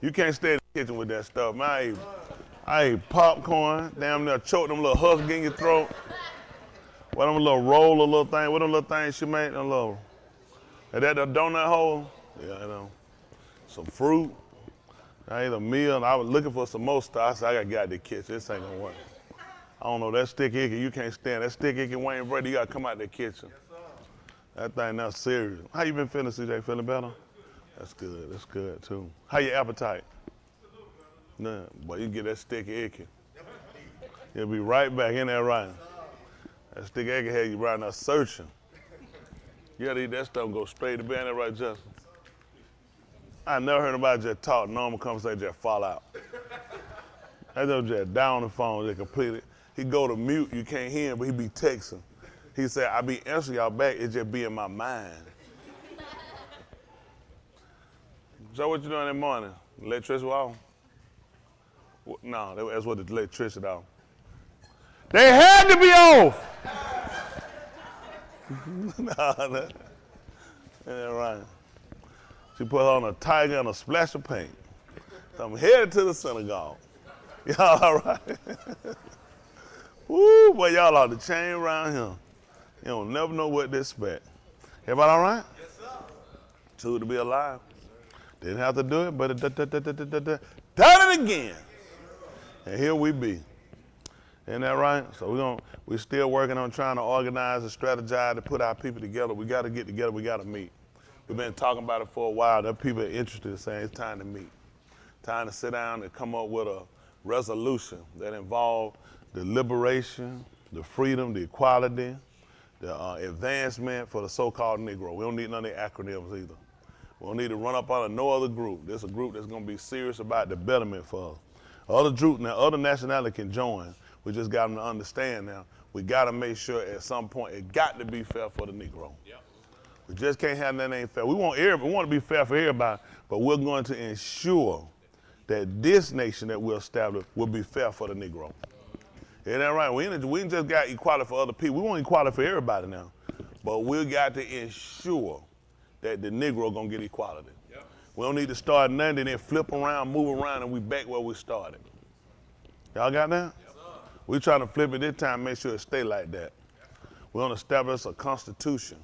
You can't stay in the kitchen with that stuff, man. I ate popcorn, damn near choke them little husks in your throat. What them little roller little thing, what them little things she made, them little, is that the donut hole? Yeah, you know. Some fruit. I ate a meal and I was looking for some more stuff. I said, I gotta get out the kitchen, this ain't gonna work. I don't know, that stick icky, you can't stand. That stick icky Wayne Brady, you gotta come out the kitchen. That thing not serious. How you been feeling, CJ? Feeling better? That's good too. How your appetite? Nah, boy, you get that sticky icky. You'll be right back in there right. That sticky icky had you right now searching. You gotta eat that stuff and go straight to bed, that right, Justin? I never heard anybody just talk normal conversation, just fall out. That just down the phone, just completely. He go to mute, you can't hear him, but he be texting. He said, I be answering y'all back, it just be in my mind. So what you doing in the morning? Electricity off? No, that's what the electricity off. They had to be off! No, that ain't right. She put on a tiger and a splash of paint. So I'm headed to the synagogue. Y'all all right? Woo, boy, y'all ought to chain around here. You don't never know what to expect. Everybody all right? Yes, sir. Two to be alive. Didn't have to do it, but done it again. And here we be. Isn't that right? So we're still working on trying to organize and strategize to put our people together. We got to get together. We got to meet. We've been talking about it for a while. There are people interested in saying it's time to meet. Time to sit down and come up with a resolution that involves the liberation, the freedom, the equality, the advancement for the so-called Negro. We don't need none of the acronyms either. We don't need to run up on no other group. There's a group that's going to be serious about the betterment for us. Other nationality can join. We just got them to understand now. We got to make sure at some point it got to be fair for the Negro. Yep. We just can't have that ain't fair. We want to be fair for everybody, but we're going to ensure that this nation that we'll establish will be fair for the Negro. Isn't that right? We ain't just got equality for other people. We want equality for everybody now. But we got to ensure that the Negro gonna get equality. Yep. We don't need to start nothing and then flip around, move around, and we back where we started. Y'all got that? Yes, we trying to flip it this time, make sure it stay like that. We're gonna establish a constitution,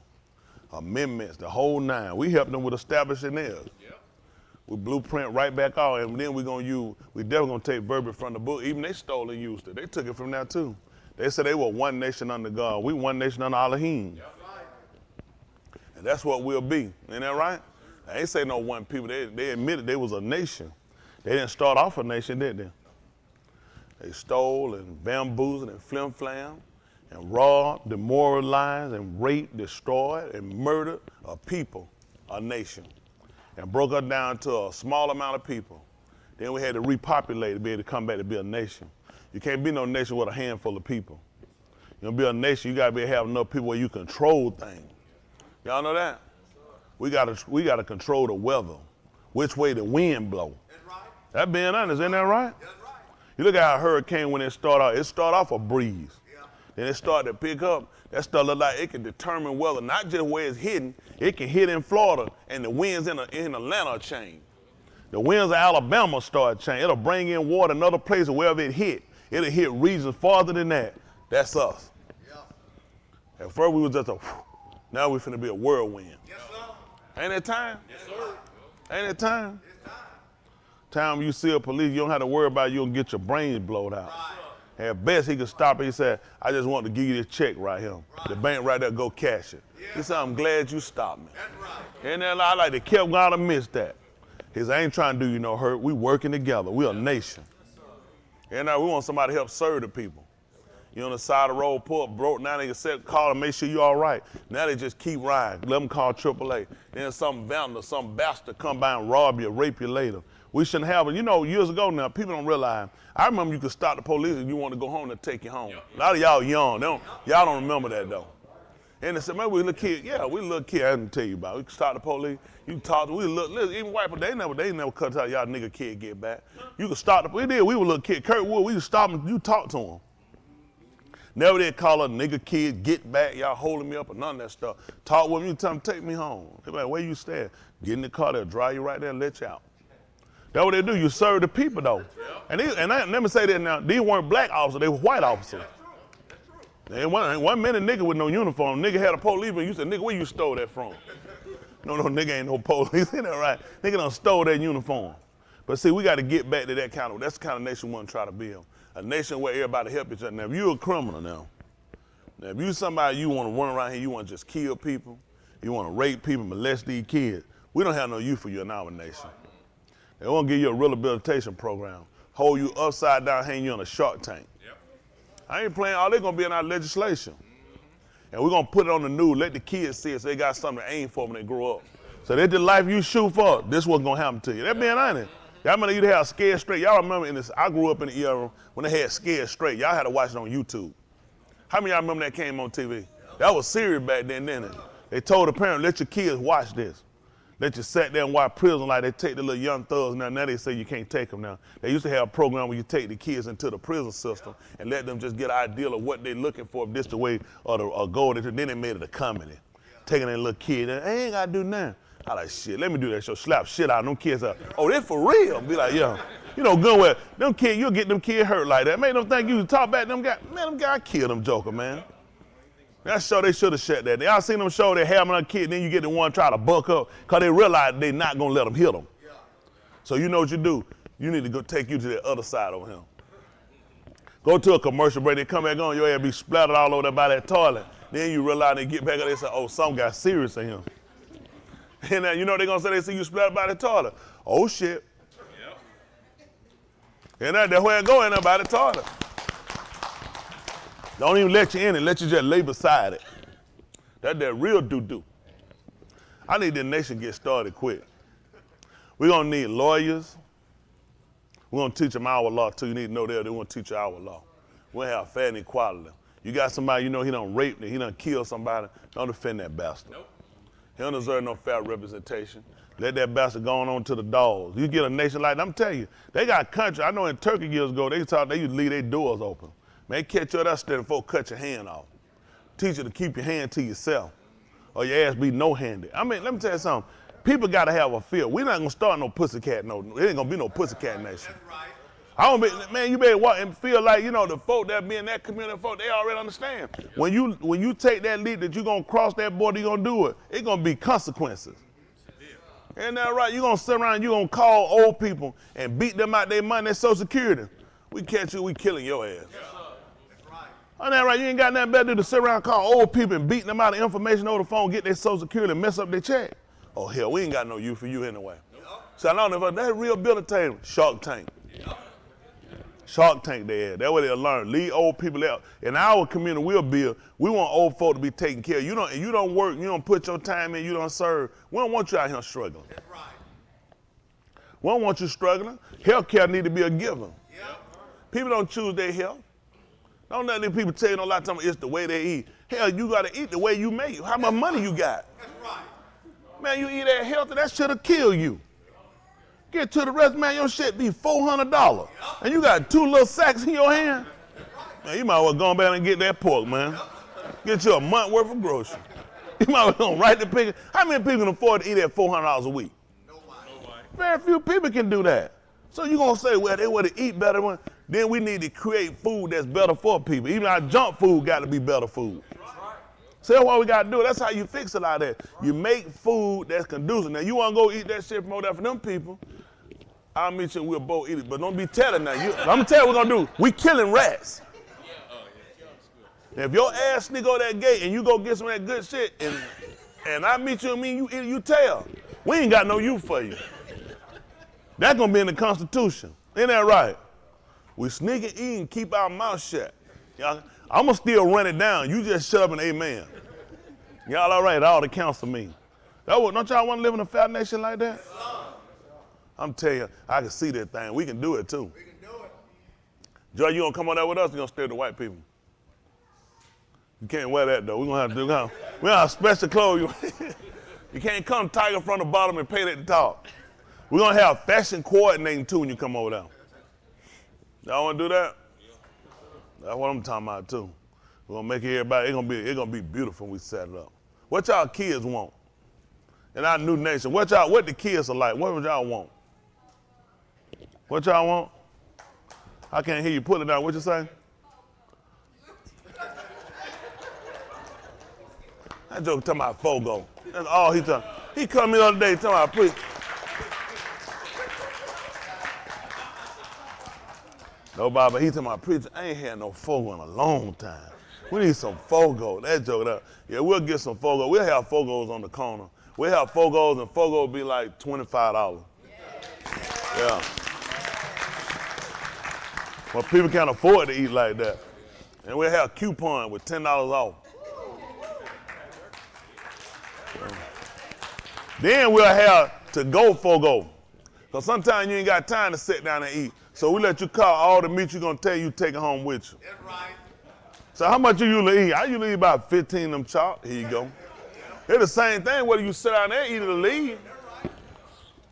amendments, the whole nine. We helped them with establishing theirs. Yep. We blueprint right back out, and then we definitely gonna take verbiage from the book. Even they stole and used it. They took it from there too. They said they were one nation under God. We one nation under Elohim. Yep. And that's what we'll be. Ain't that right? They ain't say no one people. They admitted they was a nation. They didn't start off a nation, did they? They stole and bamboozled and flim-flam and robbed, demoralized and raped, destroyed and murdered a people, a nation, and broke us down to a small amount of people. Then we had to repopulate to be able to come back to be a nation. You can't be no nation with a handful of people. You want to be a nation, you got to be have enough people where you control things. Y'all know that? We gotta control the weather, which way the wind blow. That's right. That being honest, isn't that right? That's right. You look at a hurricane when it start off a breeze. Yeah. Then it start to pick up. That stuff look like it can determine whether, not just where it's hitting, it can hit in Florida and the winds in Atlanta change. The winds of Alabama start changing. It'll bring in water in other places wherever it hit. It'll hit regions farther than that. That's us. Yeah. At first we was just a now we finna be a whirlwind. Yes, sir. Ain't that time? Yes, sir. Ain't that time? It's time you see a police, you don't have to worry about you gonna get your brains blowed out. Right. At best, he could stop it. He said, I just want to give you this check right here. Right. The bank right there, go cash it. Yeah. He said, I'm glad you stopped me. That's right. And then I like to kept God and missed that. He said, I ain't trying to do you no hurt. We working together. We a nation. Yes, and now we want somebody to help serve the people. You on the side of the road, pull up, broke, now they can call and make sure you all right. Now they just keep riding. Let them call AAA. Then some vandal, some bastard come by and rob you, rape you later. We shouldn't have it. You know, years ago now, people don't realize. I remember you could stop the police and you want to go home and take you home. A lot of y'all young. Y'all don't remember that though. And they said, man, we little kid. Yeah, we little kid. I didn't tell you about it. We could stop the police. You talk to, listen, even white people, they never cut out y'all nigga kid get back. You could stop the police. We were little kid. Kurt Wood, we would stop him, you talk to him. Never did call a nigga kid, get back, y'all holding me up or none of that stuff. Talk with me, you tell them, take me home. They be like, where you stay? Get in the car, they'll drive you right there and let you out. That's what they do. You serve the people, though. And let me say that now. These weren't black officers. They were white officers. Ain't one minute nigga with no uniform. Nigga had a police, and you said, nigga, where you stole that from? No, nigga ain't no police. Ain't that right? Nigga done stole that uniform. But see, we got to get back to that's the kind of nation we want to try to build. A nation where everybody help each other. Now, if you're a criminal now if you somebody you want to run around here, you want to just kill people, you want to rape people, molest these kids, we don't have no use for you in our nation. They won't give you a rehabilitation program, hold you upside down, hang you on a shark tank. Yep. I ain't playing, all they're going to be in our legislation. And we're going to put it on the news, let the kids see it so they got something to aim for when they grow up. So that's the life you shoot for, this what's going to happen to you. That being honest. Y'all remember you have Scared Straight. Y'all remember I grew up in the era when they had Scared Straight. Y'all had to watch it on YouTube. How many of y'all remember that came on TV? That was serious back then, didn't it? They told the parents, let your kids watch this. Let you sit there and watch prison like they take the little young thugs. Now they say you can't take them now. They used to have a program where you take the kids into the prison system and let them just get an idea of what they're looking for, if this the way or the goal. Then they made it a comedy. Taking that little kid, I ain't got to do nothing. I like, shit, let me do that show. Slap shit out of them kids out. Oh, they for real? Be like, yeah. You know, good well, them kids, you'll get them kids hurt like that. Make them think you talk back to them guys. Man, them guys killed them joker, man. That show, they should have shut that. Y'all seen them show, they have another kid, then you get the one try to buck up, because they realize they not going to let them hit them. Yeah. So you know what you do? You need to go take you to the other side over him. Go to a commercial break, they come back on, your ass be splattered all over there by that toilet. Then you realize they get back up, they say, oh, some guy serious in him. And then you know they're going to say they see you splattered by the toilet. Oh, shit. Yep. And that's where it go in there by the toilet. Don't even let you in it, let you just lay beside it. That's that real doo-doo. I need this nation to get started quick. We're going to need lawyers. We're going to teach them our law, too. You need to know they want to teach you our law. We're going to have fair and equality. You got somebody, you know, he done raped me, he done killed somebody, don't defend that bastard. Nope. He don't deserve no fair representation. Let that bastard go on to the dogs. You get a nation like that, I'm telling you, they got country. I know in Turkey years ago, they used to leave their doors open. Man, catch you that steady before cut your hand off. Teach you to keep your hand to yourself or your ass be no-handed. I mean, let me tell you something. People got to have a feel. We're not going to start no pussycat, no. It ain't going to be no pussycat nation. Right. Man, you better walk and feel like, you know, the folk that be in that community, folk, they already understand. When you take that leap that you're going to cross that border, you're going to do it, it's going to be consequences. Ain't that right? You're going to sit around, you're going to call old people and beat them out their money, their Social Security. We catch you, we killing your ass. Ain't that right? You ain't got nothing better to do to sit around, call old people and beating them out of information over the phone, get their Social Security and mess up their check. Oh, hell, we ain't got no use for you anyway. So I don't know if that's real rehabilitating. Shark Tank. Shark Tank they had. That's where they'll learn. Leave old people out. In our community, we want old folk to be taken care of. You don't work, you don't put your time in, you don't serve. We don't want you out here struggling. That's right. We don't want you struggling. Healthcare need to be a given. Yep. People don't choose their health. Don't let them people tell you a lot of times it's the way they eat. Hell, you got to eat the way you make. How much money you got? That's right. Man, you eat that healthy, that shit'll kill you. Get to the rest, man, your shit be $400. And you got 2 little sacks in your hand. Man, you might as well go back and get that pork, man. Get you a month worth of groceries. You might as well write the picture. How many people can afford to eat at $400 a week? Nobody. Very few people can do that. So you're going to say, well, they want to eat better. Then we need to create food that's better for people. Even our junk food got to be better food. So that's what we got to do. That's how you fix a lot of that. You make food that's conducive. Now, you want to go eat that shit from over there for them people, I'll meet you and we'll both eat it. But don't be telling now. I'm going to tell you what we're going to do. We killing rats. Now, if your ass sneak over that gate and you go get some of that good shit and I meet you and me, you tell. We ain't got no use for you. That's going to be in the Constitution. Ain't that right? We sneak and eat and keep our mouth shut. Y'all, I'm going to still run it down. You just shut up and amen. Y'all all right? All the council mean. Don't y'all want to live in a fair nation like that? I'm telling you, I can see that thing. We can do it too. We can do it. Joy, you going to come on there with us? You're going to stay with the white people. You can't wear that though. We're going to have to we have special clothes. You can't come tiger from the bottom and paint at the top. We're going to have fashion coordinating too when you come over there. Y'all want to do that? That's what I'm talking about too. We're going to make everybody, it's going to be beautiful when we set it up. What y'all kids want? In our new nation, what the kids are like? What would y'all want? What y'all want? I can't hear you. Pull it down. What you say? That joke talking about Fogo. That's all he talking. He come in the other day talking about preach. Nobody, but he talking about preaching. I ain't had no Fogo in a long time. We need some Fogo. That joke up. Yeah, we'll get some Fogo. We'll have Fogos on the corner. We'll have Fogos, and Fogo will be like $25. Yeah. Well, people can't afford to eat like that. And we'll have a coupon with $10 off. Then we'll have to go Fogo. Because sometimes you ain't got time to sit down and eat. So we let you call all the meat you're going to tell you take it home with you. That's right. So how much you usually eat? I usually eat about 15 of them chopped. Here you go. They're the same thing whether you sit down there and eat it or leave.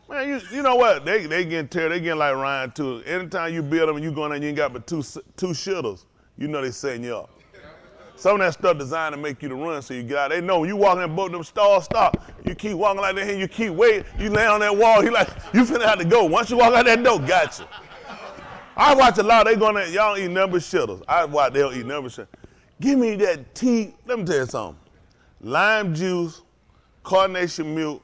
Man, you know what? They getting tired. They getting like Ryan too. Anytime you build them and you go in there and you ain't got but two shitters, you know they setting you up. Some of that stuff designed to make you to run so you get out. They know when you walk in both them stalls, stop. You keep walking like that and you keep waiting. You lay on that wall, you like, you finna have to go. Once you walk out that door, gotcha. I watch a lot, they going there, y'all don't eat nothing but shitters. I watch, they don't eat nothing but shitters. Give me that tea, let me tell you something. Lime juice, carnation milk,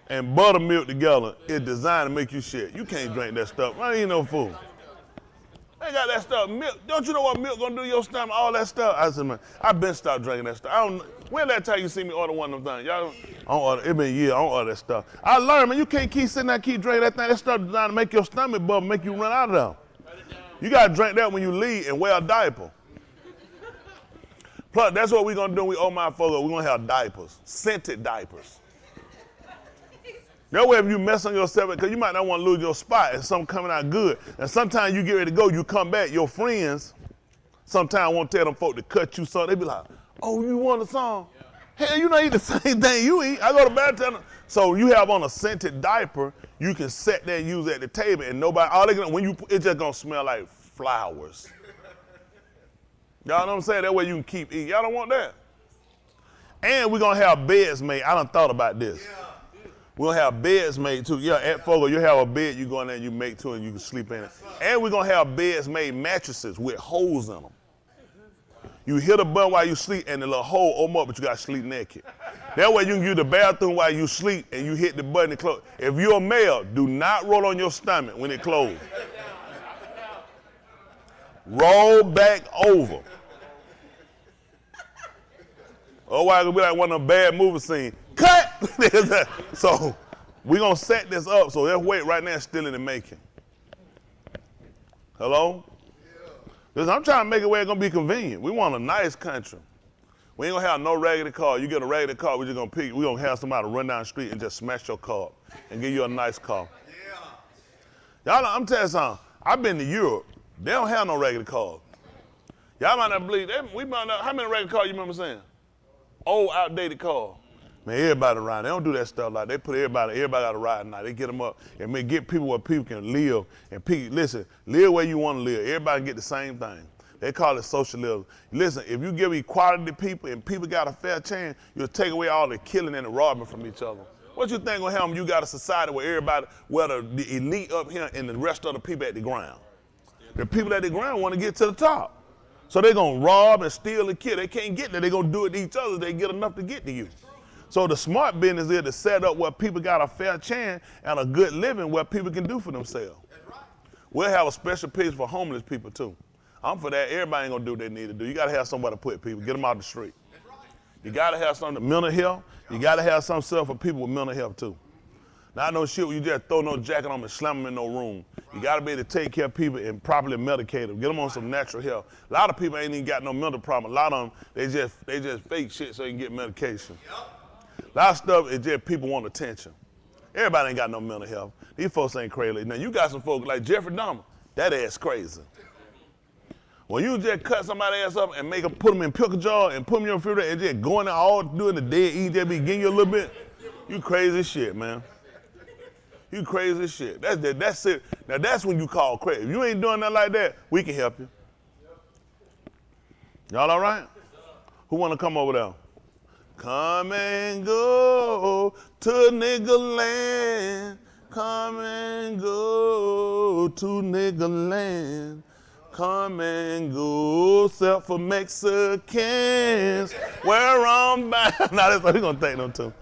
and buttermilk together is designed to make you shit. You can't drink that stuff. I ain't no fool. They got that stuff, milk. Don't you know what milk gonna do to your stomach, all that stuff? I said, man, I've been stopped drinking that stuff. When that time you see me order one of them things? Y'all don't order, it been years, I don't order that stuff. I learned, man, you can't keep sitting there and keep drinking that thing. That stuff designed to make your stomach bubble, make you run out of there. You gotta drink that when you leave and wear a diaper. Plus, that's what we're gonna do when we owe my folks. We're gonna have diapers, scented diapers. That way if you mess on yourself, because you might not want to lose your spot and something coming out good. And sometimes you get ready to go, you come back, your friends sometimes won't tell them folk to cut you something. They be like, oh, you want a song? Yeah. Hell, you don't eat the same thing you eat. I go to bed telling them. So you have on a scented diaper, you can sit there and use it at the table and nobody, all they can, it's just gonna smell like flowers. Y'all know what I'm saying? That way you can keep eating. Y'all don't want that. And we're gonna have beds made. I done thought about this. Yeah. We'll have beds made too. Yeah, at Fogo, you have a bed, you go in there and you make too and you can sleep in it. And we're gonna have beds made, mattresses with holes in them. You hit a button while you sleep and the little hole open up, but you gotta sleep naked. That way you can use the bathroom while you sleep and you hit the button and close. If you're a male, do not roll on your stomach when it closes. Roll back over. Otherwise it'll be like one of them bad movie scenes. Cut! So we're going to set this up so that weight right now is still in the making. Hello? Because I'm trying to make it where it's going to be convenient. We want a nice country. We ain't going to have no raggedy car. You get a raggedy car, we're just going to pick. We're going to have somebody run down the street and just smash your car up and give you a nice car. Yeah. Y'all know, I'm telling you something. I've been to Europe. They don't have no raggedy cars. Y'all might not believe that. We might not, how many raggedy cars you remember saying? Old, outdated cars. Man, everybody around, they don't do that stuff like that. They put everybody got to ride now. They get them up and get people where people can live. And listen, live where you want to live. Everybody get the same thing. They call it socialism. Listen, if you give equality to people and people got a fair chance, you'll take away all the killing and the robbing from each other. What you think will happen? You got a society where everybody, where the elite up here and the rest of the people at the ground. The people at the ground want to get to the top. So they're going to rob and steal and kill. They can't get there. They're going to do it to each other. They get enough to get to you. So the smart business is to set up where people got a fair chance and a good living where people can do for themselves. Right. We'll have a special piece for homeless people too. I'm for that. Everybody ain't gonna do what they need to do. You gotta have somewhere to put people, get them out the street. Right. You gotta have something, mental health. You gotta have some stuff for people with mental health too. Not no shit where you just throw no jacket on them and slam them in no room. You gotta be able to take care of people and properly medicate them, get them on some natural health. A lot of people ain't even got no mental problem. A lot of them, they just fake shit so they can get medication. Yep. A lot of stuff is just people want attention. Everybody ain't got no mental health. These folks ain't crazy. Now you got some folks like Jeffrey Dahmer. That ass crazy. When you just cut somebody's ass up and make them put them in pickle jar and put them in your refrigerator and just going there all doing the dead eat, just be getting you a little bit, you crazy as shit, man. You crazy as shit. That's it. Now that's when you call crazy. If you ain't doing nothing like that, we can help you. Y'all all right? Who want to come over there? Come and go to nigga land. Come and go. go to nigga land. Come and go, except for Mexicans. Where I'm bound. Now that's what we're going to take them to.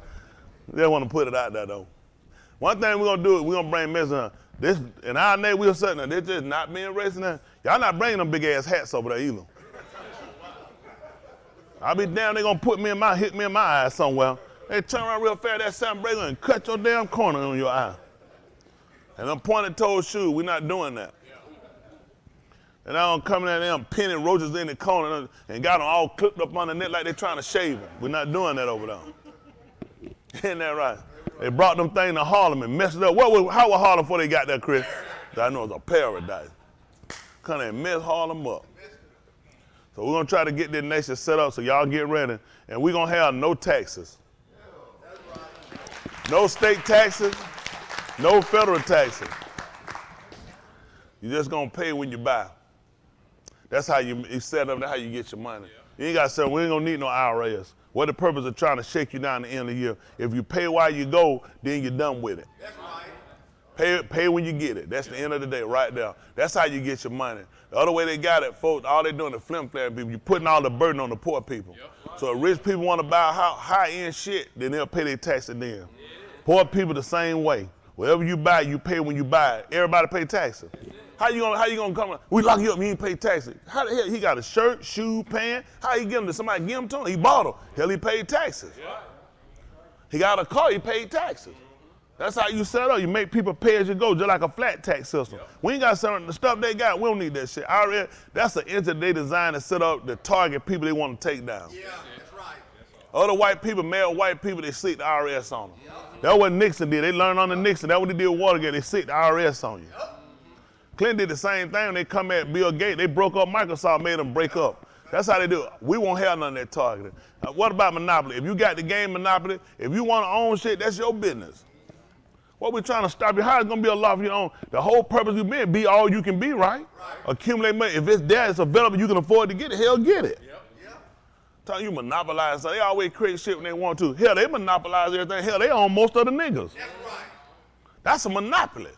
They want to put it out there, though. One thing we're going to do is we're going to bring message. This, in our neighborhood, we're sitting there. They're just not being racist now. Y'all not bringing them big-ass hats over there either. I'll be damn, they going to hit me in my eye somewhere. They turn around real fast, that sound breaker, and cut your damn corner on your eye. And them pointed-toed shoes, we're not doing that. And I don't come in there and pinning roaches in the corner and got them all clipped up on the neck like they're trying to shave them. We're not doing that over there. Isn't that right? They brought them things to Harlem and messed it up. How was Harlem before they got there, Chris? I know it was a paradise. Come and mess Harlem up. So we're going to try to get this nation set up so y'all get ready. And we're going to have no taxes. No state taxes, no federal taxes. You're just going to pay when you buy. That's how you set up, that's how you get your money. You ain't got to say, we ain't going to need no IRS. What the purpose of trying to shake you down at the end of the year? If you pay while you go, then you're done with it. That's right. Pay when you get it. That's the end of the day right there. That's how you get your money. The other way they got it, folks, all they doing is flim-flam people. You're putting all the burden on the poor people. Yep. So if rich people want to buy high-end shit, then they'll pay their taxes then. Yeah. Poor people the same way. Whatever you buy, you pay when you buy it. Everybody pay taxes. How you gonna come? We lock you up, you ain't pay taxes. How the hell he got a shirt, shoe, pants? How he give them? Did somebody give them to him? He bought them. Hell, he paid taxes. Yeah. He got a car, he paid taxes. That's how you set up. You make people pay as you go, just like a flat tax system. Yep. We ain't got some the stuff they got. We don't need that shit. That's an entity they designed to set up to target people they want to take down. Yeah, that's right. Other white people, male white people, they seek the IRS on them. Yep. That's what Nixon did. They learned on the Nixon. That's what they did with Watergate. They seek the IRS on you. Yep. Clinton did the same thing when they come at Bill Gates. They broke up Microsoft, made them break up. That's how they do it. We won't have none of that targeting. What about monopoly? If you got the game monopoly, if you want to own shit, that's your business. What we trying to stop you? How it's going to be a law if you own? The whole purpose of being be all you can be, right? Accumulate money. If it's there, it's available, you can afford to get it, hell, get it. Yep. Telling you monopolize, so they always create shit when they want to. Hell, they monopolize everything. Hell, they own most of the niggas. That's right. That's a monopoly.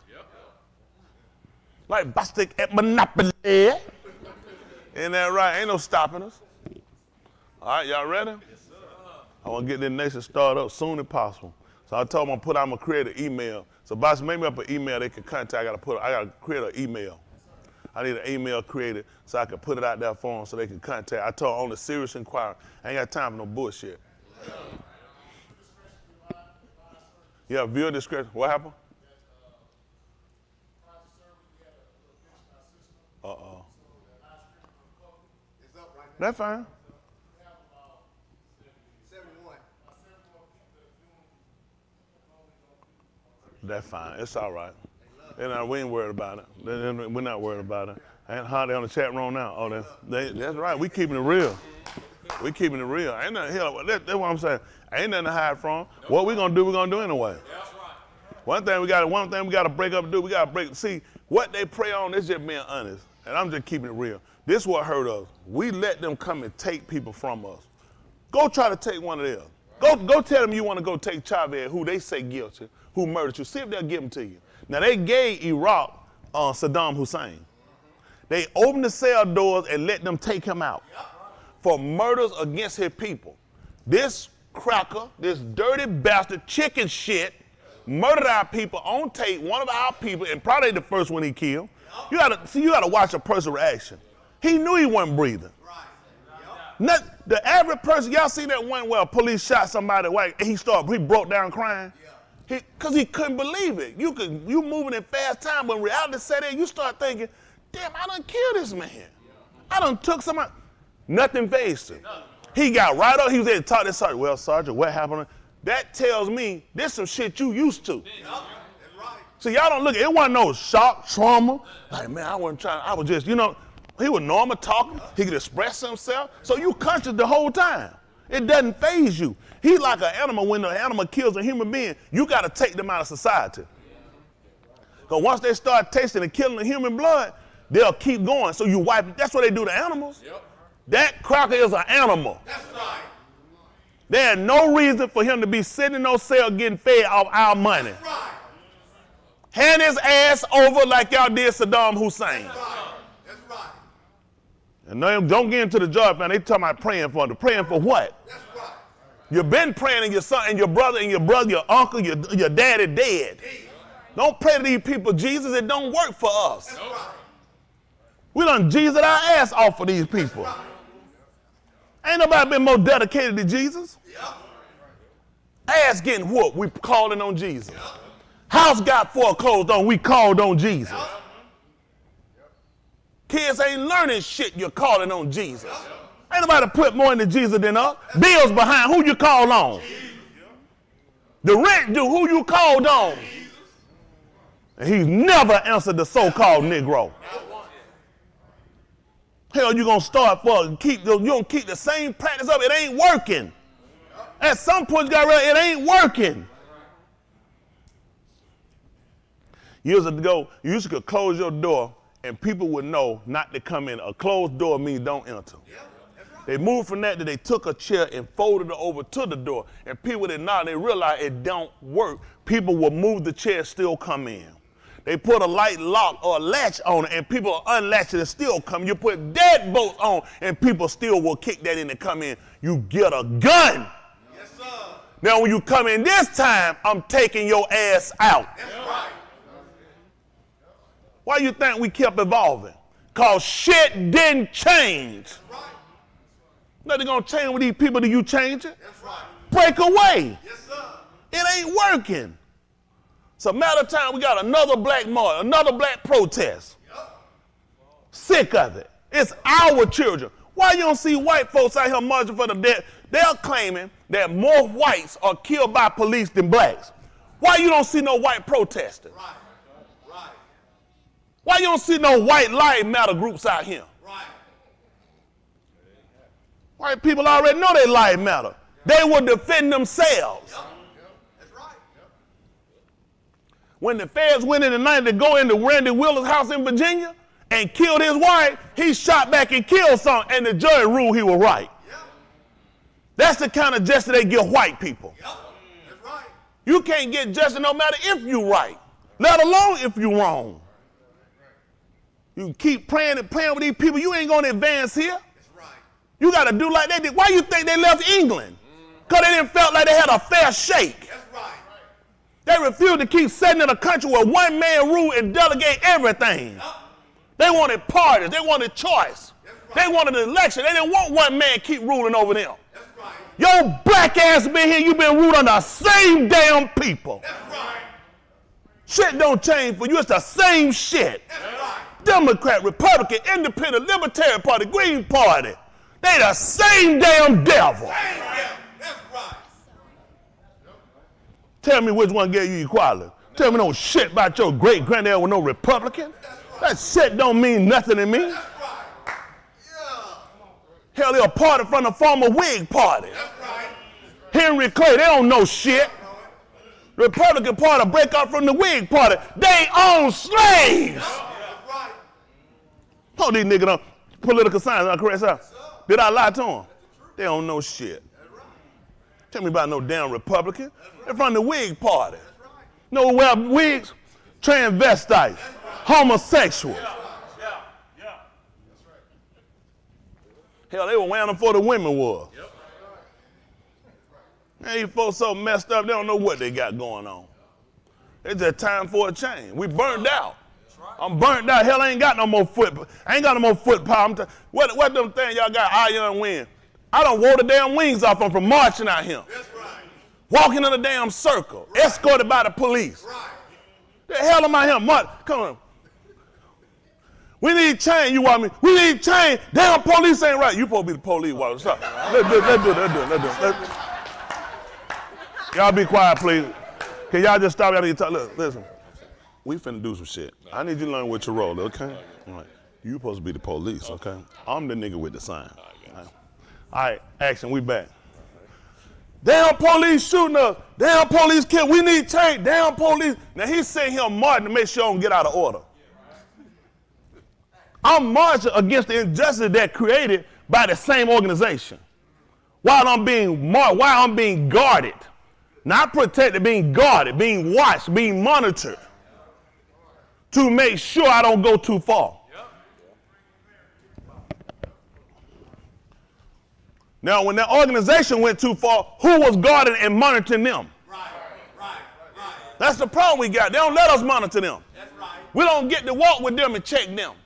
Like Bostic at Monopoly. Ain't that right? Ain't no stopping us. All right, y'all ready? Yes, sir. I want to get this nation started up soon as possible. So I told them I'm gonna create an email. So boss, make me up an email they can contact. I gotta create an email. I need an email created so I can put it out there for them so they can contact. I told them only serious inquiry. I ain't got time for no bullshit. Yeah, viewer discretion. What happened? Uh-oh. That's fine. That's fine. It's all right. We ain't worried about it. We're not worried about it. I ain't hardly on the chat room now. Oh, that's right. We keeping it real. We keeping it real. Ain't nothing hell. That's what I'm saying. Ain't nothing to hide from. What we gonna do, we're gonna do anyway. That's right. One thing we gotta break up and do. We gotta break. See, what they prey on is just being honest. And I'm just keeping it real. This is what hurt us. We let them come and take people from us. Go try to take one of them. Go tell them you want to go take Chavez, who they say guilty, who murdered you. See if they'll give them to you. Now, they gave Iraq Saddam Hussein. They opened the cell doors and let them take him out for murders against his people. This cracker, this dirty bastard, chicken shit, murdered our people on tape, one of our people, and probably the first one he killed. You gotta watch a person's reaction. He knew he wasn't breathing. The average person, y'all see that one where police shot somebody, he broke down crying? Because he couldn't believe it. You moving in fast time, but when reality set in, you start thinking, damn, I done killed this man. I done took somebody. Nothing faced him. He got right up, he was there to talk to the sergeant. Well, Sergeant, what happened? That tells me this some shit you used to. So y'all don't look, it wasn't no shock, trauma. Like, man, I was just, he was normal talking. He could express himself. So you conscious the whole time. It doesn't faze you. He's like an animal. When the animal kills a human being, you got to take them out of society. Because once they start tasting and killing the human blood, they'll keep going. So you wipe it. That's what they do to animals. Yep. That cracker is an animal. That's right. There's no reason for him to be sitting in no cell getting fed off our money. That's right. Hand his ass over like y'all did Saddam Hussein. That's right. That's right. And now don't get into the job, man. They talking about praying for them. Praying for what? That's right. You've been praying and your son and your brother, your uncle, your daddy dead. Don't pray to these people, Jesus. It don't work for us. That's right. We done Jesus our ass off for these people. Right. Ain't nobody been more dedicated to Jesus. Yep. Ass getting whooped, we calling on Jesus. House got foreclosed on, we called on Jesus. Kids ain't learning shit, you're calling on Jesus. Ain't nobody put more into Jesus than us. Bills behind, who you call on? The rent due, who you called on? And he's never answered the so-called Negro. Hell, you gonna start for you gonna keep the same practice up, it ain't working. At some point you got to realize it ain't working. Years ago, you used to close your door and people would know not to come in. A closed door means don't enter. They moved from that they took a chair and folded it over to the door. And people did not, they realized it don't work. People will move the chair, still come in. They put a light lock or a latch on it and people unlatch it and still come. You put deadbolts on and people still will kick that in and come in. You get a gun. Yes, sir. Now when you come in this time, I'm taking your ass out. That's right. Why you think we kept evolving? Because shit didn't change. That's right. Nothing gonna change with these people. Do you change it? That's right. Break away. Yes, sir. It ain't working. It's a matter of time we got another black march, another black protest. Yep. Sick of it. It's our children. Why you don't see white folks out here marching for the dead? They're claiming that more whites are killed by police than blacks. Why you don't see no white protesting? Right. Right. Why you don't see no white lives matter groups out here? Right. White people already know their lives matter. They will defend themselves. Yep. That's right. When the feds went in the night to go into Randy Willer's house in Virginia and killed his wife, he shot back and killed some, and the jury ruled he was right. Yep. That's the kind of justice they give white people. Yep. That's right. You can't get justice no matter if you right, let alone if you wrong. You keep praying and playing with these people, you ain't gonna advance here. That's right. You gotta do like they did. Why you think they left England? Because they didn't feel like they had a fair shake. That's right. They refused to keep sitting in a country where one man ruled and delegate everything. Yep. They wanted parties, they wanted choice. That's right. They wanted an election. They didn't want one man keep ruling over them. That's right. Your black ass been here, you been ruled on the same damn people. That's right. Shit don't change for you, it's the same shit. That's right. Democrat, Republican, Independent, Libertarian Party, Green Party. They the same damn devil. That's right. Tell me which one gave you equality. Tell me no shit about your great granddad with no Republican. That shit don't mean nothing to me. That's right. Yeah. Hell, they're a party from the former Whig Party. That's right. Henry Clay, they don't know shit. Republican Party break out from the Whig Party. They own slaves. That's right. Oh, these niggas don't political science, am I correct, sir? Did I lie to them? They don't know shit. Tell me about no damn Republican. They're from the Whig Party. Know where Whigs? Transvestites, homosexuals. Hell, they were wearing them for the women was. Man, these folks so messed up, they don't know what they got going on. It's just time for a change. We burned out. I'm burnt out. Hell, I ain't got no more foot. I ain't got no more foot power. What them things y'all got iron wind? I done wore the damn wings off them from marching out here. That's right. Walking in a damn circle, escorted by the police. Right. The hell am I here? March, come on. We need change, you want me? We need change. Damn police ain't right. You supposed to be the police. Let's do it. Y'all be quiet, please. Can y'all just stop? Y'all need to talk. Look, listen. We finna do some shit. I need you to learn what your role, okay? All right. You supposed to be the police, okay? I'm the nigga with the sign. All right, action, we back. Damn police shooting us. Damn police kill. We need change. Damn police. Now he's sitting here marching to make sure I don't get out of order. I'm marching against the injustice that created by the same organization. While I'm being guarded. Not protected, being guarded, being watched, being monitored. to make sure I don't go too far. Now, when that organization went too far, who was guarding and monitoring them? Right. That's the problem we got. They don't let us monitor them. That's right. We don't get to walk with them and check them. Nope.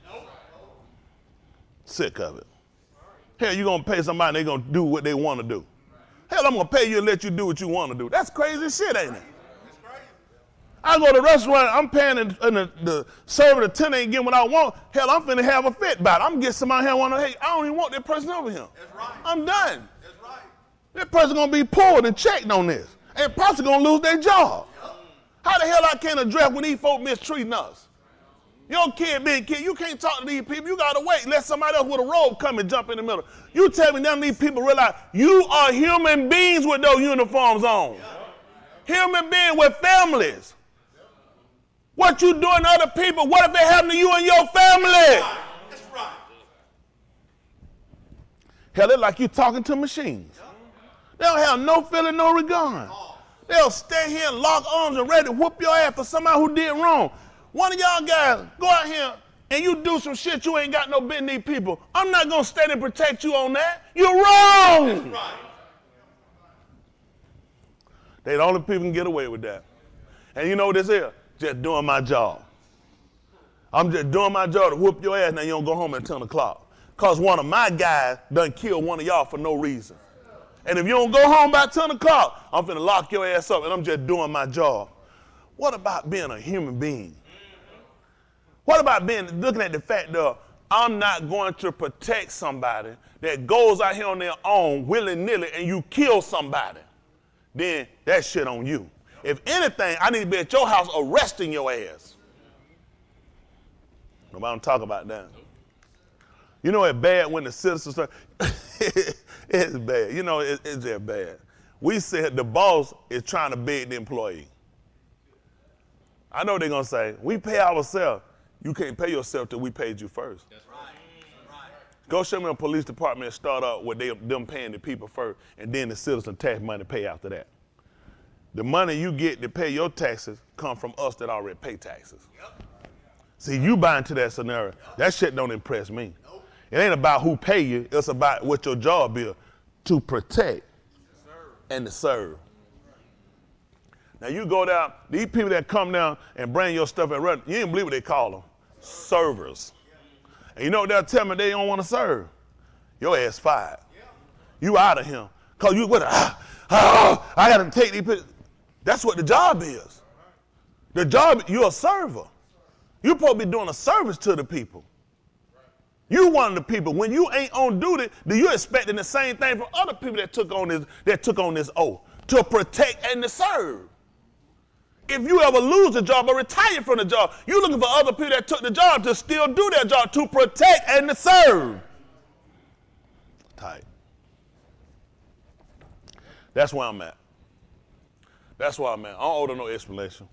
Sick of it. Hell, you're going to pay somebody and they're going to do what they want to do. Hell, I'm going to pay you and let you do what you want to do. That's crazy shit, ain't it? That's crazy. I go to the restaurant, I'm paying and the server, the tenant ain't getting what I want. Hell, I'm finna have a fit about it. I'm getting somebody here want to, hey, I don't even want that person over here. That's right. I'm done. That's right. That person gonna be pulled and checked on this. And possibly gonna lose their job. How the hell I can't address when these folk mistreating us? Your kid, big kid, you can't talk to these people. You gotta wait, let somebody else with a robe come and jump in the middle. You tell me none of these people realize you are human beings with those uniforms on. Human beings with families. What you doing to other people, what if it happened to you and your family? That's right. Hell, it's like you talking to machines. They don't have no feeling, no regard. They'll stay here and lock arms and ready to whoop your ass for somebody who did wrong. One of y'all guys go out here and you do some shit you ain't got no business these people. I'm not going to stand and protect you on that. You're wrong. That's right. They the only people can get away with that. And you know what this is? Just doing my job. I'm just doing my job to whoop your ass, now you don't go home at 10 o'clock. Because one of my guys done killed one of y'all for no reason. And if you don't go home by 10 o'clock, I'm finna lock your ass up and I'm just doing my job. What about being a human being? What about looking at the fact that I'm not going to protect somebody that goes out here on their own willy-nilly and you kill somebody? Then that shit on you. If anything, I need to be at your house arresting your ass. Nobody don't talk about that. You know it's bad when the citizens start, it's bad. You know, it's just bad. We said the boss is trying to beg the employee. I know they're going to say, we pay ourselves. You can't pay yourself till we paid you first. That's right. Go show me a police department and start out with them paying the people first, and then the citizen tax money pay after that. The money you get to pay your taxes come from us that already pay taxes. Yep. See, you buy into that scenario. Yep. That shit don't impress me. Nope. It ain't about who pay you. It's about what your job is, to protect and to serve. Now you go down, these people that come down and bring your stuff and run, you ain't believe what they call them, servers. And you know what they'll tell me they don't want to serve? Your ass fired. You out of here. Because you with I got to take these people. That's what the job is. The job, you're a server. You're supposed to be doing a service to the people. You one of the people. When you ain't on duty, do you expecting the same thing from other people that took on this oath? To protect and to serve. If you ever lose a job or retire from the job, you're looking for other people that took the job to still do their job, to protect and to serve. Tight. That's where I'm at. That's where I'm at. I don't owe them no explanation.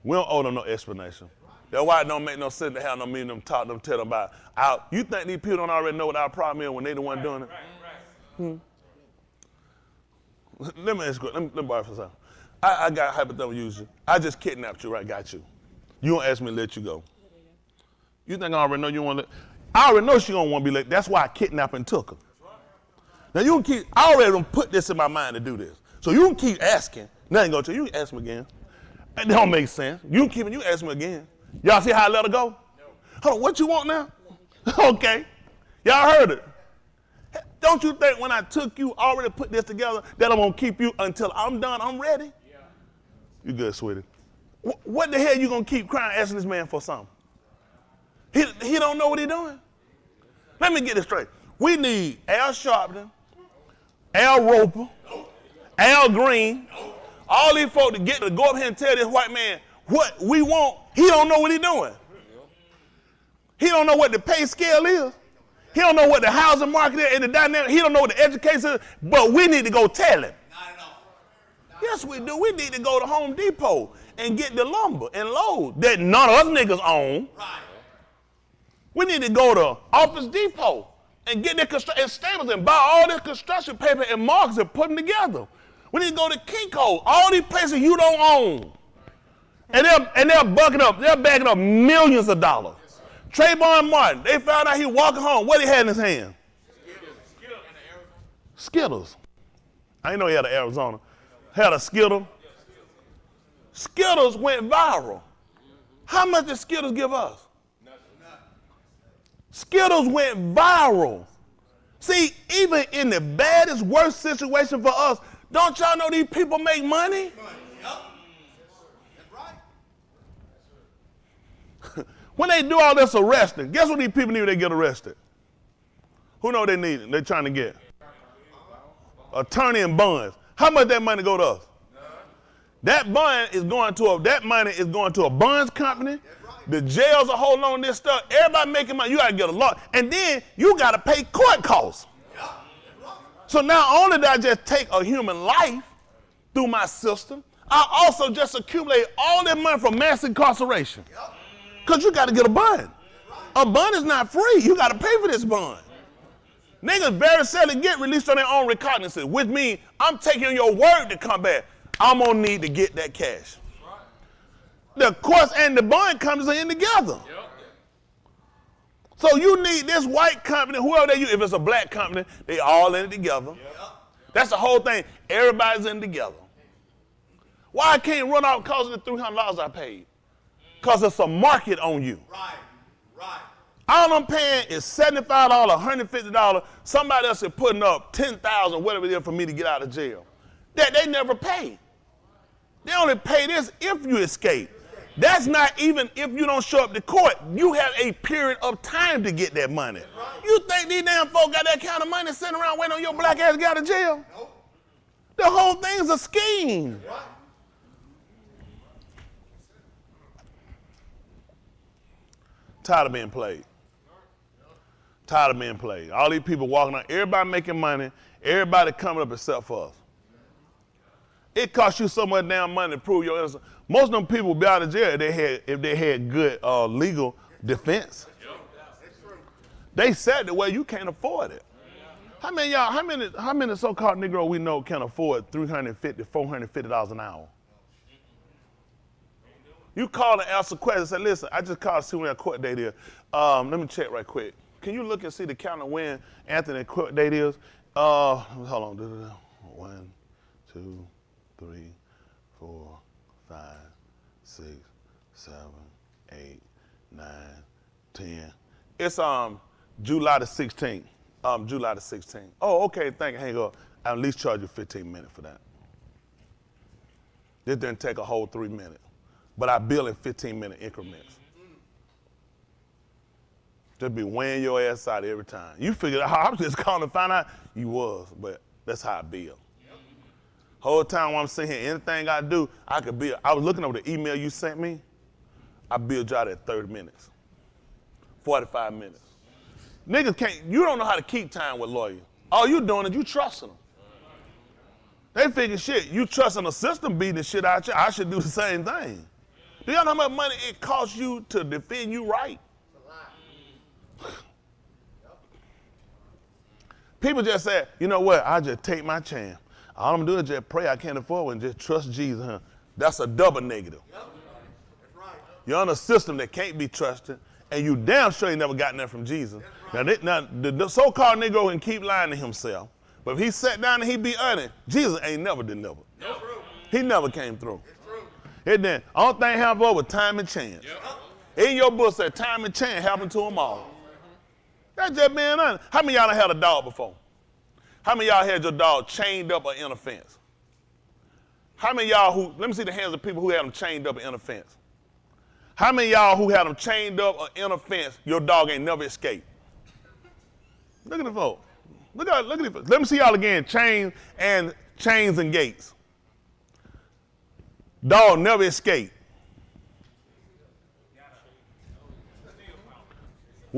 We don't owe them no explanation. That's why it don't make no sense to have no meeting, them talk, them tell them about. You think these people don't already know what our problem is when they the one doing it? Let me ask you, let me borrow for a second. I got hypothetical user. I just kidnapped you, right? Got you. You don't ask me to let you go. You think I already know you want to? I already know she don't want to be let. That's why I kidnapped and took her. Now you can keep. I already done put this in my mind to do this. So you can keep asking. Nothing go to you. You can ask me again. That don't make sense. You can keep it. You ask me again. Y'all see how I let her go? No. Hold on. What you want now? Okay. Y'all heard it. Don't you think when I took you, already put this together, that I'm going to keep you until I'm done, I'm ready? Yeah. You good, sweetie. What the hell you going to keep crying, asking this man for something? He don't know what he doing. Let me get this straight. We need Al Sharpton, Al Roper, Al Green, all these folks to go up here and tell this white man what we want. He don't know what he doing. He don't know what the pay scale is. He don't know what the housing market is and the dynamic. He don't know what the education is, but we need to go tell him. Not at all. Yes, we do. We need to go to Home Depot and get the lumber and load that none of us niggas own. Right. We need to go to Office Depot and get the Staples and buy all this construction paper and markers and put them together. We need to go to Kinko, all these places you don't own. And they're backing up millions of dollars. Trayvon Martin, they found out he walking home. What he had in his hand? Skittles. I didn't know he had an Arizona. Had a Skittle. Skittles went viral. How much did Skittles give us? Skittles went viral. See, even in the baddest, worst situation for us, don't y'all know these people make money? When they do all this arresting, guess what these people need when they get arrested? Who know they need it? They're trying to get attorney and bonds. How much that money go to us? That money is going to a bonds company. The jails are holding on to this stuff. Everybody making money. You got to get a lot. And then you got to pay court costs. So not only did I just take a human life through my system, I also just accumulate all that money from mass incarceration. Because you got to get a bond. A bond is not free. You got to pay for this bond. Niggas very seldom get released on their own recognizance, which means I'm taking your word to come back. I'm going to need to get that cash. The courts and the bond companies are in together. So you need this white company, whoever they use. If it's a black company, they all in it together. That's the whole thing. Everybody's in together. Why I can't run out because of the $300 I paid? Because it's a market on you. Right. All I'm paying is $75, $150. Somebody else is putting up $10,000, whatever it is, for me to get out of jail. That they never pay. They only pay this if you escape. That's not even if you don't show up to court. You have a period of time to get that money. You think these damn folks got that kind of money sitting around waiting on your black ass to get out of jail? Nope. The whole thing's a scheme. Right. Tired of being played. Tired of being played. All these people walking out, everybody making money, everybody coming up except for us. It costs you so much damn money to prove your innocence. Most of them people would be out of jail if they had good legal defense. They said the way you can't afford it. How many so-called Negro we know can afford $350, $450 an hour? You call and ask a question and say, listen, I just called to see when that court date is. Let me check right quick. Can you look and see the count of when Anthony's court date is? Hold on. 1, 2, 3, 4, 5, 6, 7, 8, 9, 10. It's July the 16th. July the 16th. Oh, okay, thank you. Hang on. I'll at least charge you 15 minutes for that. This didn't take a whole 3 minutes. But I bill in 15-minute increments. Just be weighing your ass out every time. You figured out, I was just calling to find out you was, but that's how I bill. Whole time while I'm sitting here, anything I do, I could bill. I was looking over the email you sent me. I billed you out at 30 minutes, 45 minutes. Niggas can't, you don't know how to keep time with lawyers. All you doing is you trusting them. They figure shit, you trusting the system beating the shit out you, I should do the same thing. Do y'all know how much money it costs you to defend you right? People just say, you know what, I just take my chance. All I'm doing is just pray I can't afford it and just trust Jesus. Huh? That's a double negative. That's right. You're on a system that can't be trusted, and you damn sure you never got nothing from Jesus. Right. Now, the so-called Negro can keep lying to himself, but if he sat down and he be honest, Jesus ain't never delivered. Nope. He never came through. It's true. It then, only thing happened over time and chance. Yep. In your book said time and chance happened to them all. That's just being honest. How many of y'all done had a dog before? How many of y'all had your dog chained up or in a fence? How many of y'all let me see the hands of people who had them chained up or in a fence. How many of y'all who had them chained up or in a fence, your dog ain't never escaped? Look at the folks. Look at the folks. Let me see y'all again, chains and gates. Dog never escaped.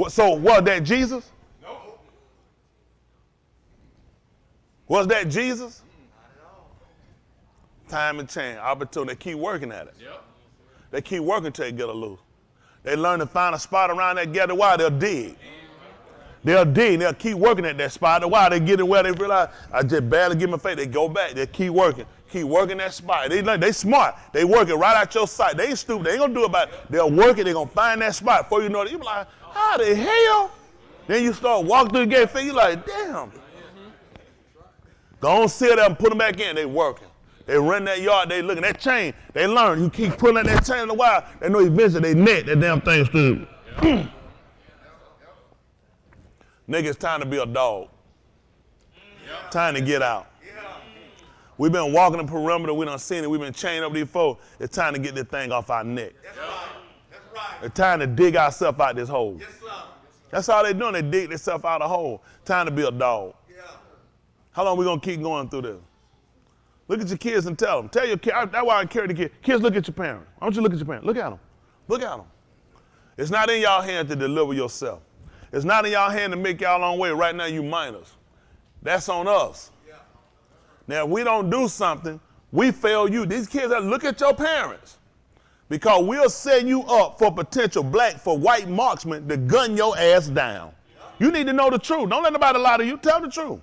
So was that Jesus? No. Was that Jesus? Time and chance, opportunity. They keep working at it. Yep. They keep working till they get a loose. They learn to find a spot around that ghetto wire, they'll dig. They'll dig, they'll keep working at that spot. While they get it where they realize, I just barely get my face, they go back, they keep working, Keep working that spot. They smart. They work it right out your sight. They ain't stupid. They ain't gonna do it about it. They'll work it. They're gonna find that spot before you know it. You be like, how the hell? Then you start walking through the gate, you like, damn. Go on, sit there and put them back in. They working. They run that yard. They looking at that chain. They learn. You keep pulling at that chain in a while. They know eventually they net that damn thing through. Nigga, it's time to be a dog. Time to get out. We've been walking the perimeter. We done seen it. We've been chained up these folks. It's time to get this thing off our neck. That's right. That's right. It's time to dig ourselves out this hole. Yes, sir. That's all they doing. They dig themselves out of the hole. Time to be a dog. Yeah. How long we gonna keep going through this? Look at your kids and tell them. Tell your kids. That's why I encourage the kids. Kids, look at your parents. I want you to look at your parents. Look at them. Look at them. It's not in y'all hand to deliver yourself. It's not in y'all hand to make y'all own way. Right now, you minors. That's on us. Yeah. Now, if we don't do something, we fail you. These kids, look at your parents. Because we'll set you up for potential white marksmen to gun your ass down. You need to know the truth. Don't let nobody lie to you. Tell the truth.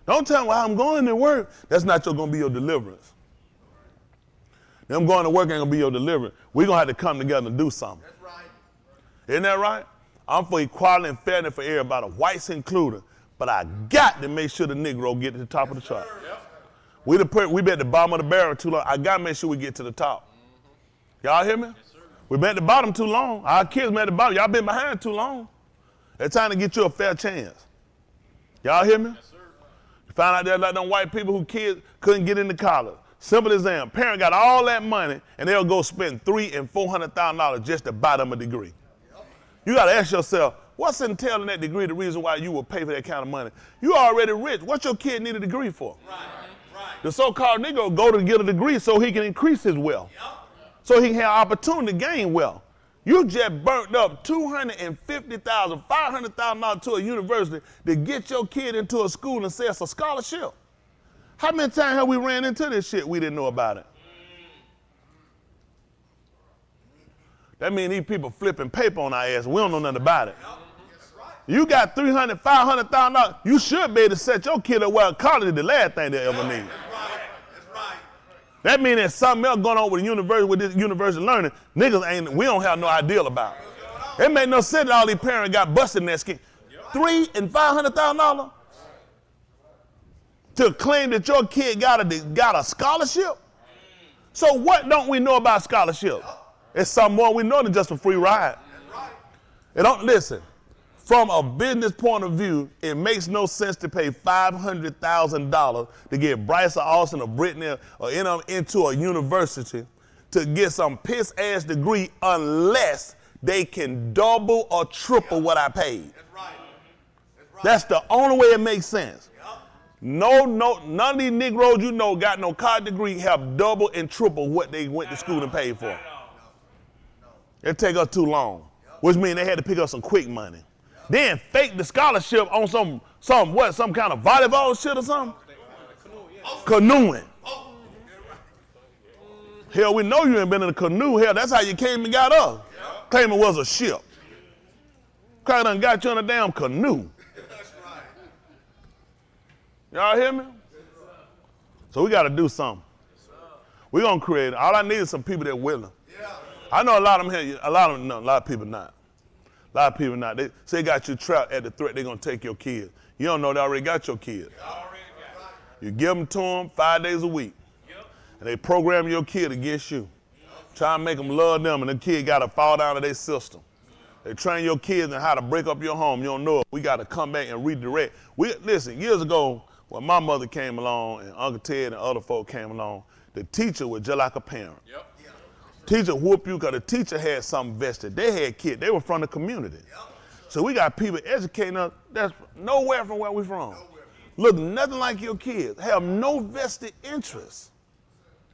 Don't tell them, well, I'm going to work. That's not going to be your deliverance. Them going to work ain't going to be your deliverance. We're going to have to come together and do something. That's right. Isn't that right? I'm for equality and fairness for everybody, whites included. But I got to make sure the Negro get to the top of the chart. We been at the bottom of the barrel too long. I got to make sure we get to the top. Y'all hear me? We've been at the bottom too long. Our kids been at the bottom. Y'all been behind too long. It's time to get you a fair chance. Y'all hear me? Yes, sir. You find out there like them white people who kids couldn't get into college. Simple example. Parent got all that money and they'll go spend $300,000 and $400,000 just to buy them a degree. You got to ask yourself, what's entailing that degree, the reason why you will pay for that kind of money? You already rich. What your kid need a degree for? Right. Right. The so-called Negro go to get a degree so he can increase his wealth. Yep. So he can have opportunity to gain wealth. You just burnt up $250,000, $500,000 to a university to get your kid into a school and say it's a scholarship. How many times have we ran into this shit we didn't know about it? That means these people flipping paper on our ass. We don't know nothing about it. You got $300,000, $500,000. You should be able to set your kid up where college is the last thing they ever need. That's right. That means there's something else going on with the university, with this university learning. Niggas we don't have no idea about. It make no sense that all these parents got busted in their skin. $300,000 and $500,000 to claim that your kid got a scholarship. So what don't we know about scholarships? It's something more we know than just a free ride. And don't listen. From a business point of view, it makes no sense to pay $500,000 to get Bryce or Austin or Brittany or into a university to get some piss-ass degree unless they can double or triple what I paid. That's right. That's right. That's the only way it makes sense. No, none of these Negroes you know got no college degree have double and triple what they went to school and paid for. It take us too long, which means they had to pick up some quick money. Then fake the scholarship on some kind of volleyball shit or something? Canoeing. Hell, we know you ain't been in a canoe. Hell, that's how you came and got us. Claiming it was a ship. Crack done got you in a damn canoe. Y'all hear me? So we got to do something. We're going to create it. All I need is some people that willing. I know a lot of them here, a lot of people not. A lot of people not. They say got you trapped at the threat they're going to take your kids. You don't know they already got your kids. You give them to them 5 days a week. And they program your kid against you. Try to make them love them, and the kid got to fall down to their system. They train your kids in how to break up your home. You don't know it. We got to come back and redirect. Listen, years ago, when my mother came along and Uncle Ted and other folk came along, the teacher was just like a parent. Teacher whoop you because the teacher had something vested. They had kids. They were from the community. So we got people educating us that's nowhere from where we're from. Look nothing like your kids. Have no vested interest.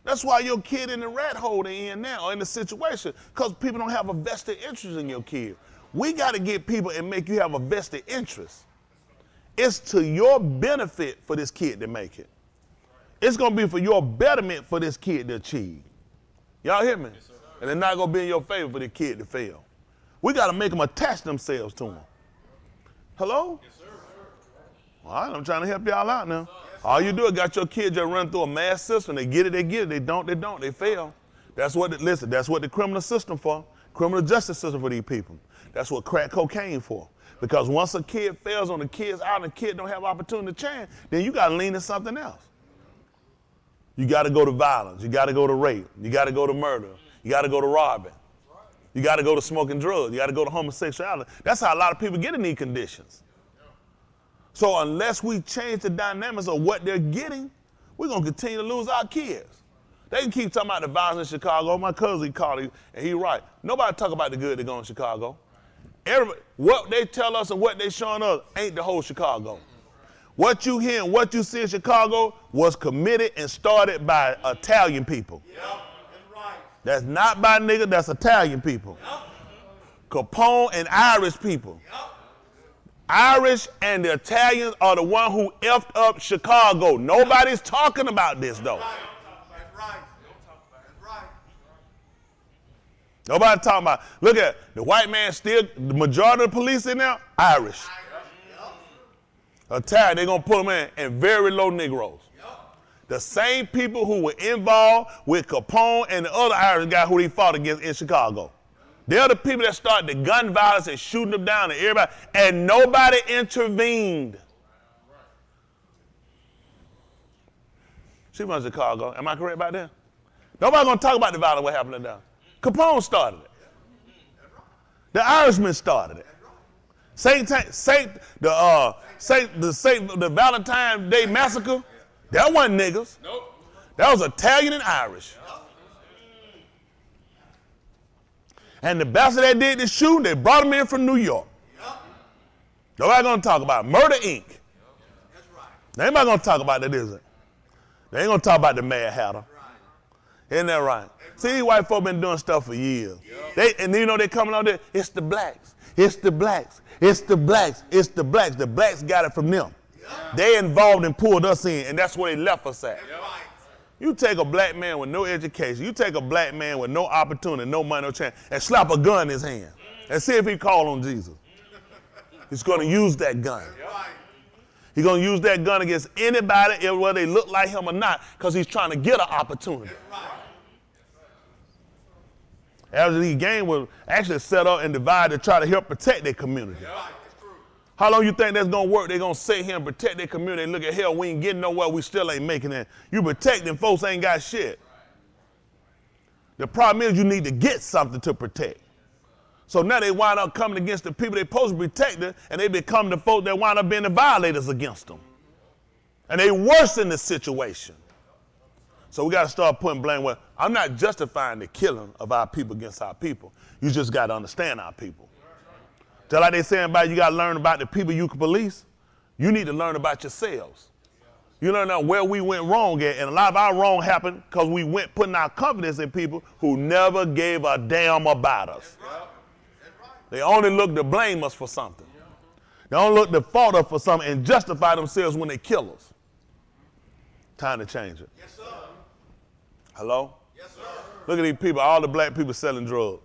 That's why your kid in the rat hole they in now, or in the situation, because people don't have a vested interest in your kid. We got to get people and make you have a vested interest. It's to your benefit for this kid to make it. It's going to be for your betterment for this kid to achieve. Y'all hear me? Yes, and it's not going to be in your favor for the kid to fail. We got to make them attach themselves to him. Hello? Yes, sir. All right, I'm trying to help y'all out now. Yes, All you do is got your kids just run through a mass system. They get it, they get it. They don't, they don't. They fail. That's what, listen, that's what the criminal system for. Criminal justice system for these people. That's what crack cocaine for. Because once a kid fails on the kids out and the kid don't have opportunity to change, then you got to lean to something else. You got to go to violence. You got to go to rape. You got to go to murder. You got to go to robbing. You got to go to smoking drugs. You got to go to homosexuality. That's how a lot of people get in these conditions. So unless we change the dynamics of what they're getting, we're going to continue to lose our kids. They can keep talking about the violence in Chicago. My cousin called him, and he's right. Nobody talk about the good that go in Chicago. Everybody, what they tell us and what they showing us ain't the whole Chicago. What you hear and what you see in Chicago was committed and started by Italian people. Yep, that's right. That's not by niggas, that's Italian people. Yep. Capone and Irish people. Yep. Irish and the Italians are the one who effed up Chicago. Nobody's talking about this though. That's right. That's right. Nobody talking about, look at the white man still, the majority of the police in there, Irish. Italian, they're going to put them in, and very low Negroes. The same people who were involved with Capone and the other Irish guy who he fought against in Chicago. They're the people that started the gun violence and shooting them down and everybody, and nobody intervened. She from Chicago. Am I correct about that? Nobody going to talk about the violence what happened down. Capone started it. The Irishman started it. The Valentine's Day massacre, that wasn't niggas. Nope. That was Italian and Irish. And the bastard that did this shooting, they brought him in from New York. Nobody gonna talk about it. Murder Inc. That's right. They ain't gonna talk about that, is it? They ain't gonna talk about the Mad Hatter. Isn't that right? See, these white folk been doing stuff for years. And you know they coming out there, it's the blacks. It's the blacks. It's the blacks. It's the blacks. The blacks got it from them. They involved and pulled us in, and that's where they left us at. You take a black man with no education, you take a black man with no opportunity, no money, no chance, and slap a gun in his hand and see if he call on Jesus. He's going to use that gun. He's going to use that gun against anybody, whether they look like him or not, because he's trying to get an opportunity. After these gangs were actually set up and divided to try to help protect their community. How long you think that's going to work? They're going to sit here and protect their community and look at hell, we ain't getting nowhere, we still ain't making it. You protecting folks ain't got shit. The problem is you need to get something to protect. So now they wind up coming against the people they're supposed to protect, and they become the folks that wind up being the violators against them. And they worsen the situation. So we got to start putting blame where I'm not justifying the killing of our people against our people. You just got to understand our people. Just like they saying about you got to learn about the people you can police, you need to learn about yourselves. You learn out where we went wrong at, and a lot of our wrong happened because we went putting our confidence in people who never gave a damn about us. They only look to blame us for something. They only look to fault us for something and justify themselves when they kill us. Time to change it. Yes, sir. Hello? Yes, sir. Look at these people, all the black people selling drugs.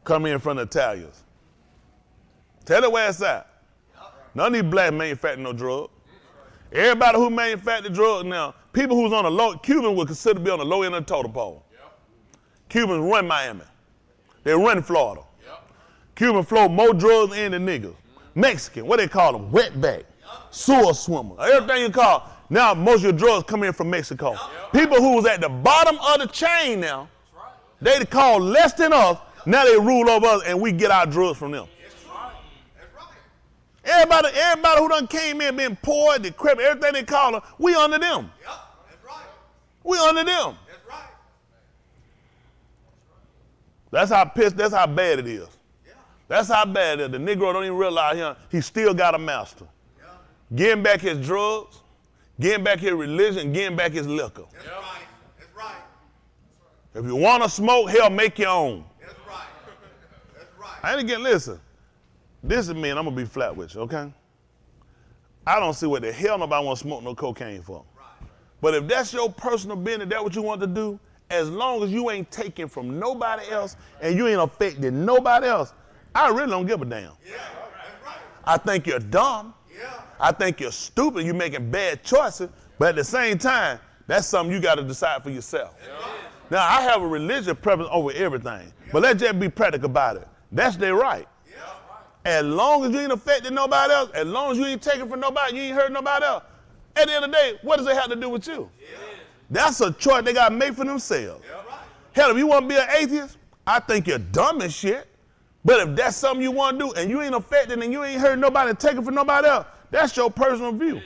Come in front of Italians. Tell it where it's at. None of these blacks manufacture no drug. Everybody who manufacture drugs now, people who's on the low, Cubans would consider to be on the low end of the totem pole. Cubans run Miami. They run Florida. Cuban flow more drugs in than niggas. Mexican, what they call them? Wetback, sewer swimmer, everything you call. Now most of your drugs come in from Mexico. People who was at the bottom of the chain now, they call less than us, now they rule over us and we get our drugs from them. Everybody who done came in been poor, decrepit, everything they call them, we under them. We under them. That's how pissed, that's how bad it is. That's how bad it is. The Negro don't even realize he still got a master. Getting back his drugs, getting back his religion, getting back his liquor. That's right. That's right. If you want to smoke, hell, make your own. That's right. That's right. I ain't getting, listen, this is me and I'm going to be flat with you, okay? I don't see what the hell nobody want to smoke no cocaine for. Right. But if that's your personal business, that's what you want to do, as long as you ain't taking from nobody else and you ain't affecting nobody else, I really don't give a damn. Yeah, that's right. I think you're dumb. Yeah. I think you're stupid. You're making bad choices. But at the same time, that's something you got to decide for yourself. Now, I have a religious preference over everything, but let's just be practical about it. That's their right. As long as you ain't affecting nobody else, as long as you ain't taking from nobody, you ain't hurting nobody else, at the end of the day, what does it have to do with you? That's a choice they got to make for themselves. Hell, if you want to be an atheist, I think you're dumb as shit. But if that's something you want to do and you ain't affecting and you ain't hurting nobody and taking from nobody else, that's your personal view.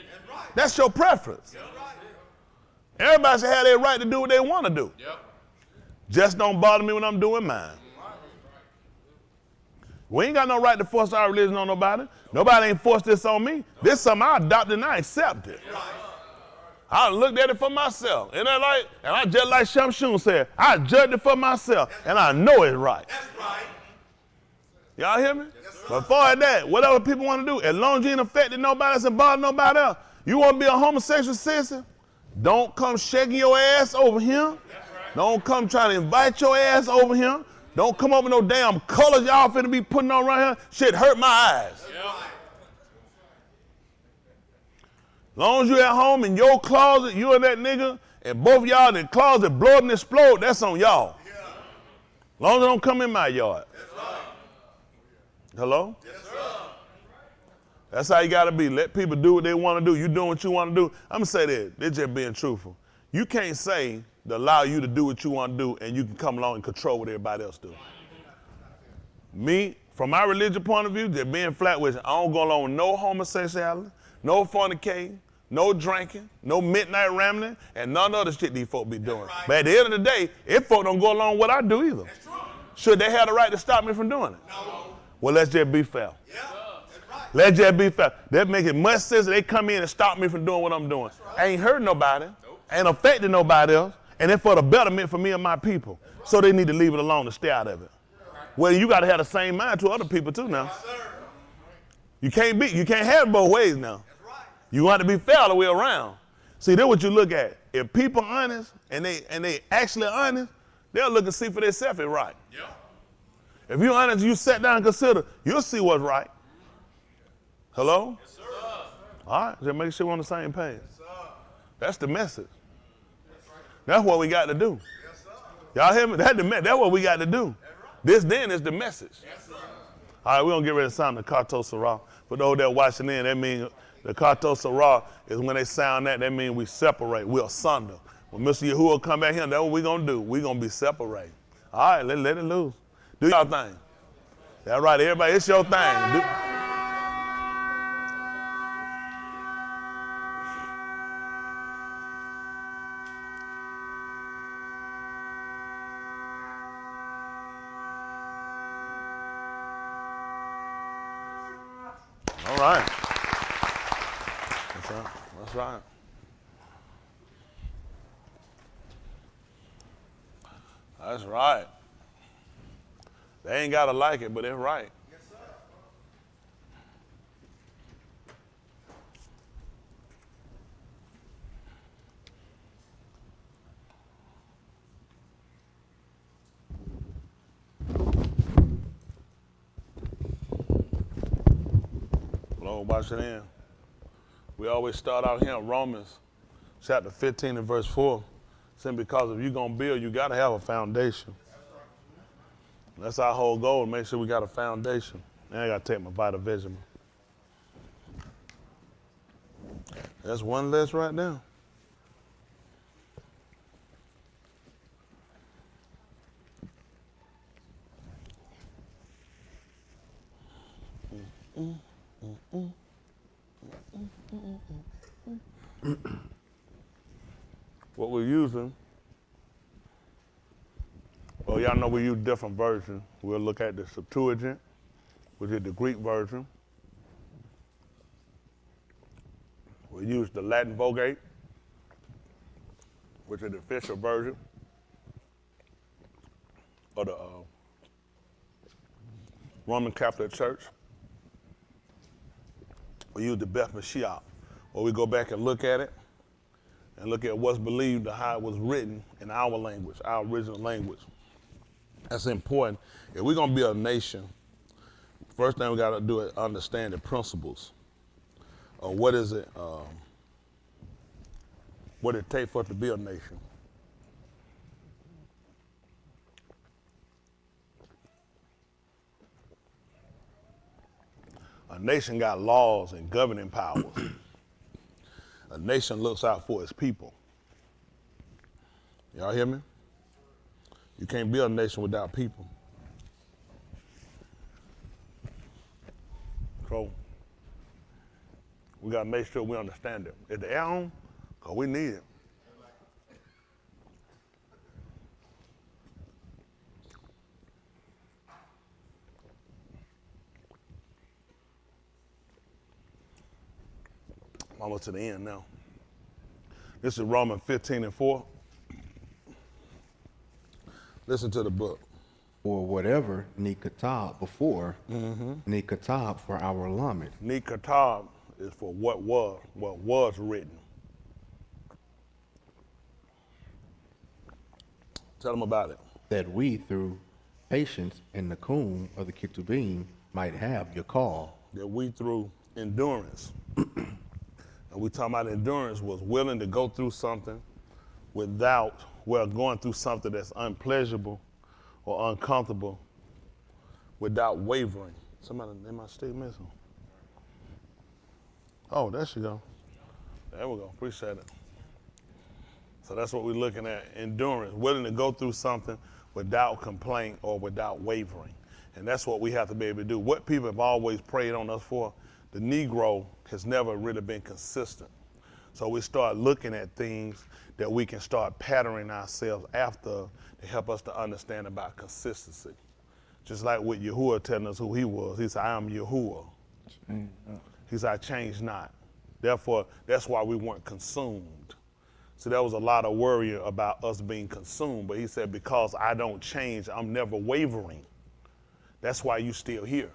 That's your preference. Everybody should have their right to do what they want to do. Just don't bother me when I'm doing mine. We ain't got no right to force our religion on nobody. Nobody ain't forced this on me. This is something I adopted and I accept it. I looked at it for myself. And I just like Shamshun said, I judged it for myself and I know it's right. That's right. Y'all hear me? But far as that, whatever people want to do, as long as you ain't affecting nobody else and bothering nobody else, you want to be a homosexual citizen, don't come shaking your ass over him. Don't come trying to invite your ass over him. Don't come up with no damn colors y'all finna be putting on right here. Shit hurt my eyes. Long as you at home in your closet, you and that nigga, and both y'all in the closet blow up and explode, that's on y'all. Long as it don't come in my yard. Hello? That's how you gotta be. Let people do what they wanna do. You doing what you wanna do. I'm gonna say that, they're just being truthful. You can't say to allow you to do what you wanna do and you can come along and control what everybody else do. Me, from my religious point of view, just being flat with you, I don't go along with no homosexuality, no fornicating, no drinking, no midnight rambling, and none of the shit these folk be doing. But at the end of the day, if folk don't go along with what I do either. Should they have the right to stop me from doing it? No. Well, let's just be fair. Let's just be fair. That make it much sense that they come in and stop me from doing what I'm doing. I ain't hurting nobody, ain't affecting nobody else, and it's for the betterment for me and my people. So they need to leave it alone and stay out of it. Well, you got to have the same mind to other people too now. You can't have it both ways now. You want to be fair all the way around. See, that's what you look at. If people honest and they actually honest, they'll look and see for themselves it's right. If you're honest, you sit down and consider, you'll see what's right. Hello? Yes, sir. All right, just make sure we're on the same page. Yes, that's the message. That's what we got to do. Yes, y'all hear me? That's what we got to do. Right. This then is the message. Yes, all right, we're going to get ready to sound the Kato Sarah. For those that are watching in, that means the Kato Sarah is when they sound that means we separate, we asunder. When Mr. Yahuwah come back here, that's what we're going to do. We're going to be separated. All right, let it loose. Do y'all thing. That's right, everybody, it's your thing. All right. That's right. That's right. That's right. They ain't got to like it, but it's right. Yes, sir. Lord, watch it in. We always start out here in Romans chapter 15 and verse 4. Simply because if you're going to build, you got to have a foundation. That's our whole goal, to make sure we got a foundation. Now I got to take my vitamin. That's one less right now. What we're using, well, y'all know we use different versions. We'll look at the Septuagint, which is the Greek version. We use the Latin Vulgate, which is the official version of the Roman Catholic Church. We use the Beth Mashiach, where we go back and look at it and look at what's believed or how it was written in our language, our original language. That's important. If we're going to be a nation, first thing we got to do is understand the principles of what is it, what it takes for us to be a nation. A nation got laws and governing powers. A nation looks out for its people. Y'all hear me? You can't be a nation without people. So we gotta make sure we understand it. Is the air on? Because we need it. Almost to the end now. This is Romans 15:4. Listen to the book. Or whatever Nikatab before, Nikatab for our lamed. Nikatab is for what was written. Tell them about it. That we through patience and Nakum of the Ketubim might have your call. That we through endurance. And we talking about endurance was willing to go through something without, going through something that's unpleasurable or uncomfortable without wavering. Somebody, am I still missing? Oh, there she go. There we go, appreciate it. So that's what we're looking at, endurance, willing to go through something without complaint or without wavering. And that's what we have to be able to do. What people have always prayed on us for, the Negro has never really been consistent. So we start looking at things that we can start patterning ourselves after to help us to understand about consistency. Just like with Yahuwah telling us who he was. He said, I am Yahuwah. He said, I change not. Therefore, that's why we weren't consumed. So there was a lot of worry about us being consumed. But he said, because I don't change, I'm never wavering. That's why you still here.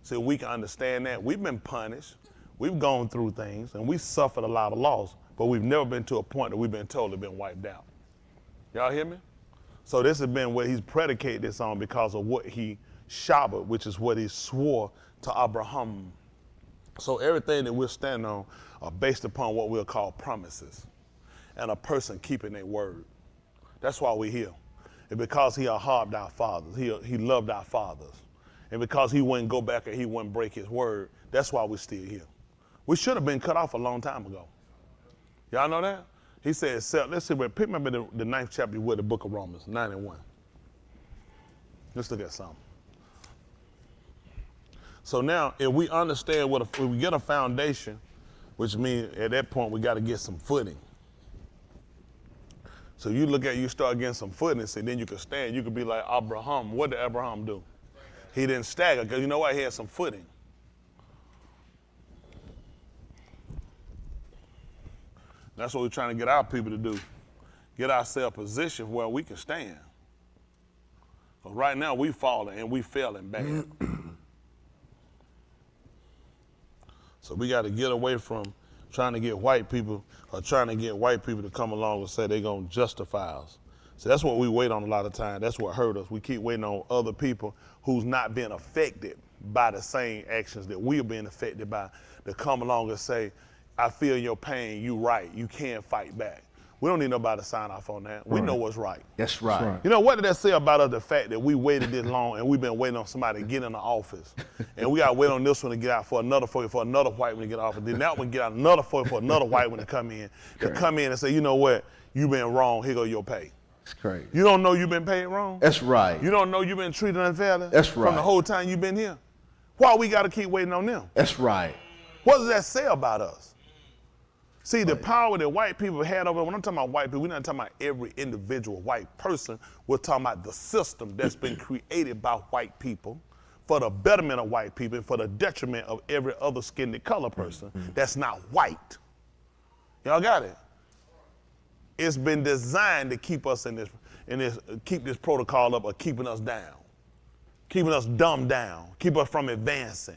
So we can understand that. We've been punished. We've gone through things, and we suffered a lot of loss, but we've never been to a point that we've been totally been wiped out. Y'all hear me? So this has been what he's predicated this on because of what he shabbat, which is what he swore to Abraham. So everything that we're standing on are based upon what we'll call promises and a person keeping their word. That's why we're here. And because he harbored our fathers, he loved our fathers. And because he wouldn't go back and he wouldn't break his word, that's why we're still here. We should have been cut off a long time ago. Y'all know that? He said, let's see, pick me up in the 9th chapter with the book of Romans, 9:1. Let's look at something. So now, if we understand if we get a foundation, which means at that point we got to get some footing. So you start getting some footing, and then you can stand. You could be like Abraham. What did Abraham do? He didn't stagger because you know why? He had some footing. That's what we're trying to get our people to do. Get ourselves positioned where we can stand. But right now we falling and we failing bad. So we got to get away from trying to get white people to come along and say they're going to justify us. So that's what we wait on a lot of time. That's what hurt us. We keep waiting on other people who's not being affected by the same actions that we're being affected by to come along and say, I feel your pain, you right, you can't fight back. We don't need nobody to sign off on that. We know what's right. That's right. You know, what did that say about us, the fact that we waited this long and we've been waiting on somebody to get in the office. And we got to wait on this one to get out for another white one to get off. And then that one get out another for another white one to come in. To come in and say, you know what, you been wrong, here go your pay. It's crazy. You don't know you've been paid wrong? That's right. You don't know you've been treated unfairly? That's right. From the whole time you've been here? Why we got to keep waiting on them? That's right. What does that say about us? See, the power that white people had over, when I'm talking about white people, we're not talking about every individual white person. We're talking about the system that's been created by white people for the betterment of white people and for the detriment of every other skinned color person that's not white. Y'all got it? It's been designed to keep us keep this protocol up of keeping us down, keeping us dumbed down, keep us from advancing,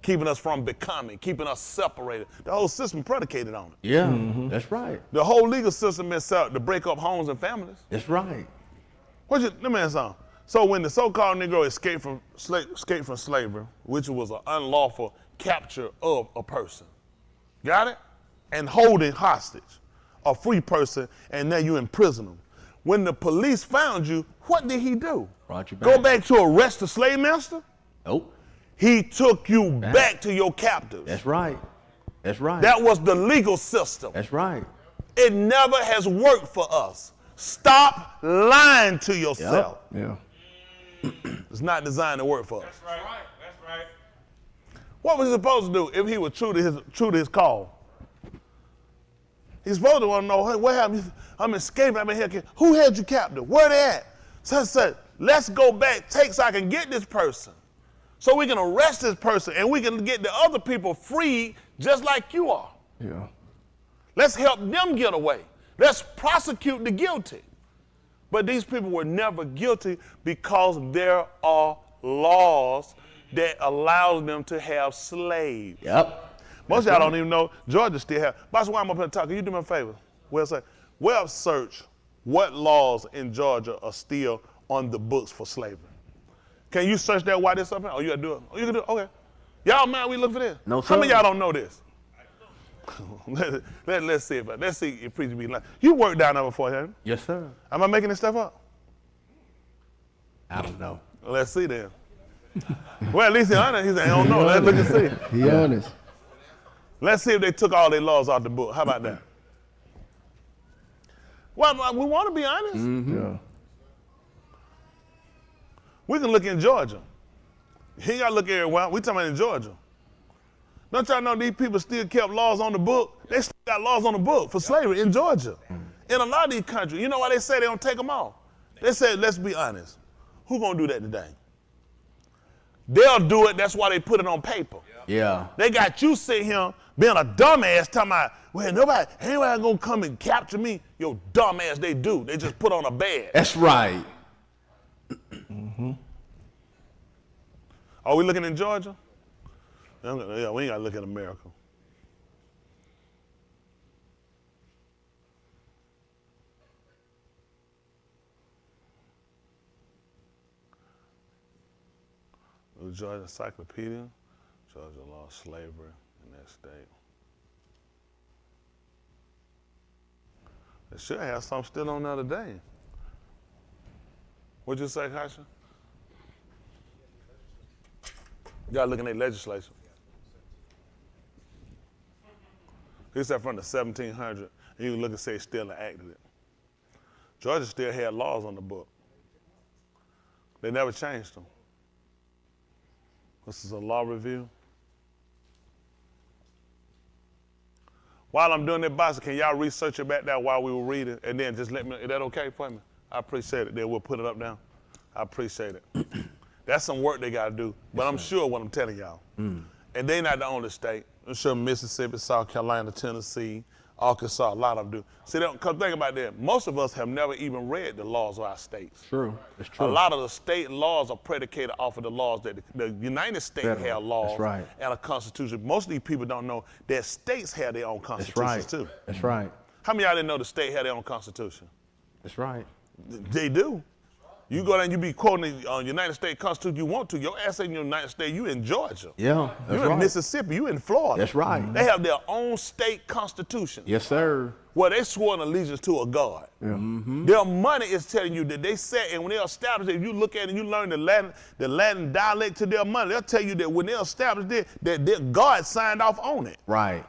keeping us from becoming, keeping us separated. The whole system predicated on it. Yeah, that's right. The whole legal system is set up to break up homes and families. That's right. Let me ask something. So when the so-called Negro escaped from slavery, which was an unlawful capture of a person, got it? And holding hostage a free person, and now you imprison them. When the police found you, what did he do? Brought you back. Go back to arrest the slave master? Nope. He took you back to your captors. That's right. That's right. That was the legal system. That's right. It never has worked for us. Stop lying to yourself. Yeah. It's not designed to work for us. That's right. That's right. What was he supposed to do if he was true to his call? He's supposed to want to know, hey, what happened? I'm escaping. I'm in here. Who held you captive? Where they at? So I said, let's go back, so I can get this person. So we can arrest this person and we can get the other people freed just like you are. Yeah. Let's help them get away. Let's prosecute the guilty. But these people were never guilty because there are laws that allows them to have slaves. Yep. Most of y'all don't even know Georgia still have. That's why I'm up here talking. You do me a favor. Web search what laws in Georgia are still on the books for slavery. Can you search that while this up here? Oh, you gotta do it. Oh, you can do it. Okay. Y'all mind we look for this? No, sir. How many of y'all don't know this? Let's see if preacher be lying. You worked down there before, haven't you? Yes, sir. Am I making this stuff up? I don't know. Let's see then. Well, at least he's honest. He said, I don't know. Let's look and see. He honest. Let's see if they took all their laws out the book. How about that? Well, we want to be honest. Yeah. We can look in Georgia. You ain't got to look everywhere. We talking about in Georgia. Don't y'all know these people still kept laws on the book? They still got laws on the book for slavery in Georgia. In a lot of these countries, you know why they say they don't take them off? They say, let's be honest. Who gonna do that today? They'll do it, that's why they put it on paper. Yeah. They got you sitting here being a dumbass talking about, well, anybody gonna come and capture me. Yo, dumbass, they do. They just put on a badge. That's right. Are we looking in Georgia? Yeah, we ain't gotta look at America. The Georgia Encyclopedia, Georgia law of slavery in that state. They should have something still on there today. What'd you say, Kasha? You gotta look in their legislation. He said from the 1700s, you can look and say it still enacted it. Georgia still had laws on the book. They never changed them. This is a law review. While I'm doing that, boss, can y'all research it back there while we were reading, and then just let me know, is that okay for me? I appreciate it. Then we'll put it up now. I appreciate it. That's some work they gotta do, but I'm sure what I'm telling y'all. And they're not the only state. I'm sure Mississippi, South Carolina, Tennessee, Arkansas, a lot of them do. See, because think about that. Most of us have never even read the laws of our states. True. It's true. A lot of the state laws are predicated off of the laws that the United States have laws. That's right. And a constitution. Most of these people don't know that states have their own constitutions too. That's right. How many of y'all didn't know the state had their own constitution? That's right. They do. You go there and you be quoting the United States Constitution you want to. Your ass ain't in the United States, you in Georgia. Yeah, that's You in right. Mississippi, you in Florida. That's right. They have their own state constitution. Yes, sir. Well, they swore an allegiance to a God. Yeah. Their money is telling you that they said, and when they established it, if you look at it and you learn the Latin dialect to their money, they'll tell you that when they established it, that their God signed off on it. Right.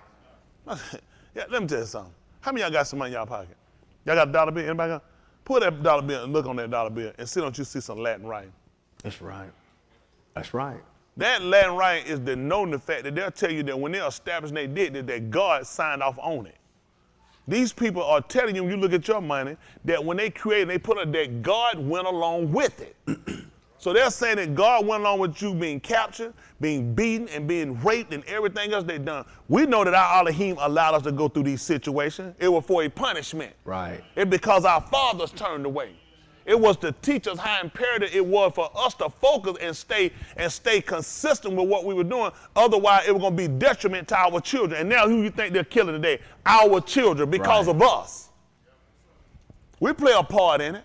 Yeah, let me tell you something. How many of y'all got some money in y'all pocket? Y'all got a dollar bill? Anybody got? Pull that dollar bill and look on that dollar bill and see, don't you see some Latin writing? That's right. That's right. That Latin writing is denoting the fact that they'll tell you that when they established they did that God signed off on it. These people are telling you, when you look at your money, that when they created, they put it that God went along with it. So they're saying that God went along with you being captured, being beaten, and being raped, and everything else they've done. We know that our Elohim allowed us to go through these situations. It was for a punishment. Right. It's because our fathers turned away. It was to teach us how imperative it was for us to focus and stay consistent with what we were doing. Otherwise, it was going to be detriment to our children. And now who you think they're killing today? Our children, because of us. We play a part in it.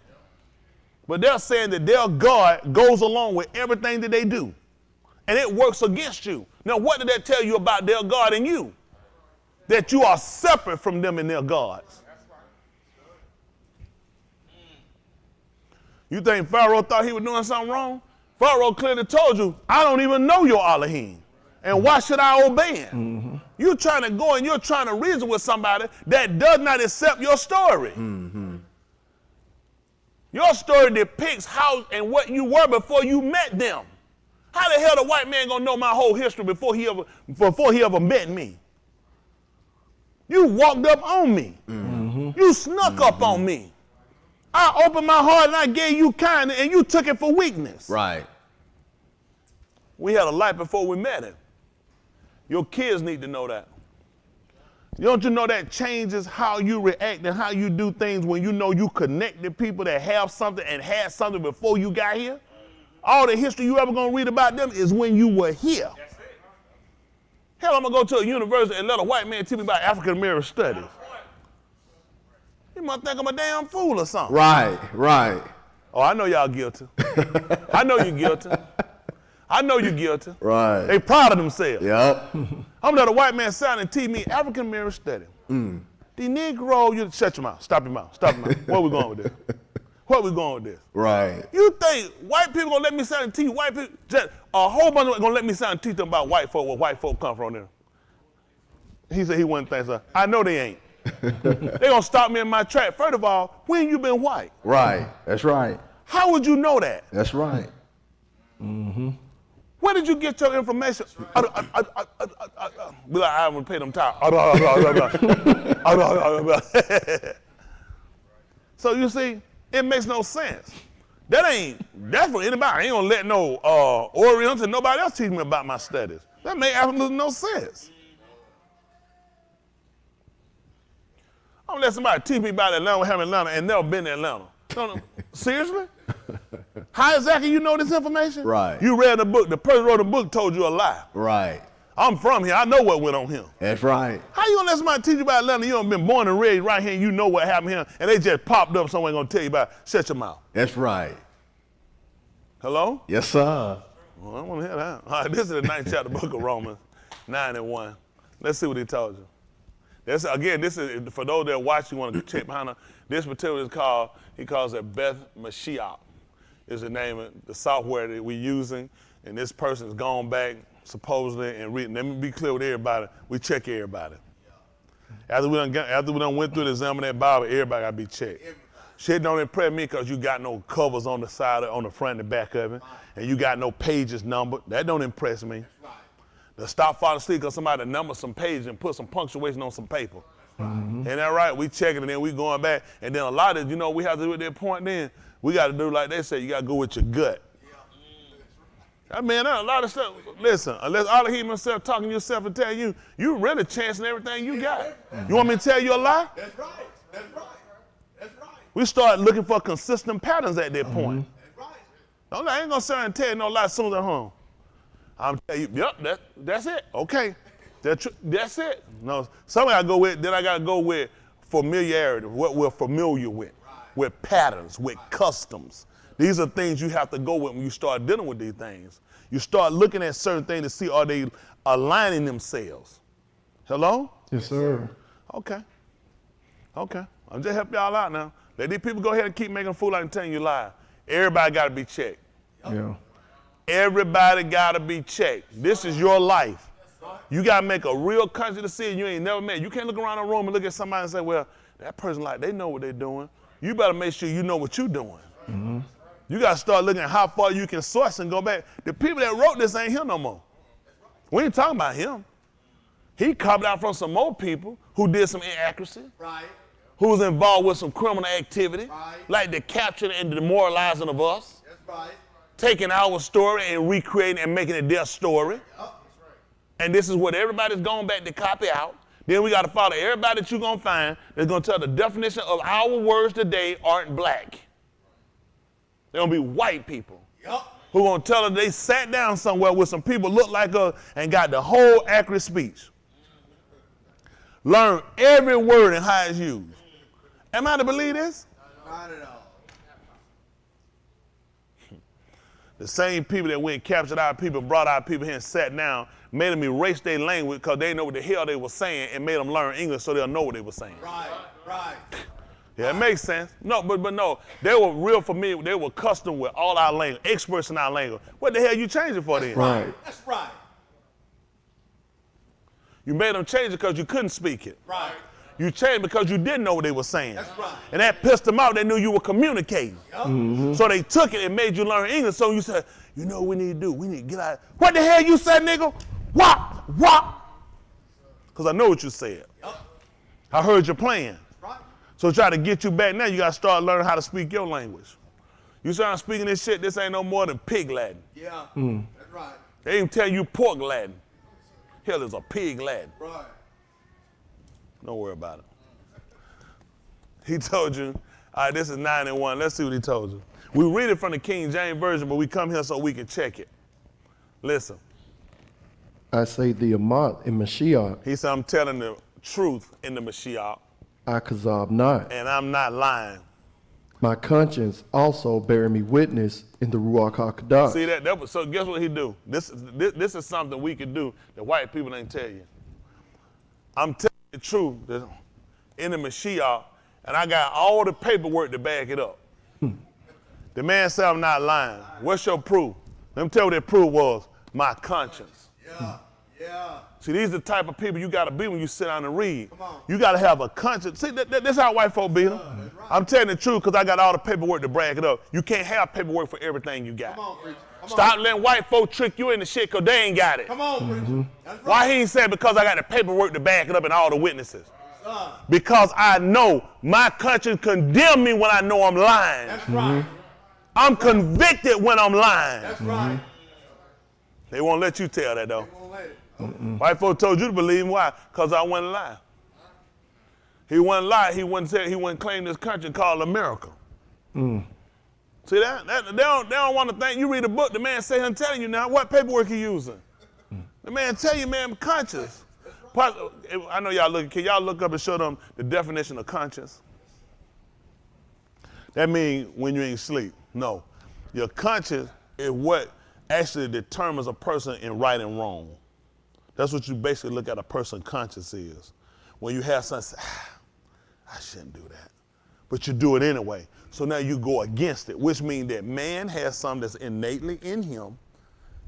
But they're saying that their God goes along with everything that they do. And it works against you. Now, what did that tell you about their God and you? That you are separate from them and their gods. You think Pharaoh thought he was doing something wrong? Pharaoh clearly told you, I don't even know your Elohim. And why should I obey him? Mm-hmm. You're trying to go and you're trying to reason with somebody that does not accept your story. Mm-hmm. Your story depicts how and what you were before you met them. How the hell the white man gonna know my whole history before he ever met me? You walked up on me. Mm-hmm. You snuck up on me. I opened my heart and I gave you kindness and you took it for weakness. Right. We had a life before we met him. Your kids need to know that. Don't you know that changes how you react and how you do things when you know you connected people that have something and had something before you got here? All the history you ever gonna read about them is when you were here. That's it. Hell, I'm gonna go to a university and let a white man teach me about African American studies. You might think I'm a damn fool or something. Right, right. Oh, I know y'all guilty. I know you're guilty. I know you're guilty. Right. They proud of themselves. Yep. I'm gonna let a white man sit and teach me African American study. The Negro, you shut your mouth. Stop your mouth. Stop your mouth. Where we going with this? Where we going with this? Right. You think white people gonna let me sit and teach white people? Just a whole bunch of them gonna let me sit and teach them about white folk, where white folk come from there. He said he wouldn't think so. I know they ain't. They gonna stop me in my track. First of all, when you been white? Right. That's right. How would you know that? That's right. Mm-hmm. Where did you get your information? Be like, I haven't paid them time. So you see, it makes no sense. That's for anybody. I ain't gonna let no Oriental, nobody else teach me about my studies. That make absolutely no sense. I'm gonna let somebody teach me about Atlanta, having Atlanta, and never been to Atlanta. No. Seriously? How exactly you know this information? Right. You read the book. The person who wrote the book told you a lie. Right. I'm from here. I know what went on here. That's right. How you gonna let somebody teach you about Atlanta? You done been born and raised right here and you know what happened here and they just popped up somewhere gonna tell you about it. Shut your mouth. That's right. Hello? Yes, sir. Well, I want to hear that. All right, this is the 9th chapter book of Romans, 9:1. Let's see what he told you. This is, for those that watch, you want to check behind her. This material is called, he calls it Beth Mashiach. Is the name of the software that we're using. And this person's gone back, supposedly, and reading. Let me be clear with everybody. We check everybody. After we done went through the exam of that Bible, everybody got to be checked. Shit don't impress me because you got no covers on the side, on the front and the back of it, and you got no pages numbered. That don't impress me. To stop falling asleep because somebody numbered some pages and put some punctuation on some paper. Mm-hmm. Ain't that right? We checking and then we going back. And then a lot of, we have to do at that point then, we got to do like they say, you got to go with your gut. I mean, a lot of stuff, listen, unless Elohim himself talking to yourself and telling you, you really chancing everything you got. Mm-hmm. You want me to tell you a lie? That's right. That's right. That's right. We start looking for consistent patterns at that point. That's right. No, I ain't going to sit and tell you no lie as soon as I'm home. I'm telling you, yep, that's it. Okay. That's it. No, something I go with, then I got to go with familiarity, what we're familiar with patterns, with customs. These are things you have to go with when you start dealing with these things. You start looking at certain things to see are they aligning themselves. Hello? Yes, sir. Okay. I'm just helping y'all out now. Let these people go ahead and keep making a fool out and telling you lies. Everybody got to be checked. Yeah. Everybody got to be checked. This is your life. You got to make a real conscious decision you ain't never made. You can't look around the room and look at somebody and say, well, that person they know what they're doing. You better make sure you know what you're doing. Mm-hmm. You got to start looking at how far you can source and go back. The people that wrote this ain't here no more. We ain't talking about him. He copied out from some more people who did some inaccuracy. Right. Who was involved with some criminal activity. Right. Like the capturing and the demoralizing of us. That's right. Taking our story and recreating and making it their story. And this is what everybody's going back to copy out. Then we got to follow everybody that you're going to find that's going to tell the definition of our words today aren't black. They're going to be white people who are going to tell us they sat down somewhere with some people look like us and got the whole accurate speech. Learn every word and how it's used. Am I to believe this? Not at all. The same people that went and captured our people, brought our people here and sat down, made them erase their language because they know what the hell they were saying and made them learn English so they'll know what they were saying. Right. Yeah, it makes sense. No, but no, they were real familiar. They were custom with all our language, experts in our language. What the hell you changing for then? Right. That's right. You made them change it because you couldn't speak it. Right. You changed because you didn't know what they were saying. That's right. And that pissed them out. They knew you were communicating. Yep. So they took it and made you learn English. So you said, you know what we need to do? We need to get out. What the hell you said, nigga? What? Because I know what you said. Yep. I heard your plan. Right. So try to get you back now, you got to start learning how to speak your language. You start speaking this shit, this ain't no more than pig Latin. Yeah. That's right. They even tell you pork Latin. Hell, it's a pig Latin. Right. Don't worry about it. He told you, all right, this is 9 and 1. Let's see what he told you. We read it from the King James Version, but we come here so we can check it. Listen. I say the Amat in Mashiach, He said, I'm telling the truth in the Mashiach, I kazab not. and I'm not lying. My conscience also bear me witness in the Ruach HaKodesh. See that was, so guess what he do? This is something we can do that white people ain't tell you. I'm telling the truth that in the Mashiach, and I got all the paperwork to back it up. The man said I'm not lying. What's your proof? Let me tell you what that proof was. My conscience. Yeah. Yeah. See, these are the type of people you got to be when you sit down and read. Come on. You got to have a conscience. See, that's how white folk be. That's right. I'm telling the truth because I got all the paperwork to brag it up. You can't have paperwork for everything you got. Come on, preacher. Come Stop on. letting white folk trick you into shit because they ain't got it. Come on, preacher. That's right. Why he ain't said because I got the paperwork to back it up and all the witnesses? Son. Because I know my conscience condemn me when I know I'm lying. That's right. I'm convicted when I'm lying. That's right. They won't let you tell that though. They won't let it. White folk told you to believe him. Why? Because I wouldn't lie. He wouldn't lie. He wouldn't claim this country called America. See that? They don't want to think. You read a book, the man say, I'm telling you now, what paperwork he using? The man tell you, man, conscience. I know y'all look, can y'all look up and show them the definition of conscience? That means when you ain't sleep. No. Your conscience is what actually determines a person in right and wrong. That's what you basically look at a person's conscience is. When you have something, I shouldn't do that. But you do it anyway. So now you go against it, which means that man has something that's innately in him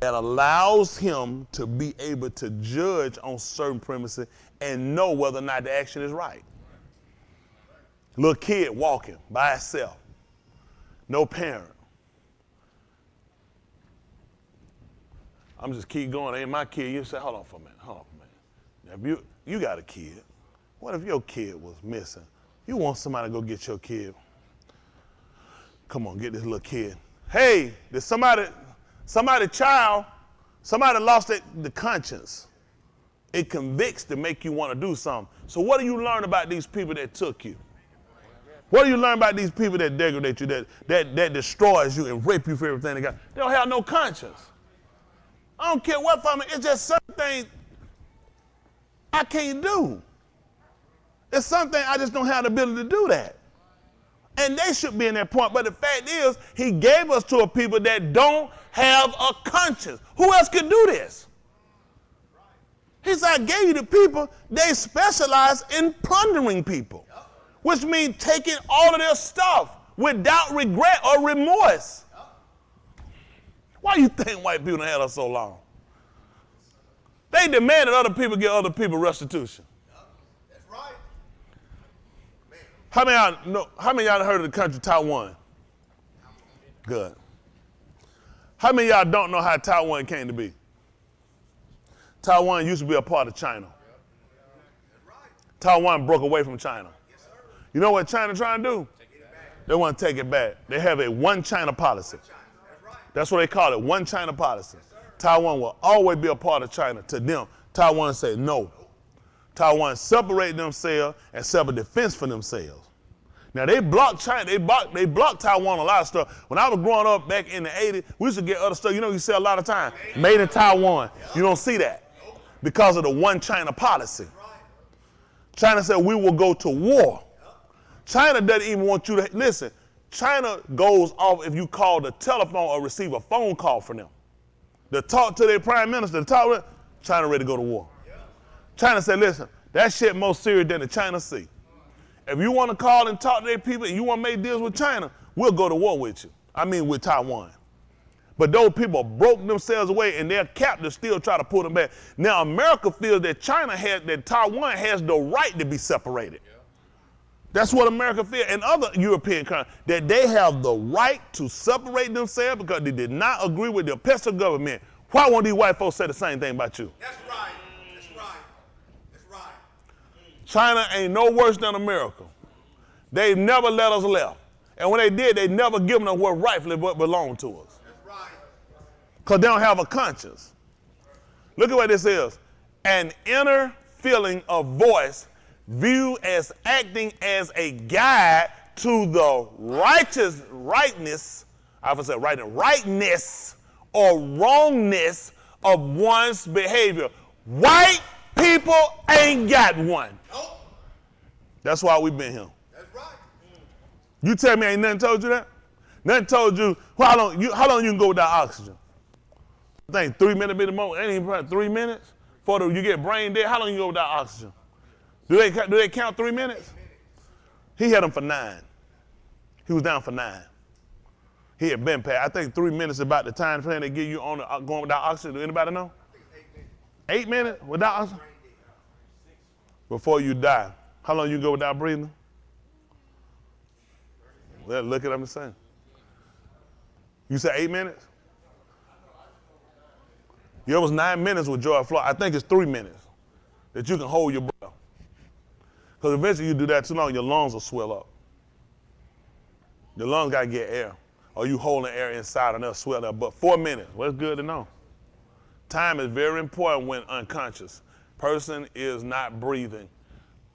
that allows him to be able to judge on certain premises and know whether or not the action is right. Little kid walking by itself, no parent. I'm just keep going. Ain't my kid. You say, hold on for a minute. Now, if you got a kid, what if your kid was missing? You want somebody to go get your kid. Come on, get this little kid. Hey, did somebody lost the conscience. It convicts to make you want to do something. So what do you learn about these people that took you? What do you learn about these people that degrade you, that destroys you and rape you for everything they got? They don't have no conscience. I don't care what from it. It's just something I can't do. It's something I just don't have the ability to do that. And they should be in that point. But the fact is, he gave us to a people that don't have a conscience. Who else could do this? He said, I gave you the people, they specialize in plundering people, which means taking all of their stuff without regret or remorse. Why you think white people had us so long? They demanded other people give other people restitution. That's right. How many of y'all heard of the country Taiwan? Good. How many of y'all don't know how Taiwan came to be? Taiwan used to be a part of China. Taiwan broke away from China. You know what China trying to do? They want to take it back. They have a one China policy. That's what they call it, one China policy. Taiwan will always be a part of China. To them, Taiwan say no. Taiwan separate themselves and set up a defense for themselves. Now they blocked China, they blocked Taiwan a lot of stuff. When I was growing up back in the 80s, we used to get other stuff, you see a lot of time, made in Taiwan. You don't see that because of the one China policy. China said we will go to war. China doesn't even want you to, listen, China goes off if you call the telephone or receive a phone call from them. To talk to their prime minister, China ready to go to war. China said, listen, that shit more serious than the China Sea. If you want to call and talk to their people and you want to make deals with China, we'll go to war with you. I mean with Taiwan. But those people broke themselves away and their captors still try to pull them back. Now America feels that that Taiwan has the right to be separated. Yeah. That's what America feels, and other European countries, that they have the right to separate themselves because they did not agree with the oppressive government. Why won't these white folks say the same thing about you? That's right. That's right. That's right. China ain't no worse than America. They never let us left. And when they did, they never given us what rightfully belonged to us. That's right. Because they don't have a conscience. Look at what this is. An inner feeling of voice viewed as acting as a guide to the rightness or wrongness of one's behavior. White people ain't got one. Nope. That's why we've been here. That's right. You tell me ain't nothing told you that? Nothing told you how long you can go without oxygen? I think 3 minutes be the most. Ain't even probably 3 minutes before you get brain dead. How long you go without oxygen? Do they count 3 minutes? He had them for 9. He was down for 9. He had been past. I think 3 minutes is about the time frame they give you on going without oxygen. Do anybody know? 8 minutes without oxygen? Before you die. How long you go without breathing? Well, look at what I'm saying. You said 8 minutes? Yeah, it was 9 minutes with George Floyd. I think it's 3 minutes that you can hold your breath. Because eventually you do that too long, your lungs will swell up. Your lungs got to get air. Or you holding air inside and they'll swell up. But 4 minutes, well, it's good to know. Time is very important when unconscious. Person is not breathing.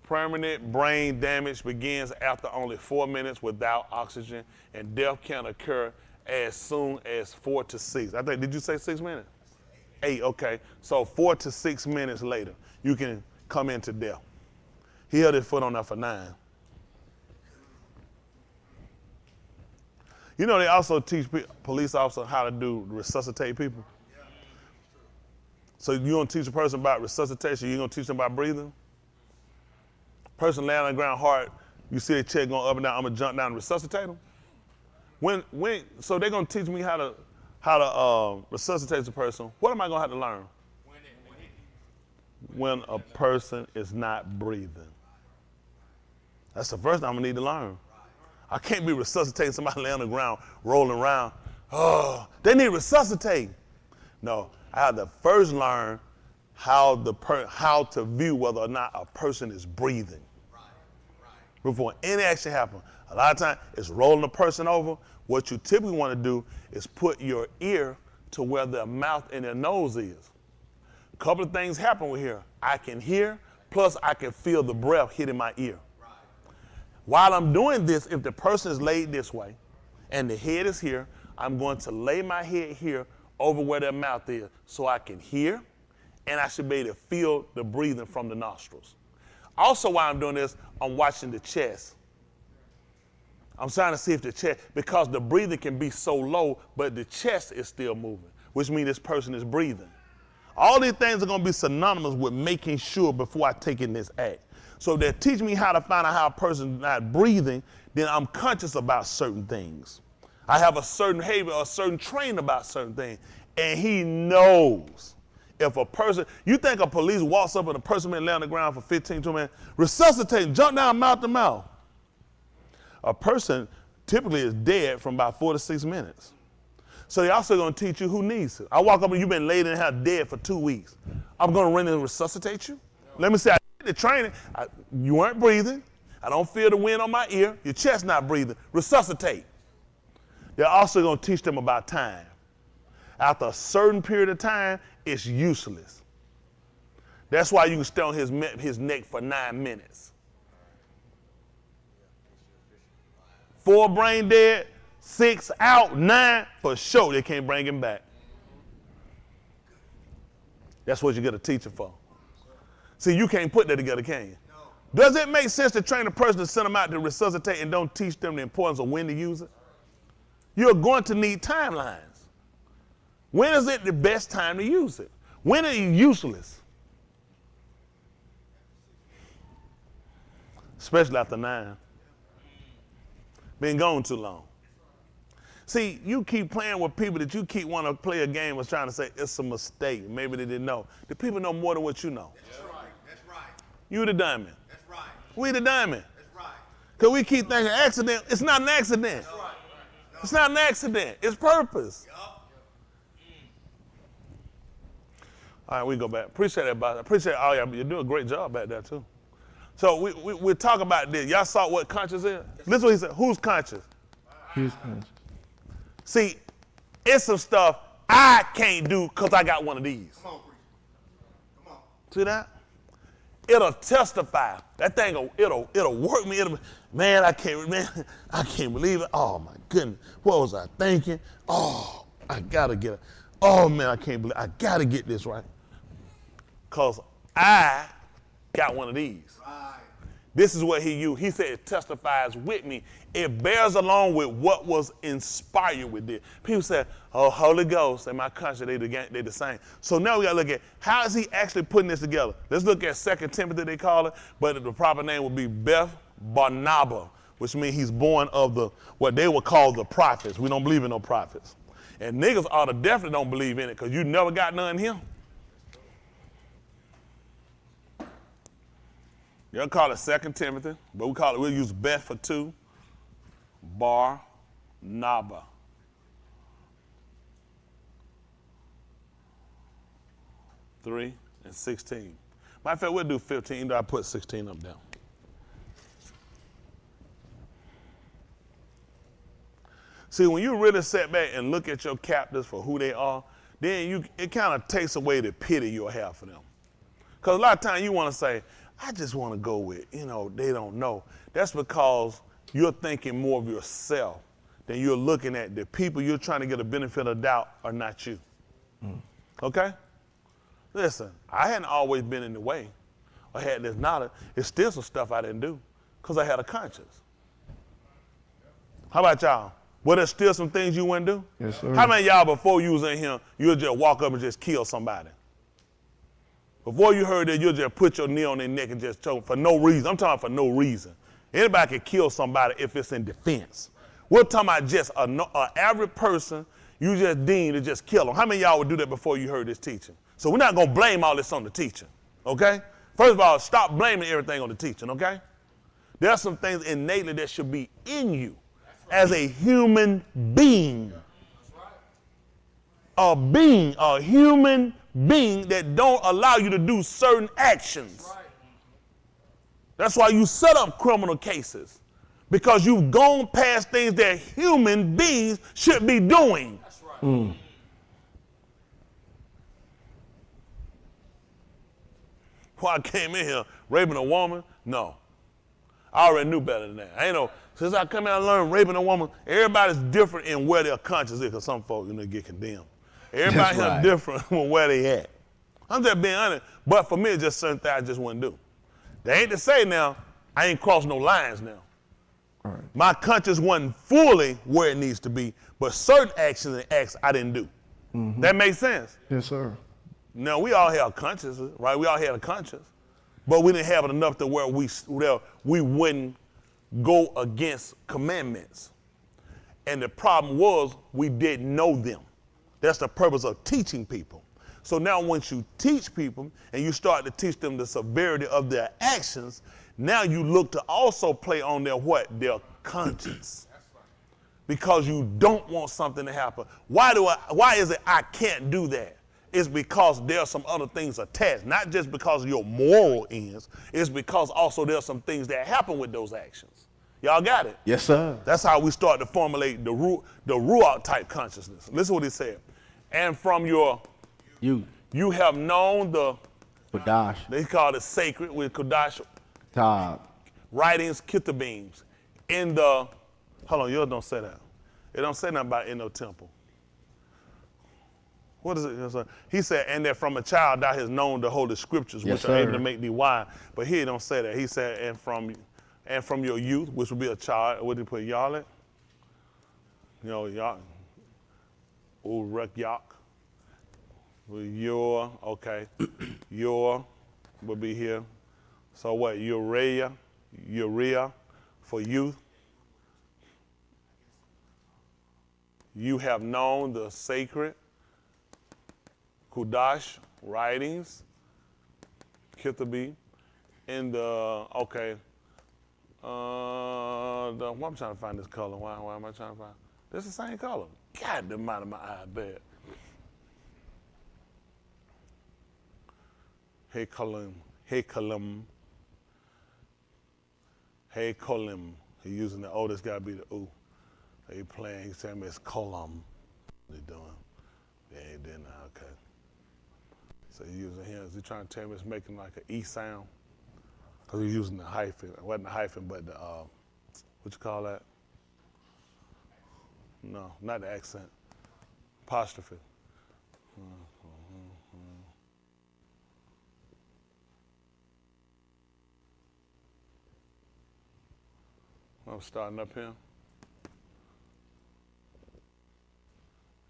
Permanent brain damage begins after only 4 minutes without oxygen, and death can occur as soon as 4 to 6. I think, did you say 6 minutes? 8, okay. So 4 to 6 minutes later, you can come into death. He held his foot on there for 9. You know, they also teach police officers how to resuscitate people. So you don't teach a person about resuscitation, you're going to teach them about breathing? Person laying on the ground hard, you see their chest going up and down, I'm going to jump down and resuscitate them? So they're going to teach me how to resuscitate a person. What am I going to have to learn? When a person is not breathing. That's the first thing I'm going to need to learn. I can't be resuscitating somebody laying on the ground, rolling around. Oh, they need to resuscitate. No, I have to first learn how to view whether or not a person is breathing. Before any action happens. A lot of times it's rolling a person over. What you typically want to do is put your ear to where their mouth and their nose is. A couple of things happen with here. I can hear, plus I can feel the breath hitting my ear. While I'm doing this, if the person is laid this way and the head is here, I'm going to lay my head here over where their mouth is so I can hear, and I should be able to feel the breathing from the nostrils. Also, while I'm doing this, I'm watching the chest. I'm trying to see if the chest, because the breathing can be so low, but the chest is still moving, which means this person is breathing. All these things are going to be synonymous with making sure before I take in this act. So they're teaching me how to find out how a person is not breathing, then I'm conscious about certain things. I have a certain behavior, a certain training about certain things, and he knows. If a person, you think a police walks up and a person been laying on the ground for 15, 20 minutes, resuscitate, jump down mouth to mouth. A person typically is dead from about 4 to 6 minutes. So they're also going to teach you who needs it. I walk up and you've been laid in the house dead for 2 weeks. I'm going to run in and resuscitate you? No. Let me say, I did the training. You weren't breathing. I don't feel the wind on my ear. Your chest not breathing. Resuscitate. They're also going to teach them about time. After a certain period of time, it's useless. That's why you can stay on his neck for 9 minutes. 4 brain dead, 6 out, 9 for sure they can't bring him back. That's what you get a teacher for. See, you can't put that together, can you? No. Does it make sense to train a person to send them out to resuscitate and don't teach them the importance of when to use it? You're going to need timelines. When is it the best time to use it? When are you useless? especially after 9. Been gone too long. See, you keep playing with people that you keep wanting to play a game of trying to say it's a mistake. Maybe they didn't know. The people know more than what you know. That's right. That's right. You the diamond. That's right. We the diamond. That's right. Because we keep thinking accident. It's not an accident. That's right. It's not an accident. It's purpose. Yup. All right, we go back. Appreciate that, boss. Appreciate all y'all. You're doing a great job back there, too. So we talk about this. Y'all saw what conscience is? Listen to what he said. Who's conscious? He's conscious. See, it's some stuff I can't do because I got one of these. Come on, preacher. Come on. See that? It'll testify. That thing, it'll work me. Man, I can't believe it. Oh, my goodness. What was I thinking? Oh, I got to get it. Oh, man, I can't believe I got to get this right. Because I got one of these. Right. This is what he used. He said it testifies with me. It bears along with what was inspired with this. People say, oh, Holy Ghost and my conscience, they the same. So now we got to look at how is he actually putting this together. Let's look at 2 Timothy, they call it, but the proper name would be Beth Barnabas, which means he's born of what they would call the prophets. We don't believe in no prophets. And niggas definitely don't believe in it because you never got none here. You'll call it 2 Timothy, but we'll use Beth for 2. Barnabas. Three and 16. Matter of fact, we'll do 15, though I put 16 up down. See, when you really sit back and look at your captors for who they are, then it kind of takes away the pity you'll have for them. Because a lot of times you want to say, I just want to go with, they don't know. That's because you're thinking more of yourself than you're looking at the people you're trying to get a benefit of doubt are not you. Okay? Listen, I hadn't always been in the way or had this knowledge. It's still some stuff I didn't do because I had a conscience. How about y'all? Were there still some things you wouldn't do? Yes, sir. How many of y'all, before you was in here, you'll just walk up and just kill somebody? Before you heard that, you'll just put your knee on their neck and just choke for no reason. I'm talking for no reason. Anybody can kill somebody if it's in defense. We're talking about just an average person you just deem to just kill them. How many of y'all would do that before you heard this teaching? So we're not going to blame all this on the teaching, okay? First of all, stop blaming everything on the teaching, okay? There are some things innately that should be in you as a human being. A human being that don't allow you to do certain actions. That's why you set up criminal cases, because you've gone past things that human beings should be doing. That's right. Before I came in here, raping a woman, no. I already knew better than that. Since I come out and learn raping a woman, everybody's different in where their conscience is, because some folks, get condemned. Everybody right. different from where they at. I'm just being honest, but for me, it's just certain things I just wouldn't do. They ain't to say now, I ain't crossed no lines now. All right. My conscience wasn't fully where it needs to be, but certain actions and acts I didn't do. Mm-hmm. That makes sense? Yes, sir. Now, we all have consciences, right? We all had a conscience, but we didn't have it enough to where we wouldn't go against commandments. And the problem was we didn't know them. That's the purpose of teaching people. So now once you teach people and you start to teach them the severity of their actions, now you look to also play on their what? Their conscience. Because you don't want something to happen. Why is it I can't do that? It's because there are some other things attached, not just because of your moral ends, it's because also there are some things that happen with those actions. Y'all got it? Yes, sir. That's how we start to formulate the Ruach type consciousness. Listen to what he said. And from your you have known the Kodash. They call it sacred with Kodash Tab. writings, Kitabeams. In the hold on, yours don't say that. It don't say nothing about in no temple. What is it? He said, and that from a child thou hast known the holy scriptures, Yes, which are able sir. to make thee wise. But here it don't say that. He said, and from your youth, which would be a child, what did he put, Yarlet? Yark. Urek Yak. Your would be here. So what, Uriah, urea for youth. You have known the sacred Kudash writings, Kitabi, in the, okay, why I'm trying to find this color? Why am I trying to find? This is the same color. God, the amount of my eye bad. Hey Kolim. He using the O, that's gotta be the U. He playing, he's telling me it's Kolam. What he doing? Yeah, he did now, okay. So he using him, is he trying to tell me it's making like an E sound? Cause he's using the hyphen, it wasn't a hyphen, but the, what you call that? No, not the accent, apostrophe. I'm starting up here.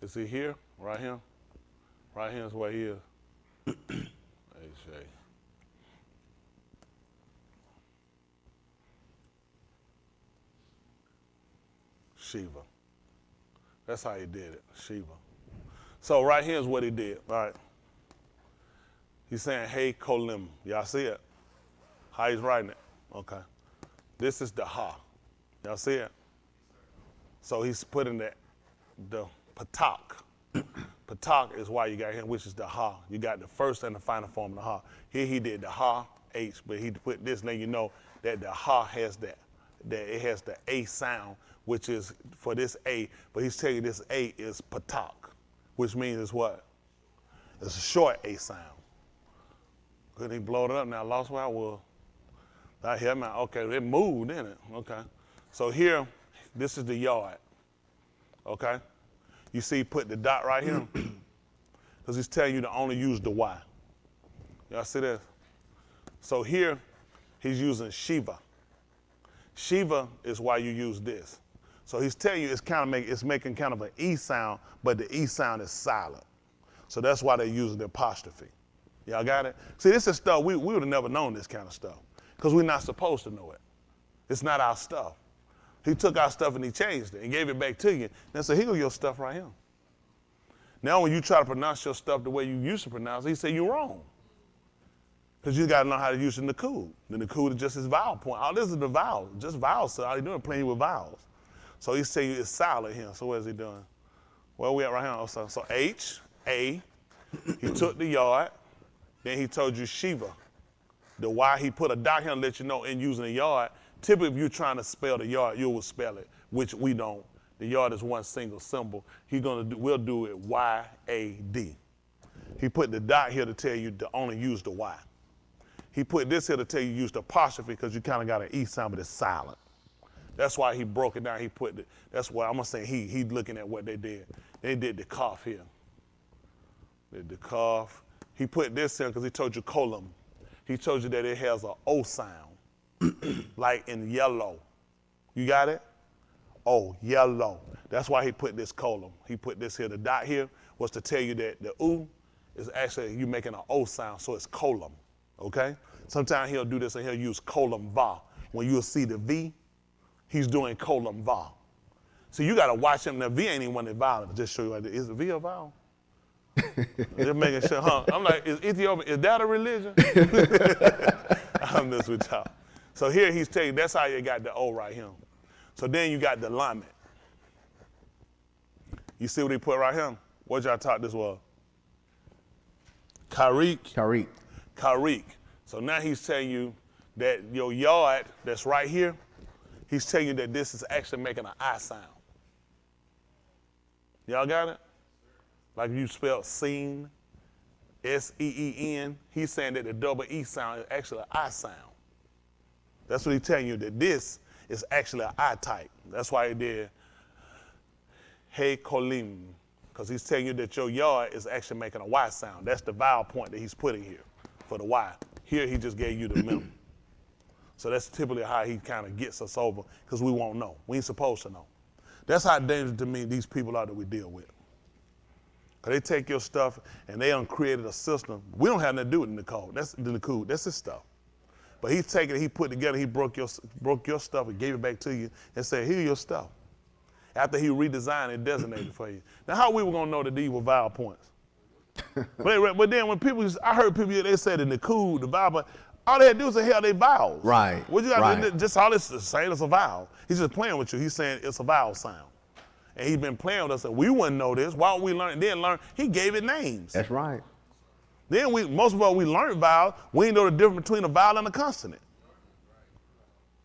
Is he here? Right here? Right here is where he is. Hey, Shay. Shiva. That's how he did it, Shiva. So right here is what he did, all right? He's saying, hey, Kolim. Y'all see it? How he's writing it? Okay. This is the Ha. Y'all see it? So he's putting the Patak. Patak is why you got him, which is the Ha. You got the first and the final form of the Ha. Here he did the Ha, H, but he put this, letting you know that the Ha has that it has the A sound, which is for this A, but he's telling you this A is Patak, which means it's what? It's a short A sound. Couldn't he blow it up now? I lost where I was. I hear man, okay, it moved, didn't it? Okay. So here, this is the yard, okay? You see, put the dot right here, because he's telling you to only use the Y. Y'all see this? So here, he's using Shiva. Shiva is why you use this. So he's telling you it's making kind of an E sound, but the E sound is silent. So that's why they're using the apostrophe. Y'all got it? See, this is stuff, we would have never known this kind of stuff, because we're not supposed to know it. It's not our stuff. He took our stuff and he changed it and gave it back to you. Then said, here go your stuff right here. Now when you try to pronounce your stuff the way you used to pronounce it, he said you're wrong. Because you got to know how to use the Nakud. The Nakud is just his vowel point. All this is the vowel, just vowels. So all he's doing is playing with vowels. So he's saying it's silent here. So what is he doing? Where we at right here? So H, A, he took the yard, then he told you Shiva. The Y, he put a dot here and let you know in using the yard. Typically, if you're trying to spell the yard, you will spell it, which we don't. The yard is one single symbol. We'll do it Y-A-D. He put the dot here to tell you to only use the Y. He put this here to tell you use the apostrophe because you kind of got an E sound, but it's silent. That's why he broke it down. He put it. That's why I'm gonna say he's looking at what they did. They did the cough here. Did the cough. He put this here because he told you column. He told you that it has an O sound. Like in yellow. You got it? Oh, yellow. That's why he put this column. He put this here. The dot here was to tell you that the U is actually you making an O sound, so it's column. Okay? Sometimes he'll do this and he'll use column va. When you'll see the V, he's doing column va. So you gotta watch him. The V ain't even one that vowel. Just show you like this. Is the V a vowel? They're making sure, huh? I'm like, is Ethiopia, is that a religion? I'm this with y'all. So here he's telling you, that's how you got the O right here. So then you got the Lamed. You see what he put right here? What y'all taught this was? Karik. So now he's telling you that your yard that's right here, he's telling you that this is actually making an I sound. Y'all got it? Like you spelled seen, S-E-E-N. He's saying that the double E sound is actually an I sound. That's what he's telling you, that this is actually an I type. That's why he did Hey Kolim, because he's telling you that your yard is actually making a Y sound. That's the vowel point that he's putting here for the Y. Here he just gave you the mem. So that's typically how he kind of gets us over, because we won't know. We ain't supposed to know. That's how dangerous to me these people are that we deal with. Because they take your stuff and they created a system. We don't have nothing to do with the code. That's the code. That's his stuff. But he taken it, he put it together, he broke your stuff and gave it back to you and said, here's your stuff. After he redesigned and designated for you. Now, how we were gonna know that these were vowel points? but then when people, I heard people, they said in the cool, the vowel, but all they had to do was say, hell, they vowels. Right. What you got right. to just all this saying it's a vowel. He's just playing with you. He's saying it's a vowel sound. And he's been playing with us, and we wouldn't know this. Why don't we learn? Then learn. He gave it names. That's right. Then most of us, we learned vowels. We didn't know the difference between a vowel and a consonant.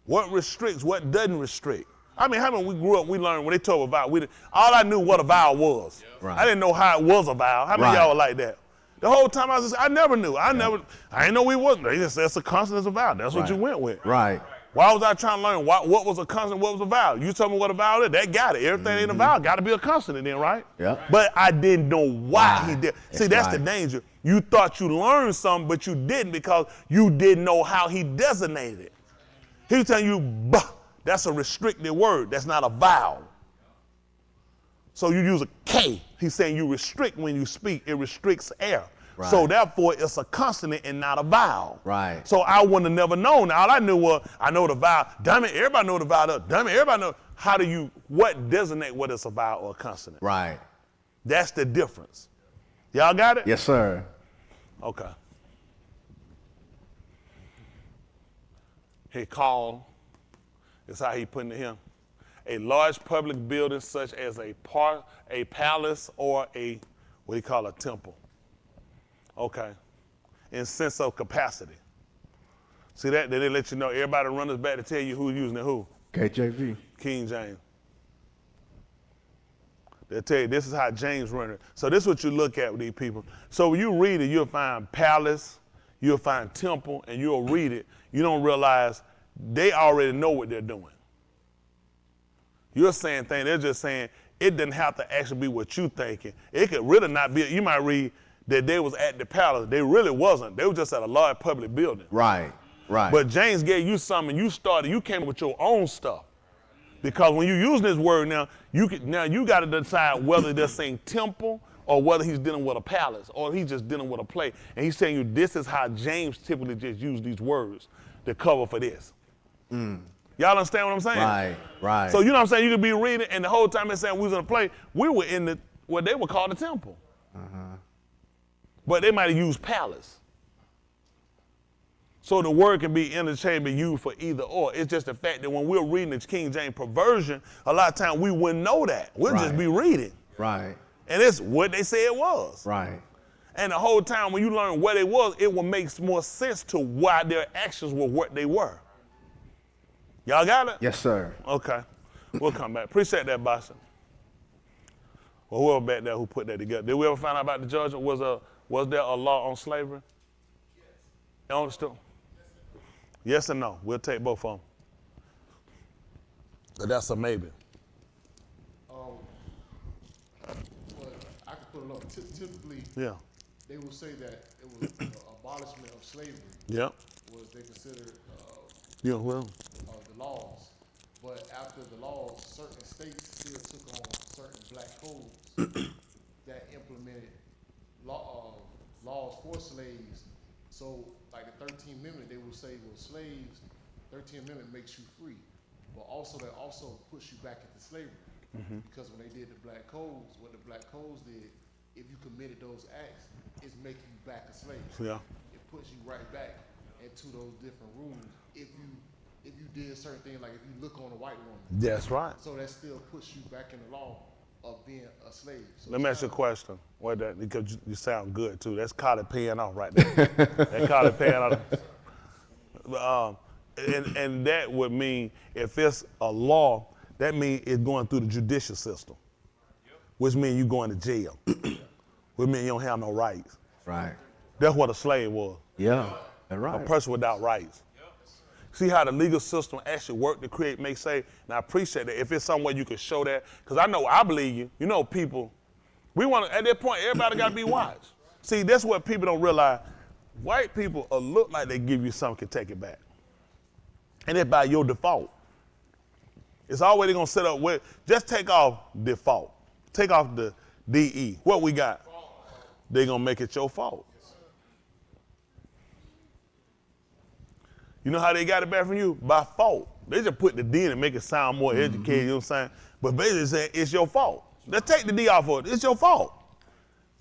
What restricts, what doesn't restrict. I mean, how many we grew up, we learned when they told a vowel, all I knew what a vowel was. Right. I didn't know how it was a vowel. How many of y'all were like that? The whole time I never knew. I didn't know we wasn't. They just said it's a consonant, it's a vowel. That's what you went with. Right. Why was I trying to learn what was a consonant, what was a vowel? You told me what a vowel is, that got it. Everything in a vowel got to be a consonant then, right? Yeah. But I didn't know why he did. See, that's the right. danger. You thought you learned something, but you didn't because you didn't know how he designated it. He was telling you, bah, that's a restricted word. That's not a vowel. So you use a K. He's saying you restrict when you speak. It restricts air. Right. So therefore, it's a consonant and not a vowel. Right. So I wouldn't have never known. All I knew was, I know the vowel. Damn it, everybody know the vowel. Damn it, everybody know. What designate what is a vowel or a consonant? Right. That's the difference. Y'all got it? Yes, sir. Okay. He called, that's how he put it here, a large public building such as a palace or what do you call a temple. Okay. In sense of capacity. See that? They let you know, everybody run us back to tell you who's using it who. KJV. King James. They'll tell you this is how James run it. So this is what you look at with these people. So when you read it, you'll find palace, you'll find temple, and you'll read it. You don't realize they already know what they're doing. You're saying things, they're just saying it doesn't have to actually be what you're thinking. It could really not be. You might read that they was at the palace. They really wasn't. They were just at a large public building. Right, right. But James gave you something, you came up with your own stuff. Because when you're using this word now you got to decide whether they're saying temple or whether he's dealing with a palace or he's just dealing with a place. And he's telling you this is how James typically just used these words to cover for this. Y'all understand what I'm saying? Right, right. So you know what I'm saying? You could be reading and the whole time it's saying we was in a place, we were in what they would call the temple. But they might have used palace. So the word can be interchangeably used for either or. It's just the fact that when we're reading the King James perversion, a lot of times we wouldn't know that. We'll just be reading. Right. And it's what they say it was. Right. And the whole time when you learn what it was, it will make more sense to why their actions were what they were. Y'all got it? Yes, sir. Okay. We'll come back. Appreciate that, Boston. Well, whoever back there who put that together. Did we ever find out about the judgment? Was there a law on slavery? Yes. Understood? Yes and no. We'll take both of them. But that's a maybe. Well, I could put it up. Typically, Yeah. they will say that it was abolishment of slavery. Yep. Was they considered Yeah, well. the laws. But after the laws, certain states still took on certain black codes that implemented laws for slaves. So, like the 13th Amendment, they will say, well, slaves, 13th Amendment makes you free. But also, that also puts you back into slavery. Because when they did the black codes, what the black codes did, if you committed those acts, it's making you back a slave. Yeah. It puts you right back into those different rules. If you did certain things, like if you look on a white woman. That's right. So that still puts you back in the law of being a slave. So Let me ask you a question. Because you sound good too. That's called it paying off right there. That called it paying off. And that would mean if it's a law, that means it's going through the judicial system, which means you're going to jail, which means you don't have no rights. Right. That's what a slave was. Yeah. That's right. A person without rights. See how the legal system actually worked to create, make, say, and I appreciate that. If it's some way you could show that, because I believe you. You know, people, we want to, at that point, everybody got to be wise. See, that's what people don't realize. White people look like they give you something, can take it back. And it's by your default. It's always going to set up with, just take off default. Take off the DE. What we got? They're going to make it your fault. You know how they got it back from you? By fault. They just put the D in and make it sound more educated, you know what I'm saying? But basically saying, it's your fault. Let's take the D off of it. It's your fault.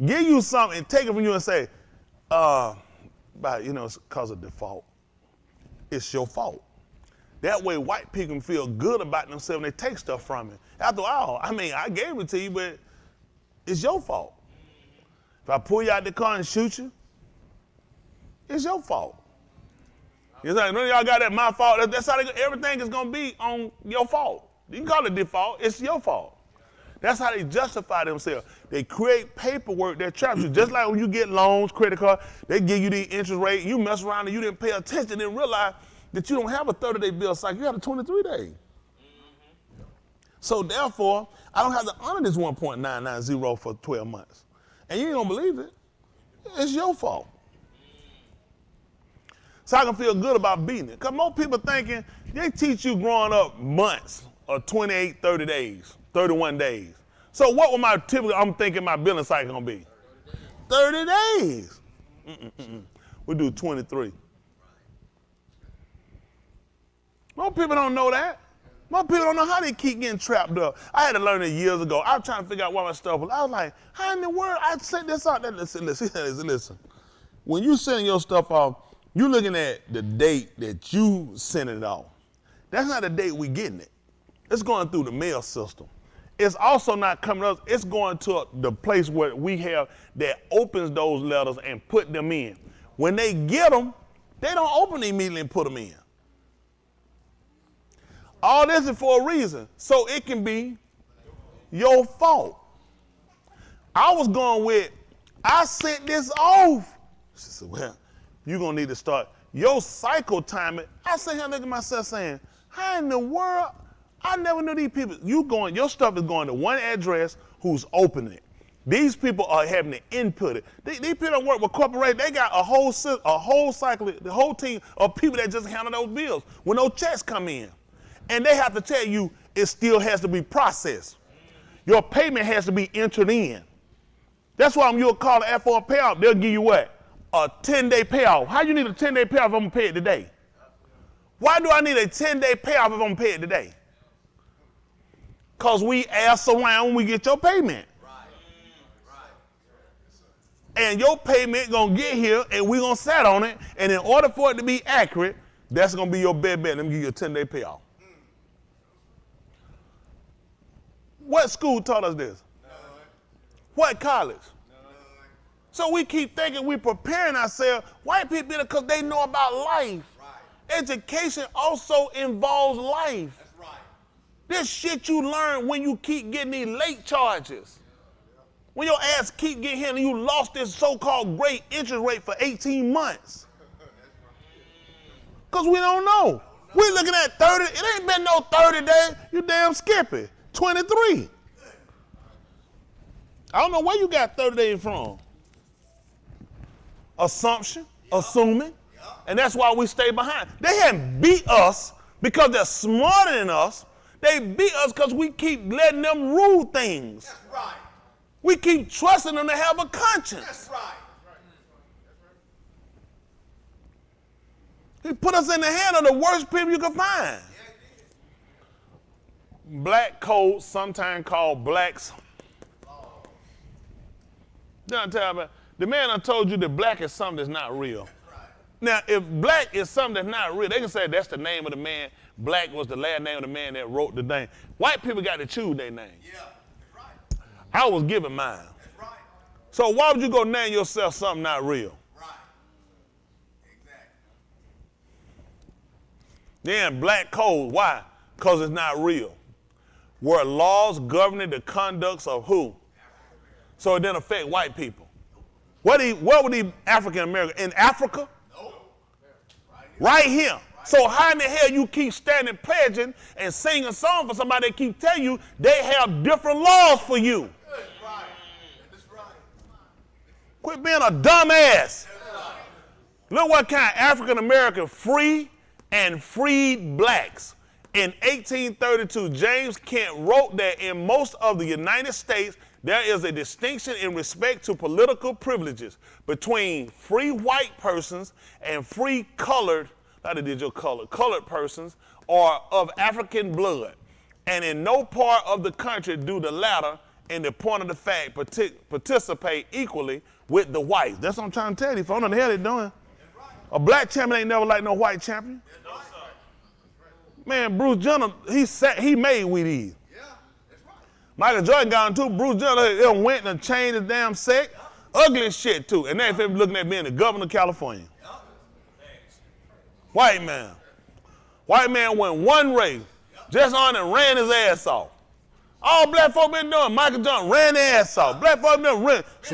Give you something and take it from you and say, it's because of default. It's your fault. That way white people can feel good about themselves when they take stuff from you. After all, I gave it to you, but it's your fault. If I pull you out the car and shoot you, it's your fault. You know, none of y'all got that my fault. That's how everything is going to be on your fault. You can call it default. It's your fault. That's how they justify themselves. They create paperwork that traps you. Just like when you get loans, credit card, they give you the interest rate. You mess around and you didn't pay attention and realize that you don't have a 30-day bill cycle. You have a 23-day. So therefore, I don't have to honor this 1.990 for 12 months. And you ain't going to believe it. It's your fault. So I can feel good about beating it. Because most people thinking, they teach you growing up months or 28, 30 days, 31 days. So what would I'm thinking my billing cycle going to be? 30 days. We do 23. Most people don't know that. Most people don't know how they keep getting trapped up. I had to learn it years ago. I was trying to figure out why my stuff was. I was like, how in the world I sent this out? Listen. When you sending your stuff off, you're looking at the date that you sent it off. That's not the date we getting it. It's going through the mail system. It's also not coming up. It's going to the place where we have that opens those letters and put them in. When they get them, they don't open them immediately and put them in. All this is for a reason. So it can be your fault. I was going with, I sent this off. She said, well, you're going to need to start your cycle timing. I sit here looking at myself saying, how in the world? I never knew these people. Your stuff is going to one address who's opening it. These people are having to input it. These people don't work with corporations. They got a whole cycle, the whole team of people that just handle those bills when those checks come in. And they have to tell you it still has to be processed. Your payment has to be entered in. That's why you'll call and ask for a payout. They'll give you what? A 10-day payout. How you need a 10-day payout if I'm going to pay it today? Why do I need a 10-day payout if I'm going to pay it today? Because we ask around when we get your payment. And your payment going to get here and we're going to sit on it. And in order for it to be accurate, that's going to be your bet. Let me give you a 10-day payout. What school taught us this? What college? So we keep thinking we're preparing ourselves. White people, because they know about life. Right. Education also involves life. That's right. This shit you learn when you keep getting these late charges. When your ass keep getting hit and you lost this so-called great interest rate for 18 months. Because we don't know. We're looking at 30. It ain't been no 30 days. You damn skippy. 23. I don't know where you got 30 days from. Assumption, assuming, and that's why we stay behind. They haven't beat us because they're smarter than us. They beat us because we keep letting them rule things. That's right. We keep trusting them to have a conscience. That's right. He put us in the hand of the worst people you could find. Black code, sometimes called blacks. Didn't I tell you? The man I told you that black is something that's not real. Right. Now, if black is something that's not real, they can say that's the name of the man. Black was the last name of the man that wrote the thing. White people got to choose their name. Yeah, right. I was given mine. That's right. So why would you go name yourself something not real? Right. Exactly. Then black code, why? Because it's not real. Were laws governing the conducts of who? So it didn't affect white people. What were the African Americans? In Africa? No. Right here. So how in the hell you keep standing pledging and singing a song for somebody that keep telling you they have different laws for you? That's right. That's right. Quit being a dumbass. Right. Look what kind of African American free and freed blacks. In 1832, James Cant wrote that in most of the United States, there is a distinction in respect to political privileges between free white persons and free colored like they did your colored persons, are of African blood, and in no part of the country do the latter, in the point of the fact, participate equally with the whites. That's what I'm trying to tell you. If I don't know the hell they're doing. A black champion ain't never like no white champion. Man, Bruce Jenner, he made we these. Michael Jordan got him too. Bruce Jenner went and changed his damn sex. Ugly as shit too. And they been looking at being the governor of California. White man. White man won one race. Just on and ran his ass off. All black folk been doing, Michael Jordan ran their ass off. Black folk been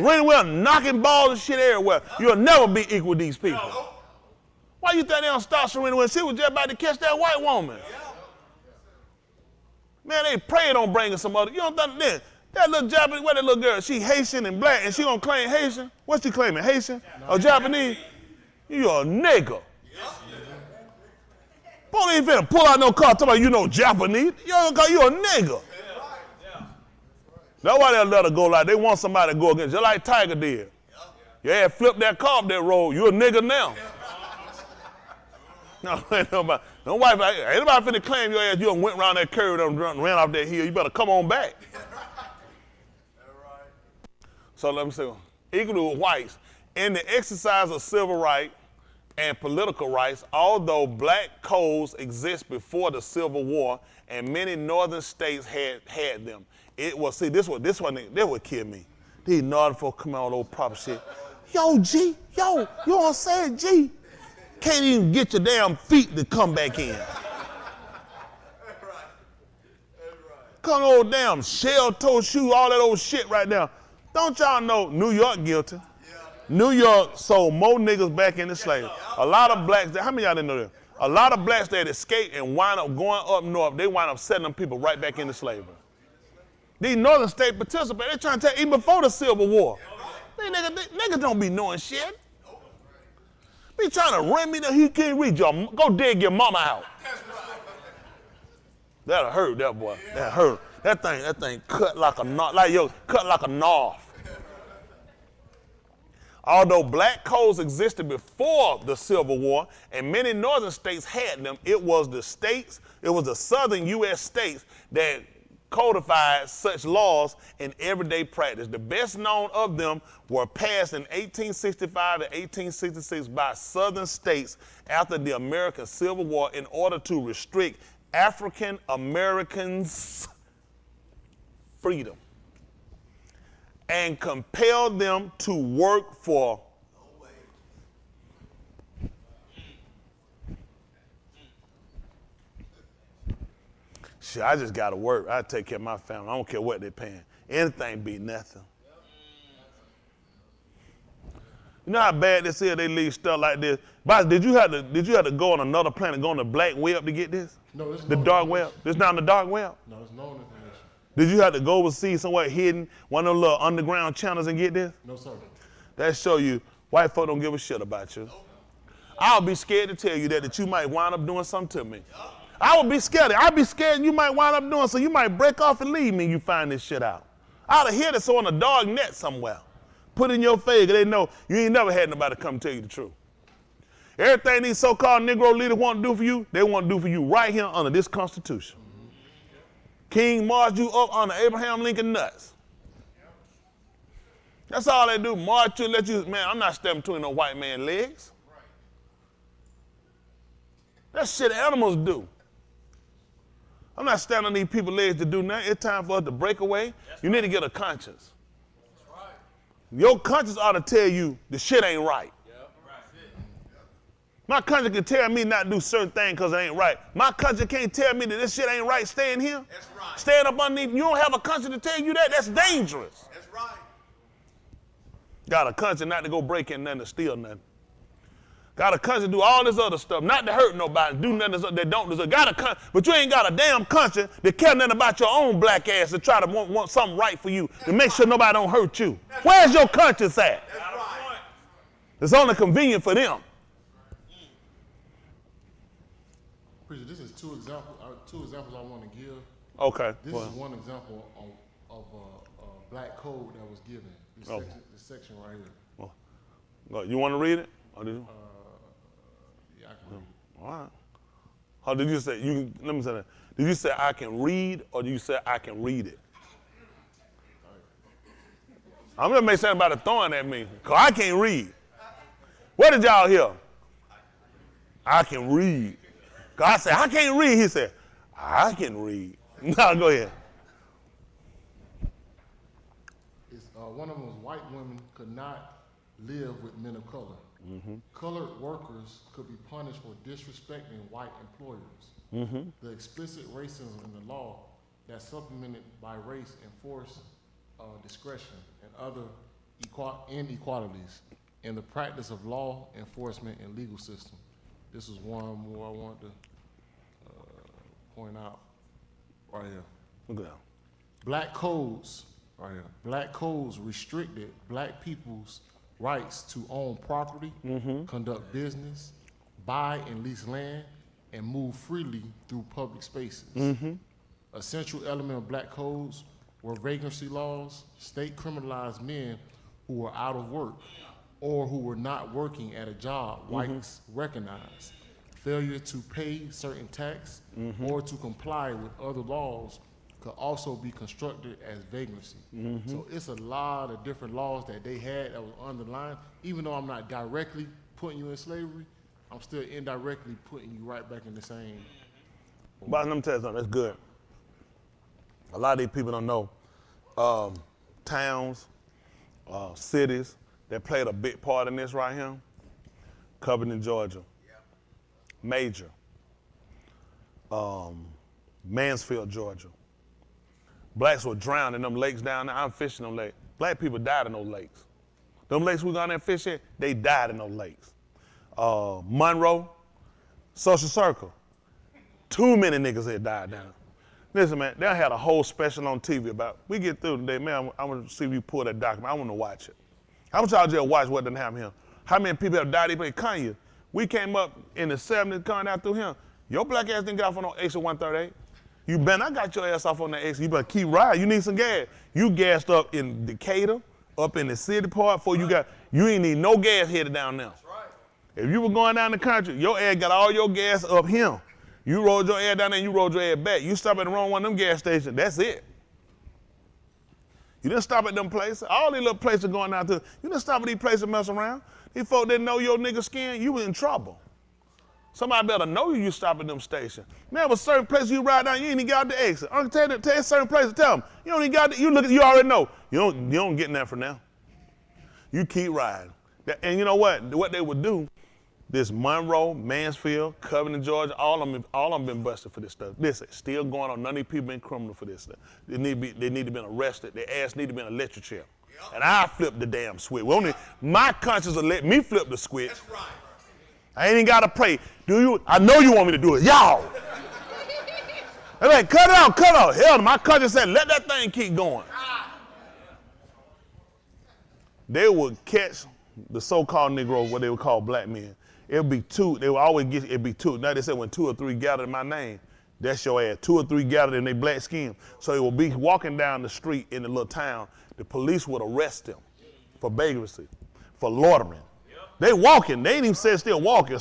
running around, knocking balls and shit everywhere. You'll never be equal with these people. Why you think they don't start Serena when she was just about to catch that white woman? Man, they praying on bringing some other. You don't think that little Japanese, what that little girl? She Haitian and black, and she gonna claim Haitian? What's she claiming? Haitian or Japanese? You a nigga. Police finna pull out no car talking about you know Japanese. You a nigga. That's why they let her go like they want somebody to go against, just like Tiger did. You had flipped that car up that road. You a nigga now. No, ain't nobody finna claim your ass. You done went around that curve and ran off that hill. You better come on back. So let me say, equal with whites, in the exercise of civil rights and political rights, although black codes exist before the Civil War, and many northern states had them. It was, see, this would kill me. These northern folks come out with old proper shit. Yo, G, you know what I'm saying, G? Can't even get your damn feet to come back in. Come old damn shell toe shoe, all that old shit right now. Don't y'all know New York guilty? New York sold more niggas back into slavery. A lot of blacks, how many of y'all didn't know that? A lot of blacks that escaped and wind up going up north, they wind up setting them people right back into slavery. These northern states participate. They're trying to tell even before the Civil War. These niggas don't be knowing shit. Be trying to run me that he can't read y'all. Go dig your mama out. That'll hurt that boy. That hurt. That thing cut like a knife. Although black codes existed before the Civil War and many northern states had them, it was the southern U.S. states that codified such laws in everyday practice. The best known of them were passed in 1865 and 1866 by southern states after the American Civil War in order to restrict African Americans' freedom and compel them to work for shit, I just gotta work. I take care of my family. I don't care what they're paying. Anything be nothing. You know how bad this is? They leave stuff like this. Boss, did you have to go on another planet, go on the black web to get this? No, this is the dark web. This not on the dark web. No, it's known information. Did you have to go overseas somewhere hidden, one of those little underground channels and get this? No, sir. That show you white folk don't give a shit about you. I'll be scared to tell you that you might wind up doing something to me. I would be scared. I'd be scared you might wind up doing so. You might break off and leave me and you find this shit out. I'd have hid it so on a dark net somewhere. Put in your face. They know you ain't never had nobody come tell you the truth. Everything these so-called Negro leaders want to do for you, they want to do for you right here under this Constitution. King marched you up under Abraham Lincoln nuts. That's all they do. March you, let you, man, I'm not stepping between no white man legs. That's shit animals do. I'm not standing on these people's legs to do nothing. It's time for us to break away. You need to get a conscience. Your conscience ought to tell you the shit ain't right. My conscience can tell me not to do certain things because it ain't right. My conscience can't tell me that this shit ain't right staying here. That's right. Staying up underneath. You don't have a conscience to tell you that. That's dangerous. That's right. Got a conscience not to go break in nothing, to steal nothing. Got a conscience to do all this other stuff, not to hurt nobody, do nothing that don't deserve. Got a conscience, but you ain't got a damn conscience that care nothing about your own black ass to try to want something right for you, to make sure nobody don't hurt you. Where's your conscience at? That's right. It's only convenient for them. Preacher, this is two examples I want to give. Okay. This is one example of a black code that was given. This section right here. Well, you want to read it? Or did you? Yeah, I can read All right. Or did you say, let me say that. Did you say I can read or did you say I can read it? I'm going to make something about it throwing at me because I can't read. What did y'all hear? I can read. Because I said, I can't read. He said, I can read. No, go ahead. One of them was white women could not live with men of color. Mm-hmm. Colored workers could be punished for disrespecting white employers. Mm-hmm. The explicit racism in the law that's supplemented by race enforced discretion and other inequalities in the practice of law enforcement and legal system. This is one more I want to point out right here. Look at that. Black codes, right here. Black codes restricted black people's rights to own property, conduct business, buy and lease land, and move freely through public spaces. A central element of black codes were vagrancy laws. State criminalized men who were out of work or who were not working at a job whites recognized. Failure to pay certain tax or to comply with other laws could also be constructed as vagrancy. So it's a lot of different laws that they had that was underlined. Even though I'm not directly putting you in slavery, I'm still indirectly putting you right back in the same. But let me tell you something, that's good. A lot of these people don't know towns, cities that played a big part in this right here. Covington, Georgia. Major. Mansfield, Georgia. Blacks were drowned in them lakes down there. I'm fishing them lakes. Black people died in those lakes. Them lakes we gone there fishing, they died in those lakes. Monroe, Social Circle. Too many niggas had died down. Listen, man, they had a whole special on TV about, we get through today, man, I want to see if you pull that document. I want to watch it. I want y'all to just watch what didn't happen here. How many people have died? Kanye, we came up in the 70s, coming out through him. Your black ass didn't get off on no exit 138. You better not got your ass off on that exit. You better keep riding. You need some gas. You gassed up in Decatur, up in the city part, before you ain't need no gas headed down there. That's right. If you were going down the country, your ass got all your gas up here. You rolled your ass down there and you rolled your ass back. You stop at the wrong one of them gas stations, that's it. You didn't stop at them places. All these little places going out there. You didn't stop at these places and mess around. These folk didn't know your nigga skin, you was in trouble. Somebody better know you stop at them stations. Man, there was certain places you ride down, you ain't even got the exit. I'm gonna tell you certain places, tell them, you don't even got you look, you already know. You don't get that from now. You keep riding. And you know what? What they would do, this Monroe, Mansfield, Covington, Georgia, all of them been busted for this stuff. This is still going on. None of these people been criminal for this stuff. They need to be arrested. Their ass need to be in an electric chair. Yep. And I flip the damn switch. My conscience will let me flip the switch. That's right. I ain't even got to pray. Do you? I know you want me to do it. Y'all. They're like, cut it out. Hell, my conscience said, let that thing keep going. They would catch the so-called Negroes, what they would call black men. It'll be two. They will always get it'll be two. Now they say when 2 or 3 gathered in my name, that's your ass. 2 or 3 gathered in their black skin. So they will be walking down the street in the little town. The police would arrest them for vagrancy, for loitering. Yep. They walking. They ain't even said still walking.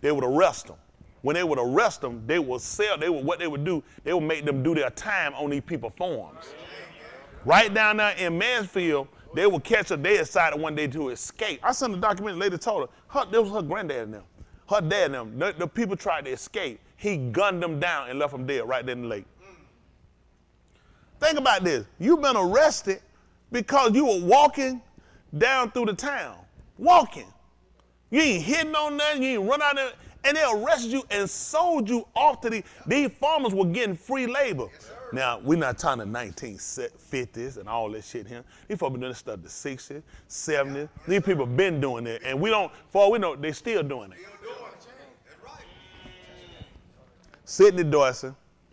They would arrest them. When they would arrest them, they would sell. What they would do. They would make them do their time on these people's farms. Right down there in Mansfield. They would catch her. They decided one day to escape. I sent a documentary. Later told her, that was her granddad and them. Her dad and them. The people tried to escape. He gunned them down and left them dead right there in the lake. Think about this. You've been arrested because you were walking down through the town. Walking. You ain't hitting on nothing. You ain't run out there. And they arrested you and sold you off to these farmers were getting free labor. Yes, now, we're not talking the 1950s and all this shit here. These folks been doing this stuff the 60s, 70s. These people been doing it. And for all we know, they still doing it. Sidney Dorsey,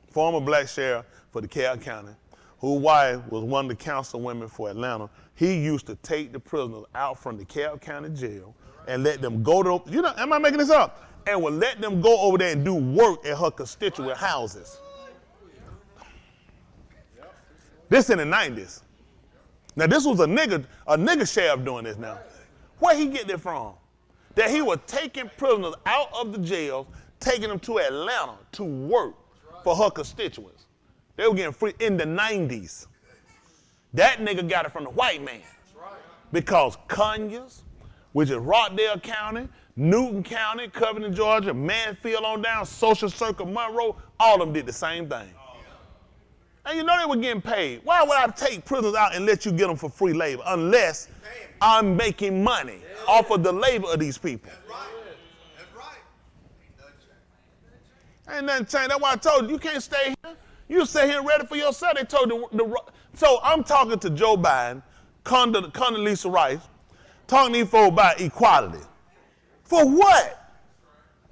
former black sheriff for DeKalb County, whose wife was one of the councilwomen for Atlanta, he used to take the prisoners out from the DeKalb County jail and let them go to, am I making this up? And would let them go over there and do work at her constituent houses. This in the 90s. Now this was a nigga sheriff doing this now. Where he get this from? That he was taking prisoners out of the jails, taking them to Atlanta to work for her constituents. They were getting free in the 90s. That nigga got it from the white man. Because Conyers, which is Rockdale County, Newton County, Covington, Georgia, Mansfield on down, Social Circle, Monroe, all of them did the same thing. And you know they were getting paid. Why would I take prisoners out and let you get them for free labor unless I'm making money off of the labor of these people? That's right. Ain't nothing changed. That's why I told you, you can't stay here. You stay here ready for yourself. They told so I'm talking to Joe Biden, Condoleezza Rice, talking to these folks about equality. For what?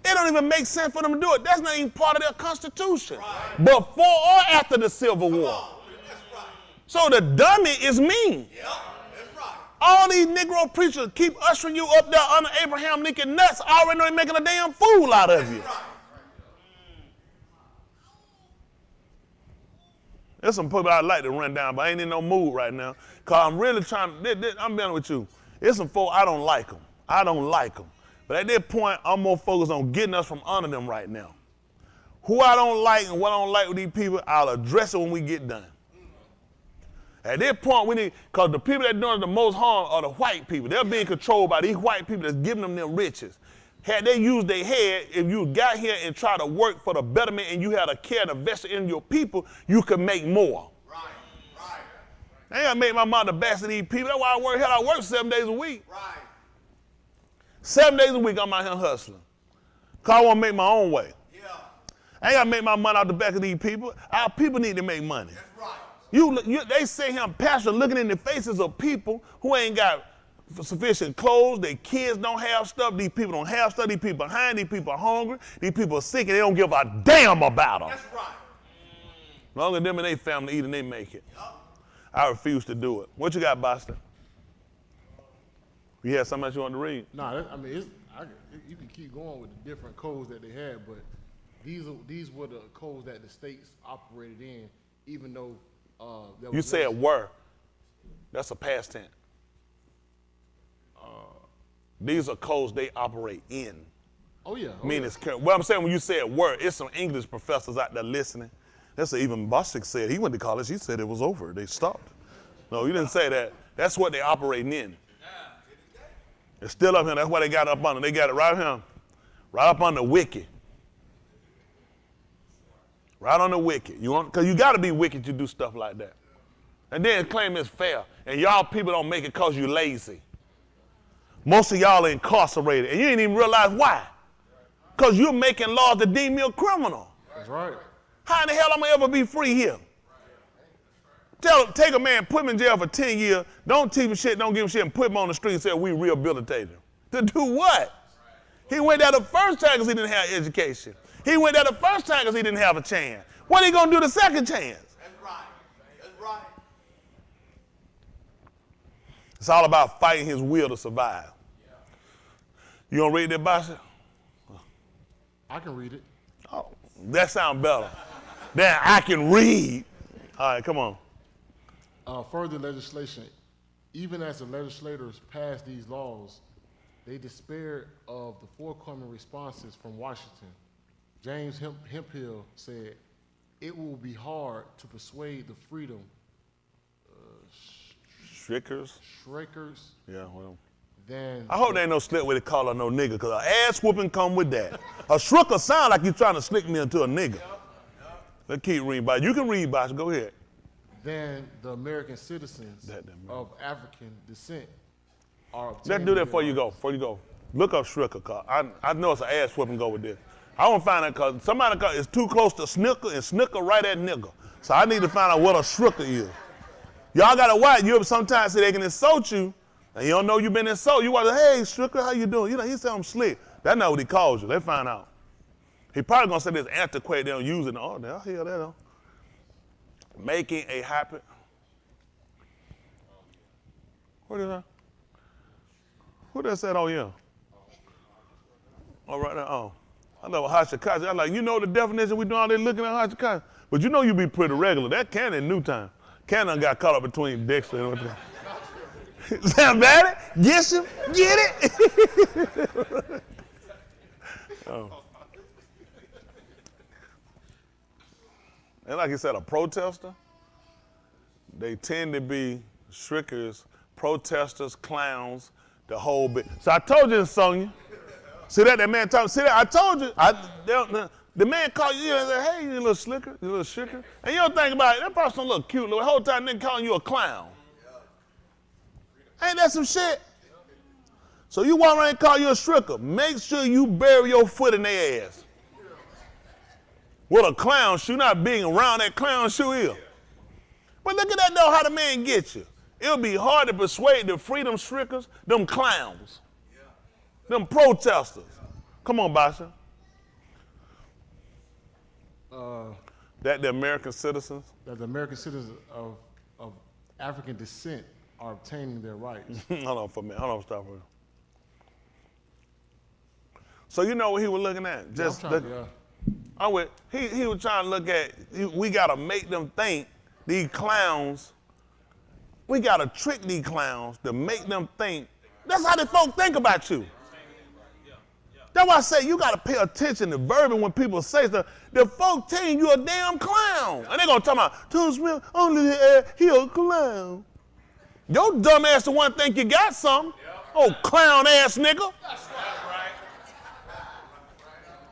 It don't even make sense for them to do it. That's not even part of their Constitution. Right. Before or after the Civil War. That's right. So the dummy is me. Yep, that's right. All these Negro preachers keep ushering you up there under Abraham Lincoln nuts. I already know they're making a damn fool out of you. That's right. There's some people I'd like to run down, but I ain't in no mood right now. Because I'm really trying to, I'm being with you. There's some folks, I don't like them. I don't like them. But at this point, I'm more focused on getting us from under them right now. Who I don't like and what I don't like with these people, I'll address it when we get done. At this point, we need, because the people that are doing the most harm are the white people. They're being controlled by these white people that's giving them their riches. Had they used their head, if you got here and tried to work for the betterment and you had a care and invested in your people, you could make more. Right. I ain't got to make my mom the best of these people. That's why I work 7 days a week. Right. 7 days a week, I'm out here hustling. Because I want to make my own way. Yeah. I ain't got to make my money out the back of these people. Our people need to make money. That's right. They sit here, pastor, looking in the faces of people who ain't got sufficient clothes. Their kids don't have stuff. These people don't have stuff. These people behind. These people are hungry. These people are sick, and they don't give a damn about them. That's right. Long as them and their family eat and they make it. I refuse to do it. What you got, Boston? You had something else you want to read? No, I mean, you can keep going with the different codes that they had, but these were the codes that the states operated in, even though there was You said were. That's a past tense. These are codes they operate in. Oh yeah. Meaning, well, I'm saying when you said were, it's some English professors out there listening. That's what even Bostic said. He went to college. He said it was over. They stopped. No, you didn't say that. That's what they're operating in. It's still up here. That's why they got it up under. They got it right here, right up on the wiki. Right on the wiki. Because you got to be wicked to do stuff like that. And then claim it's fair. And y'all people don't make it because you lazy. Most of y'all are incarcerated, and you didn't even realize why. Because you're making laws to deem you a criminal. That's right. How in the hell am I ever be free here? Take a man, put him in jail for 10 years, don't teach him shit, don't give him shit, and put him on the street and say we rehabilitate him. To do what? He went there the first time because he didn't have education. He went there the first time because he didn't have a chance. What are he going to do the second chance? That's right. That's right. It's all about fighting his will to survive. You gonna read that, Boston? I can read it. Oh, that sounds better. Then I can read. All right, come on. Further legislation, even as the legislators passed these laws, they despaired of the forthcoming responses from Washington. James Hemphill said, "It will be hard to persuade the freedom Shriekers? Yeah, well. Then I hope there ain't no slick way to call her no nigga, because an ass whooping come with that. A shrooker sound like you trying to slick me into a nigga. Let's keep reading, but you can read, Bosh. Go ahead. Then the American citizens of African descent are Let's do that before you go. Look up shrooker, cause I know it's an ass whooping go with this. I want to find out because somebody is too close to snicker and snicker right at nigga. So I need to find out what a shrooker is. Y'all got to watch. You sometimes say they can insult you, and you don't know you've been insulted. You want to, hey, Stricker, how you doing? You know, he said I'm slick. That's not what he calls you. Let's find out. He probably going to say this antiquated, they don't use it. Oh, I hear that, though. Making a habit. What is that? Who that said, oh, yeah? Oh, right there, oh. I know Hashikashi. I'm like, you know the definition we doing all there looking at Hashikashi? But you know you be pretty regular. That Cant in new time. Cant done got caught up between Dexter and what sound bad? Get him? Get it? Oh. and like you said, a protester, they tend to be shriekers, protesters, clowns, the whole bit. So I told you, Sonya. See that man talking? See that? I told you. The man called you and said, "Hey, you little slicker, you little shriker," and you don't think about it. That person look cute. The whole time they calling you a clown. Ain't that some shit? So you walk around and call you a shriker. Make sure you bury your foot in their ass. With a clown shoe, not being around that clown shoe is. But look at that though, how the man gets you. It'll be hard to persuade the freedom shriekers, them clowns, them protesters. Come on, Basha. That the American citizens? That the American citizens of African descent are obtaining their rights. Hold on for a minute. Hold on, stop for a minute. So you know what he was looking at? Just he was trying to look at, we gotta make them think, these clowns, we gotta trick these clowns to make them think. That's how the folk think about you. That's why I say you gotta pay attention to verbing when people say stuff. The folk telling you a damn clown. And they gonna talk about, Tom Smith, only he a clown. Your dumb ass the one think you got something. Oh, clown ass nigga.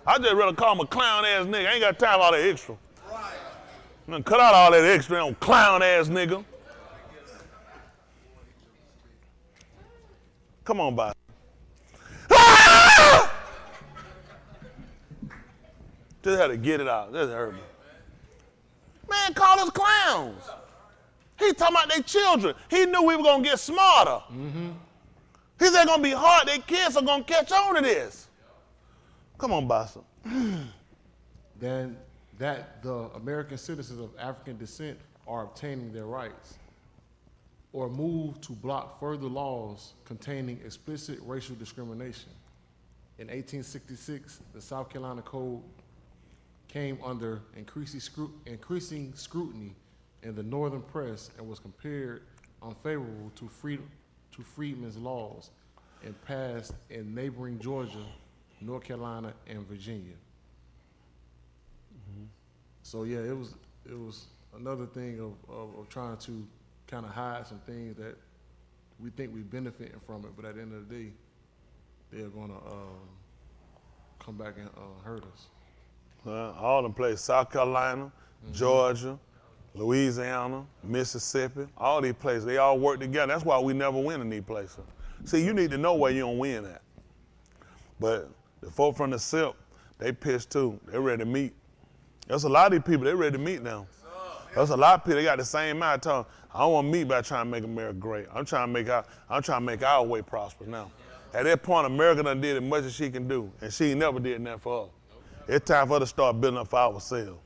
I just rather call him a clown ass nigga. I ain't got time for all that extra. Right. Cut out all that extra on clown ass nigga. Come on, bye. Ah! Just had to get it out. That hurt me. Man, call us clowns. He talking about their children. He knew we were gonna get smarter. Mm-hmm. He said it's gonna be hard. Their kids are gonna catch on to this. Come on, Bassa. Then that the American citizens of African descent are obtaining their rights, or move to block further laws containing explicit racial discrimination. In 1866, the South Carolina Code came under increasing scrutiny in the northern press and was compared unfavorable to freedmen's laws and passed in neighboring Georgia, North Carolina, and Virginia. Mm-hmm. So yeah, it was another thing of trying to kind of hide some things that we think we're benefiting from it, but at the end of the day, they're gonna come back and hurt us. All them places, South Carolina, mm-hmm. Georgia, Louisiana, Mississippi, all these places, they all work together. That's why we never win in these places. See, you need to know where you don't win at. But the folk from the SIP, they pissed too. They ready to meet. There's a lot of these people, they ready to meet now. There's a lot of people, they got the same mind. I don't want to meet by trying to make America great. I'm trying to make our way prosperous now. At that point, America done did as much as she can do, and she never did nothing for us. It's time for us to start building up for ourselves.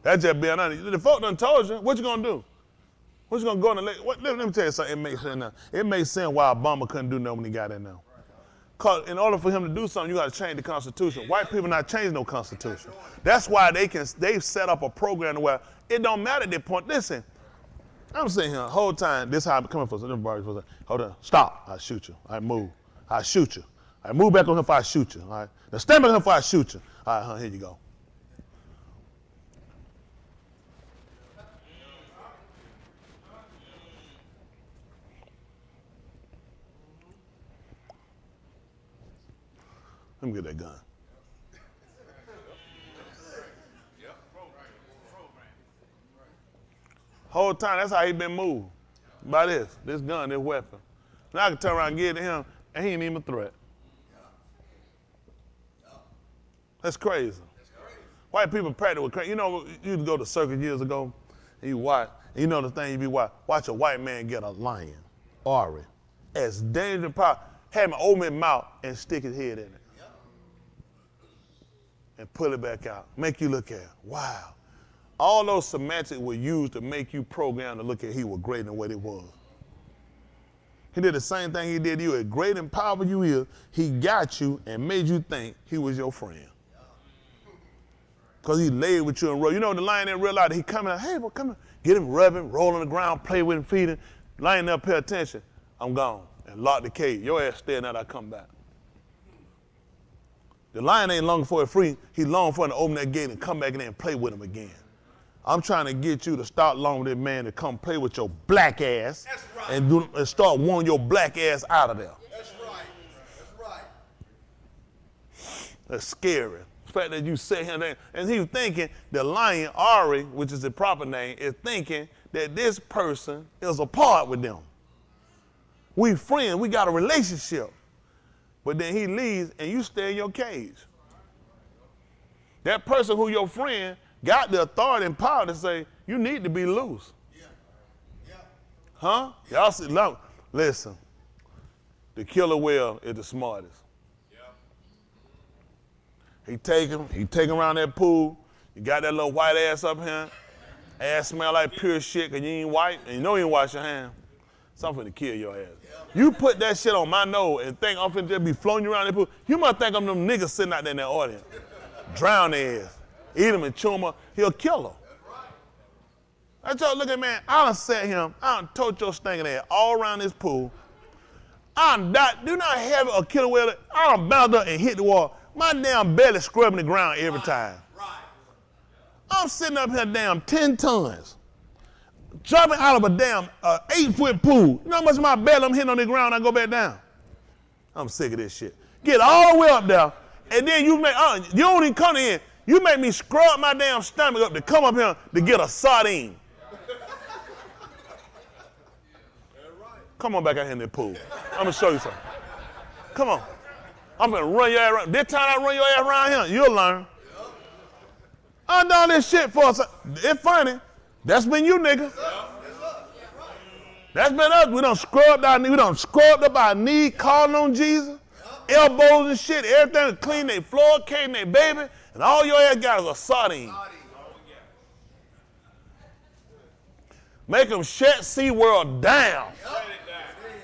That's just being honest. The folk done told you, what you gonna do? What you gonna go in the lake? Let me tell you something, it makes sense now. It makes sense why Obama couldn't do nothing when he got in now. Because in order for him to do something, you gotta change the Constitution. White people not changing no Constitution. That's why they've set up a program where it don't matter at that point. Listen, I'm sitting here the whole time, this is how I'm coming for. Hold on, stop, I'll shoot you. All right, move, I'll shoot you. All right, move back on him before I shoot you. All right, now stand back on him before I shoot you. All right, here you go. Let me get that gun. Whole time, that's how he been moved. By this gun, this weapon. Now I can turn around and give it to him, and he ain't even a threat. That's crazy. White people practice with crazy. You know, you used to go to circus years ago, and you watch, and you know the thing you be watch a white man get a lion, Ari, as dangerous as possible, have him open his mouth and stick his head in it. And pull it back out. Make you look at it. Wow. All those semantics were used to make you program to look at he was greater than what it was. He did the same thing he did to you. As great and powerful you is, he got you and made you think he was your friend. Because he laid with you and rolled. You know, the lion didn't realize that he coming out, hey, well, come on. Get him rubbing, roll on the ground, play with him, feed him. Lion up, pay attention. I'm gone. And lock the cage. Your ass stay in there, I come back. The lion ain't longing for it free. He longing for him to open that gate and come back in there and play with him again. I'm trying to get you to start along with that man to come play with your black ass. That's right. and start wanting your black ass out of there. That's right. That's right. That's scary. The fact that you sit here and he was thinking the lion, Ari, which is the proper name, is thinking that this person is a part with them. We friends, we got a relationship. But then he leaves and you stay in your cage. That person who your friend got the authority and power to say, you need to be loose. Yeah. Yeah. Huh? Y'all see, look, listen, the killer whale is the smartest. He take him around that pool. You got that little white ass up here. Ass smell like pure shit because you ain't white and you know you ain't wash your hands. Something to kill your ass. You put that shit on my nose and think I'm finna just be floating you around that pool. You must think I'm them niggas sitting out there in that audience. Drown their ass. Eat them and chew them up. He'll kill them. That's right. Look at man, I done set him, I done told your stinking ass all around this pool. I done do not have a killer whale. I done bounced up and hit the wall. My damn belly scrubbing the ground every time. Right. I'm sitting up here damn 10 tons. Jumping out of a damn 8-foot pool. You know how much of my belly I'm hitting on the ground and I go back down? I'm sick of this shit. Get all the way up there, and then you don't even come in. You make me scrub my damn stomach up to come up here to get a sardine. Come on back out here in the pool. I'm gonna show you something. Come on. I'm gonna run your ass around. This time I run your ass around here, you'll learn. I done this shit for us. It's funny. That's been you niggas. That's been us. We done scrubbed our knee. We done scrubbed up our knee, calling on Jesus. Elbows and shit, everything to clean their floor, clean their baby, and all your ass got is a sardine. Make them shut SeaWorld down.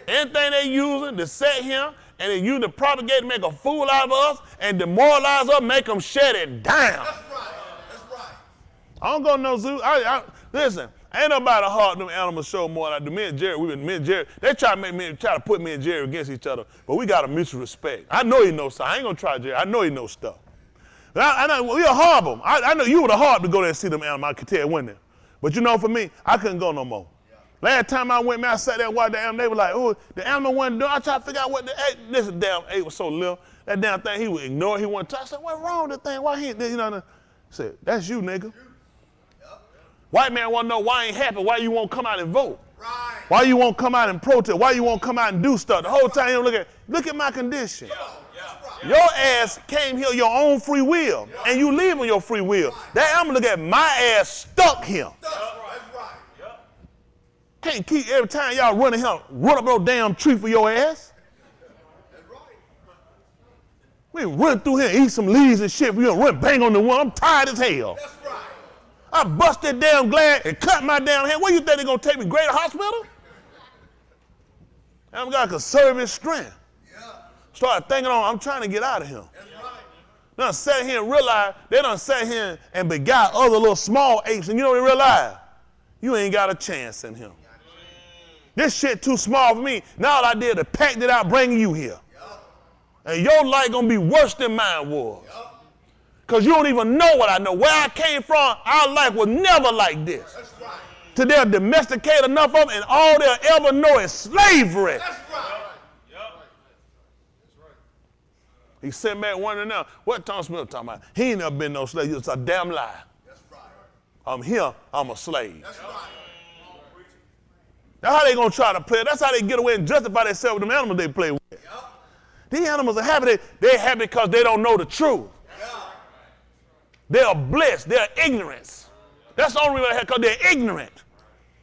Anything they using to set him, and they use to propagate to make a fool out of us and demoralize us, make them shut it down. That's right. That's right. I don't go to no zoo. Listen, ain't nobody hard them animals show more like me and Jerry. They try to put me and Jerry against each other, but we got a mutual respect. I know he knows stuff. I ain't gonna try Jerry. I know he knows stuff. But I know we'll harm them. I know you would have hard to go there and see them animals. I could tell when there. But you know, for me, I couldn't go no more. Last time I went, man, I sat there and watched the animal. They were like, oh, the animal wasn't doing. I tried to figure out what this damn ape was so little. That damn thing, he would ignore it. He wouldn't touch. I said, what's wrong with the thing? Why he, you know? I said, that's you, nigga. White man want to know why I ain't happy, why you won't come out and vote. Right. Why you won't come out and protest, why you won't come out and do stuff. The whole time you look at my condition. Your ass came here your own free will, and you leave on your free will. That animal look at my ass stuck here. That's right. Can't keep every time y'all run up no damn tree for your ass. That's right. We run through here and eat some leaves and shit. We gonna run bang on the one. I'm tired as hell. That's right. I bust that damn glass and cut my damn hand. Where you think they gonna take me? Greater Hospital? I'm got to conserve his strength. Yeah. Start thinking I'm trying to get out of here. That's right. Done sat here and realized they done sat here and begot other little small apes, and you know what they realize? You ain't got a chance in him. This shit too small for me. Now all I did is packed it out, bringing you here. And your life gonna be worse than mine was. Because you don't even know what I know. Where I came from, our life was never like this. That's right. Till they'll domesticate enough of them, and all they'll ever know is slavery. That's right. He sent back wondering now, what Tom Smith talking about? He ain't never been no slave. It's a damn lie. That's right. I'm here, I'm a slave. That's right. That's how they gonna try to play it. That's how they get away and justify themselves with them animals they play with. Yep. These animals are happy. They're happy because they don't know the truth. Yeah. They are blessed. They are ignorance. That's the only reason they're because they're ignorant.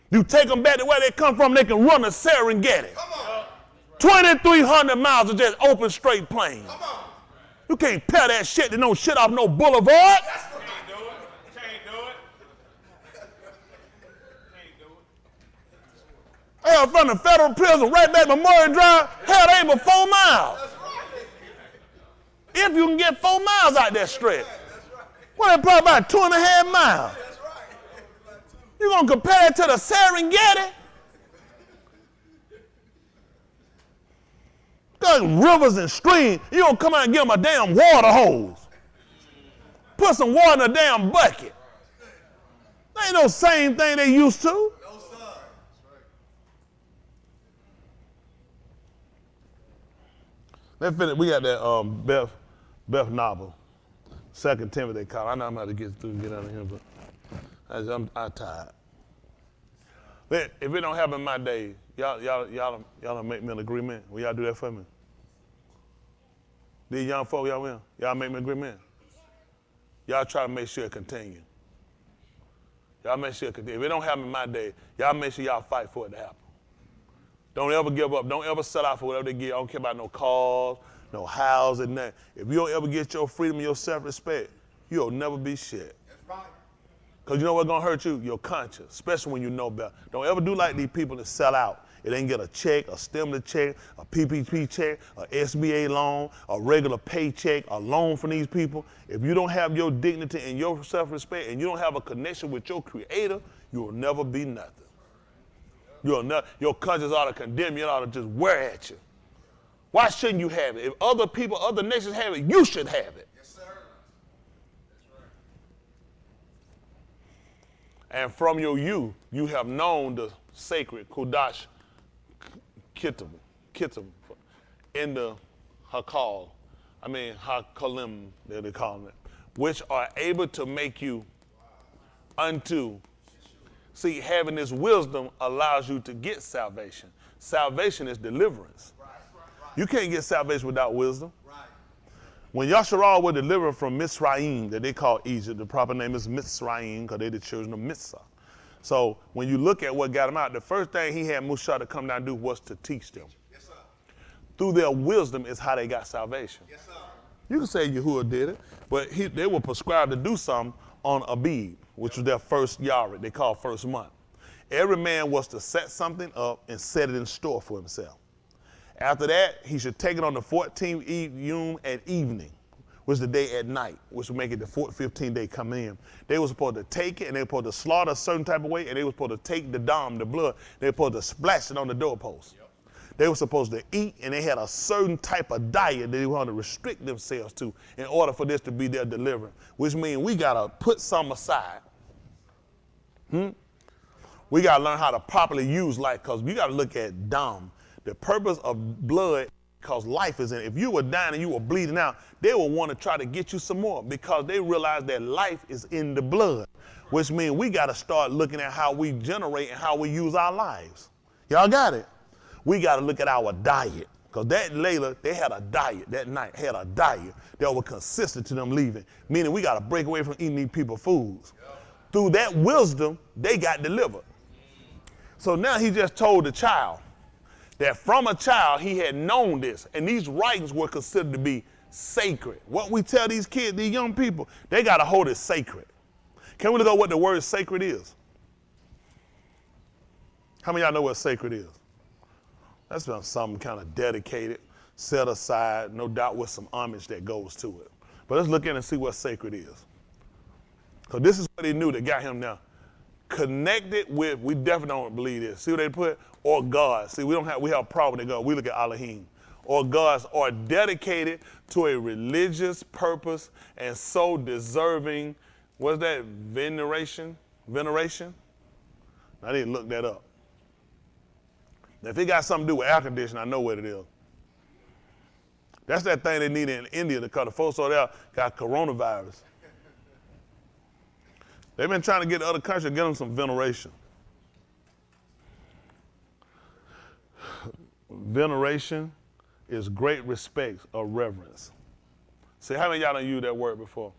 You take them back to where they come from, they can run the Serengeti. Come on. 2,300 miles of just open, straight plains. Come on. You can't pay that shit to no shit off no boulevard. That's right. Hell, from the federal prison right back to Murray Drive, hell, they ain't but 4 miles. That's right. If you can get 4 miles out that stretch. Well, they probably about 2.5 miles. That's right. You gonna compare that to the Serengeti? Got rivers and streams. You gonna come out and give them a damn water hose. Put some water in a damn bucket. They ain't no same thing they used to. No, sir. We got that Beth novel, 2 Timothy they call it. I know I'm about to get out of here, but I'm tired. If it don't happen in my day, y'all make me an agreement. Will y'all do that for me? These young folk, y'all make me an agreement. Y'all try to make sure it continue. Y'all make sure it continue. If it don't happen in my day, y'all make sure y'all fight for it to happen. Don't ever give up. Don't ever sell out for whatever they give. I don't care about no cars, no houses, nothing. If you don't ever get your freedom and your self-respect, you'll never be shit. That's right. Because you know what's going to hurt you? Your conscience, especially when you know better. Don't ever do like these people that sell out. It ain't get a check, a stimulus check, a PPP check, a SBA loan, a regular paycheck, a loan from these people. If you don't have your dignity and your self-respect and you don't have a connection with your creator, you will never be nothing. Your conscience ought to condemn you, it ought to just wear at you. Why shouldn't you have it? If other people, other nations have it, you should have it. Yes, sir. That's right. And from your youth, you have known the sacred Kudash Kittim, in the Hakalim, they call it, which are able to make you unto. See, having this wisdom allows you to get salvation. Salvation is deliverance. Right. You can't get salvation without wisdom. Right. When Yasharal were delivered from Mitzrayim, that they call Egypt, the proper name is Mitzrayim because they're the children of Mitzvah. So when you look at what got them out, the first thing he had Musa to come down and do was to teach them. Yes, sir. Through their wisdom is how they got salvation. Yes, sir. You can say Yahuwah did it, but they were prescribed to do something on Abib, which was their first Yaret, they call first month. Every man was to set something up and set it in store for himself. After that, he should take it on the 14th Yom at evening, which is the day at night, which would make it the 15th day coming in. They were supposed to take it and they were supposed to slaughter a certain type of way, and they were supposed to take the dam, the blood, they were supposed to splash it on the doorpost. Yep. They were supposed to eat, and they had a certain type of diet that they wanted to restrict themselves to in order for this to be their deliverance, which means we got to put some aside. We got to learn how to properly use life, because you got to look at dam. The purpose of blood, because life is in it. If you were dying and you were bleeding out, they will want to try to get you some more because they realize that life is in the blood, which means we got to start looking at how we generate and how we use our lives. Y'all got it? We got to look at our diet, because that Layla, they had a diet that night, had a diet that was consistent to them leaving, meaning we got to break away from eating these people's foods. Through that wisdom, they got delivered. So now he just told the child that from a child he had known this, and these writings were considered to be sacred. What we tell these kids, these young people, they got to hold it sacred. Can we look at what the word sacred is? How many of y'all know what sacred is? That's been something kind of dedicated, set aside, no doubt with some homage that goes to it. But let's look in and see what sacred is. Because this is what he knew that got him now. Connected with, we definitely don't believe this. See what they put? Or God. See, we have a problem with God. We look at Elohim. Or gods are dedicated to a religious purpose and so deserving, what's that, veneration? I didn't look that up. Now, if it got something to do with air conditioning, I know what it is. That's that thing they need in India because the folks over there got coronavirus. They've been trying to get the other countries to get them some veneration. Veneration is great respect or reverence. See, how many of y'all done used that word before?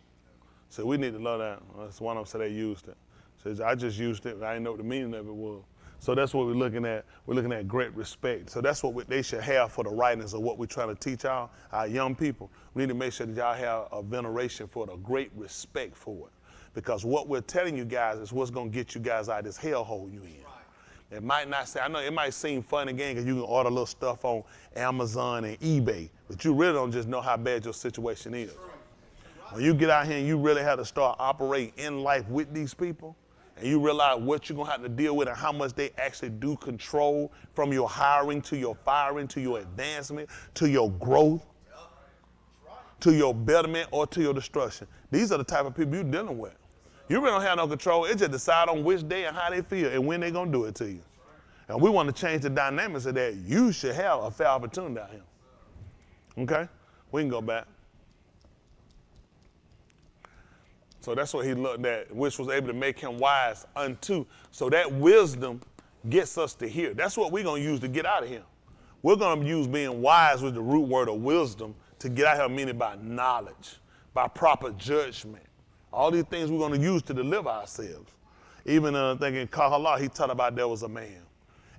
So we need to learn that. That's one of them said they used it. Says I just used it, but I didn't know what the meaning of it was. So that's what we're looking at. We're looking at great respect. So that's what they should have for the writings of what we're trying to teach our young people. We need to make sure that y'all have a veneration for it, a great respect for it. Because what we're telling you guys is what's going to get you guys out of this hellhole you in. Right. It might not say, I know it might seem fun again because you can order little stuff on Amazon and eBay, but you really don't just know how bad your situation is. Right. When you get out here and you really have to start operating in life with these people, and you realize what you're going to have to deal with and how much they actually do control from your hiring to your firing to your advancement to your growth, to your betterment or to your destruction. These are the type of people you're dealing with. You really don't have no control. It just decide on which day and how they feel and when they're going to do it to you. And we want to change the dynamics of that. You should have a fair opportunity out here. Okay? We can go back. So that's what he looked at, which was able to make him wise unto. So that wisdom gets us to here. That's what we're going to use to get out of here. We're going to use being wise with the root word of wisdom to get out of here, meaning by knowledge, by proper judgment. All these things we're going to use to deliver ourselves. Even thinking Kahala, he taught about there was a man.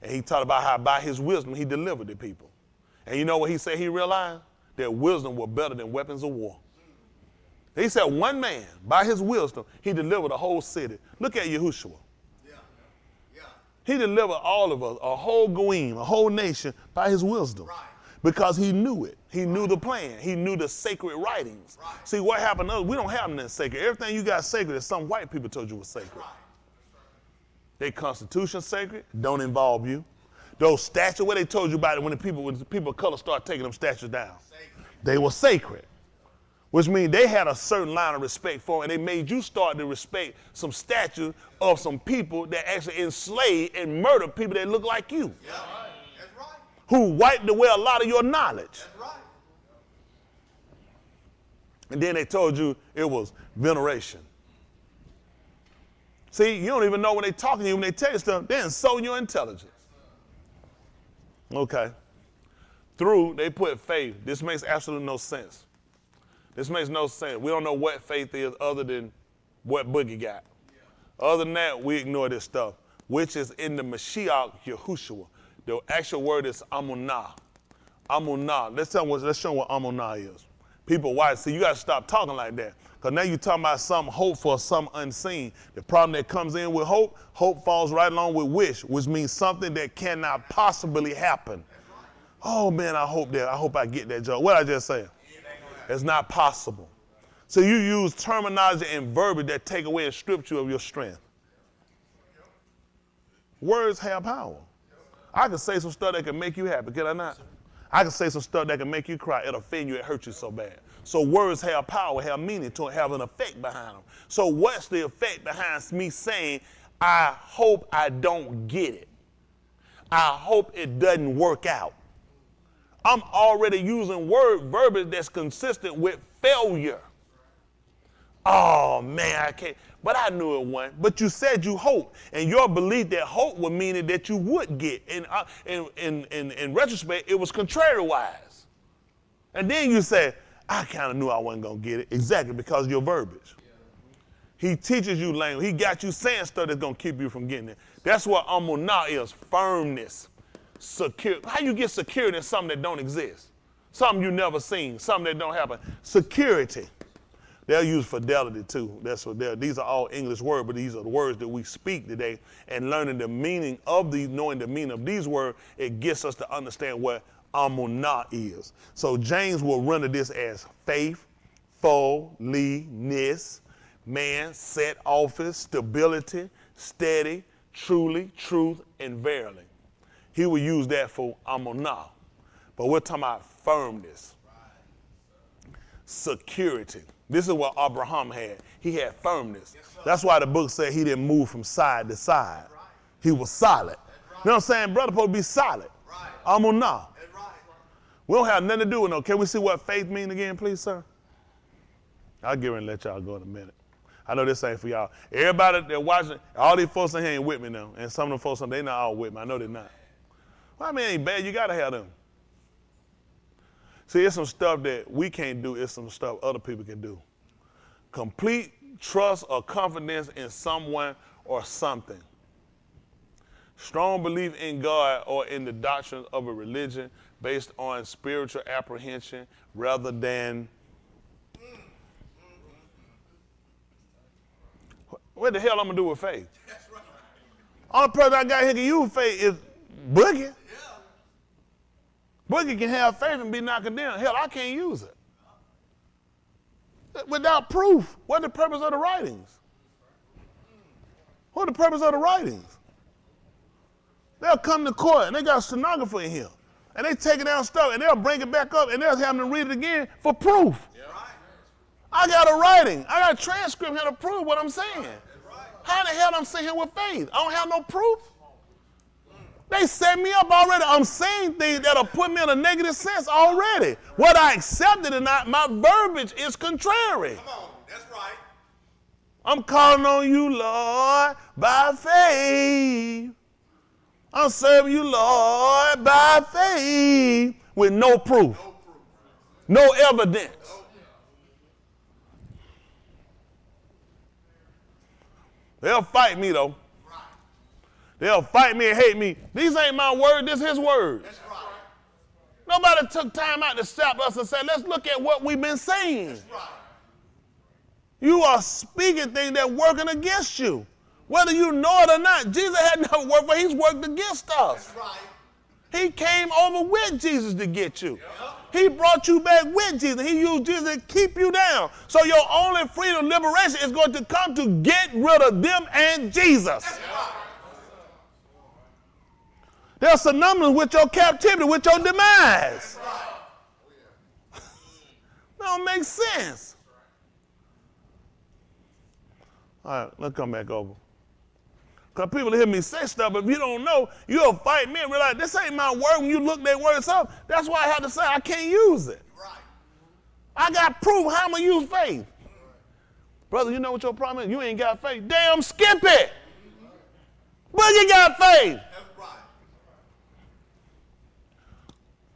And he taught about how by his wisdom he delivered the people. And you know what he said he realized? That wisdom was better than weapons of war. He said one man, by his wisdom, he delivered a whole city. Look at Yahushua. He delivered all of us, a whole goyim, a whole nation, by his wisdom. Right. Because he knew it. He knew the plan. He knew the sacred writings. Right. See, what happened to us, we don't have nothing sacred. Everything you got sacred is some white people told you was sacred. Right. Their constitution sacred, don't involve you. Those statues, what they told you about it when the people of color started taking them statues down. Sacred. They were sacred. Which means they had a certain line of respect for it, and they made you start to respect some statues of some people that actually enslaved and murdered people that look like you. Yeah. That's right. Who wiped away a lot of your knowledge. That's right. And then they told you it was veneration. See, you don't even know when they're talking to you, when they tell you stuff, they're insulting your intelligence. Okay. Through, they put faith. This makes absolutely no sense. This makes no sense. We don't know what faith is other than what Boogie got. Yeah. Other than that, we ignore this stuff, which is in the Mashiach Yahushua. The actual word is amunah. Amunah. Let's show them what amunah is. People, why? See, you got to stop talking like that. Because now you're talking about some hope for some unseen. The problem that comes in with hope, hope falls right along with wish, which means something that cannot possibly happen. Oh, man, I hope I get that job. What did I just say? It's not possible. So you use terminology and verbiage that take away and strip you of your strength. Words have power. I can say some stuff that can make you happy, can I not? I can say some stuff that can make you cry. It'll offend you, it hurt you so bad. So words have power, have meaning to it, have an effect behind them. So what's the effect behind me saying, I hope I don't get it? I hope it doesn't work out. I'm already using verbiage that's consistent with failure. Oh, man, I can't. But I knew it wasn't. But you said you hope. And your belief that hope would mean that you would get. In retrospect, it was contrary-wise. And then you said, I kind of knew I wasn't going to get it. Exactly, because of your verbiage. He teaches you language. He got you saying stuff that's going to keep you from getting it. That's what amunah is, firmness. Secure. How you get security in something that don't exist? Something you never seen, something that don't happen. Security. They'll use fidelity too. That's what these are all English words, but these are the words that we speak today. And learning the meaning of these, knowing the meaning of these words, it gets us to understand what amunah is. So James will render this as faith, fulness, man, set office, stability, steady, truly, truth, and verily. He will use that for amunah. But we're talking about firmness, security. This is what Abraham had. He had firmness. That's why the book said he didn't move from side to side. He was solid. You know what I'm saying? Brother supposed to be solid. Amunah. We don't have nothing to do with no. Can we see what faith means again, please, sir? I'll get ready and let y'all go in a minute. I know this ain't for y'all. Everybody that watching, all these folks in here ain't with me now. And some of them folks, they not all with me. I know they're not. Well, I mean, it ain't bad. You got to have them. See, it's some stuff that we can't do. It's some stuff other people can do. Complete trust or confidence in someone or something. Strong belief in God or in the doctrine of a religion based on spiritual apprehension rather than what the hell I'm going to do with faith? That's right. Only person I got here can use faith is Boogie. Yeah. Boogie can have faith and be knocked down. Hell, I can't use it. Without proof. What's the purpose of the writings? What's the purpose of the writings? They'll come to court and they got a stenographer in here. And they take it down stuff and they'll bring it back up and they'll have them read it again for proof. Yeah. I got a writing. I got a transcript here to prove what I'm saying. How the hell I'm sitting here with faith? I don't have no proof. They set me up already. I'm saying things that'll put me in a negative sense already. Whether I accept it or not, my verbiage is contrary. Come on, that's right. I'm calling on you, Lord, by faith. I'm serving you, Lord, by faith with no proof, no evidence. They'll fight me, though. They'll fight me and hate me. These ain't my word, this is his word. That's right. Nobody took time out to stop us and say, let's look at what we've been saying. That's right. You are speaking things that are working against you. Whether you know it or not, Jesus had never worked for, he's worked against us. That's right. He came over with Jesus to get you. He brought you back with Jesus. He used Jesus to keep you down. So your only freedom, liberation is going to come to get rid of them and Jesus. That's right. They're synonymous with your captivity, with your demise. That don't make sense. All right, let's come back over. Because people hear me say stuff, but if you don't know, you'll fight me and realize this ain't my word. When you look that word up, that's why I have to say I can't use it. Right. I got proof. How I'm going to use faith? Brother, you know what your problem is? You ain't got faith. Damn, skip it. Boogie got faith. That's right.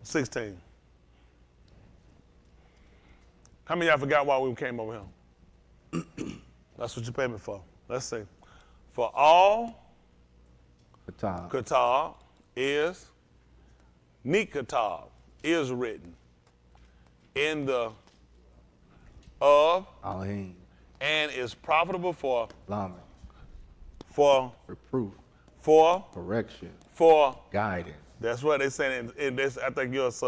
16. How many of y'all forgot why we came over here? That's what you paid me for. Let's see. For all Katab is Nikatab is written in the of Alahim, and is profitable for Lamed, reproof, for correction, guidance. That's what they say in this. I think it's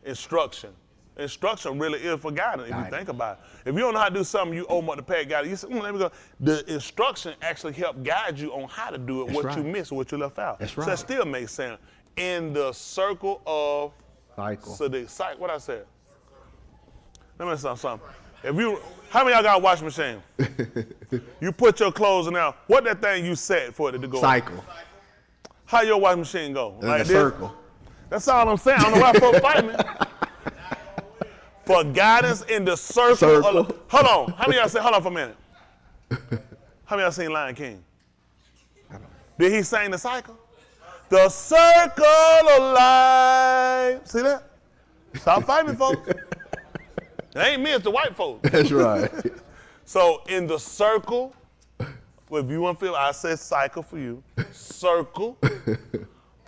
instruction. Instruction really is for guidance, if you think about it. If you don't know how to do something, you owe them up to pay guidance. You say, let me go. The instruction actually help guide you on how to do it, what you missed, what you left out. That's So right. that still makes sense. In the circle of Cycle. Sadiq. What I said? Let me say something. If you, how many of y'all got a washing machine? You put your clothes in there. What that thing you set for it to go? Cycle. How your washing machine go? In Like a this? circle. That's all I'm saying. I don't know why folks fight me. For guidance in the circle. Hold on. How many of y'all say, hold on for a minute. How many of y'all seen Lion King? Did he sing the cycle? The circle of life. See that? Stop fighting me, folks. It ain't me, it's the white folks. That's right. So in the circle, if you want to feel, I said cycle for you. Circle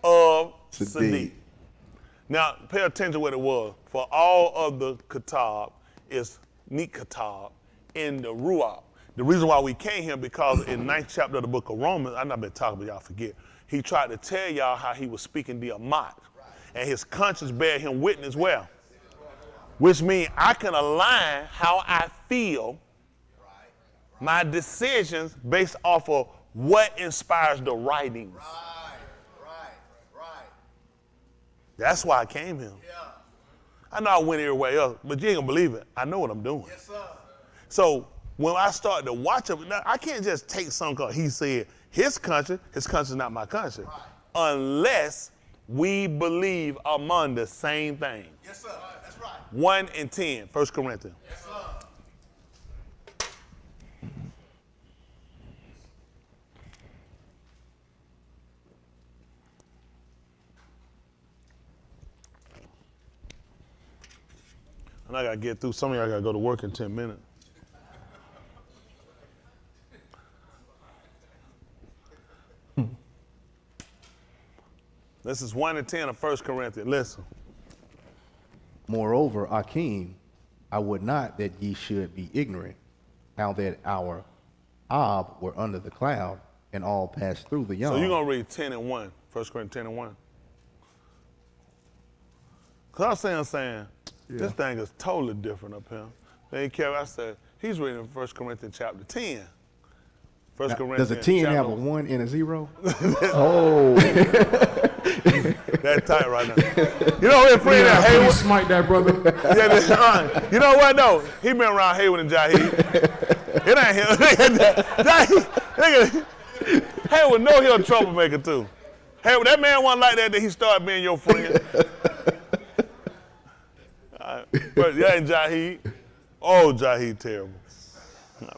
of Sadiq. Now, pay attention to what it was. For all of the Katab is Nikatab in the Ruach. The reason why we came here, because in 9th chapter of the book of Romans, I've not been talking, but y'all forget, he tried to tell y'all how he was speaking the Amat. And his conscience bear him witness well. Which means I can align how I feel, my decisions based off of what inspires the writings. That's why I came here. Yeah. I know I went everywhere else, but you ain't gonna believe it. I know what I'm doing. Yes, sir. So when I started to watch it, now, I can't just take something because he said his country is not my country. Right. Unless we believe among the same thing. Yes, sir. That's right. 1 and 10, 1 Corinthians. Yes, sir. And I gotta get through. Some of y'all gotta go to work in 10 minutes. This is 1 and 10 of 1 Corinthians. Listen. Moreover, Akim, I would not that ye should be ignorant, how that our Ab were under the cloud, and all passed through the young. So you're gonna read 10 and 1, 1 Corinthians 10 and 1. Cause I'm saying, this thing is totally different up here. They care. I said, he's reading 1 Corinthians chapter 10. 1 Corinthians Does a 10 have a 1 and a 0? Oh. That tight right now. You know his friend at Please Haywood? smite that brother. Yeah, you know what though? He been around Haywood and Jaheed. It ain't him. Haywood know he a troublemaker too. Haywood, that man wasn't like that he started being your friend. But yeah, and Jaheed. Oh, Jaheed terrible.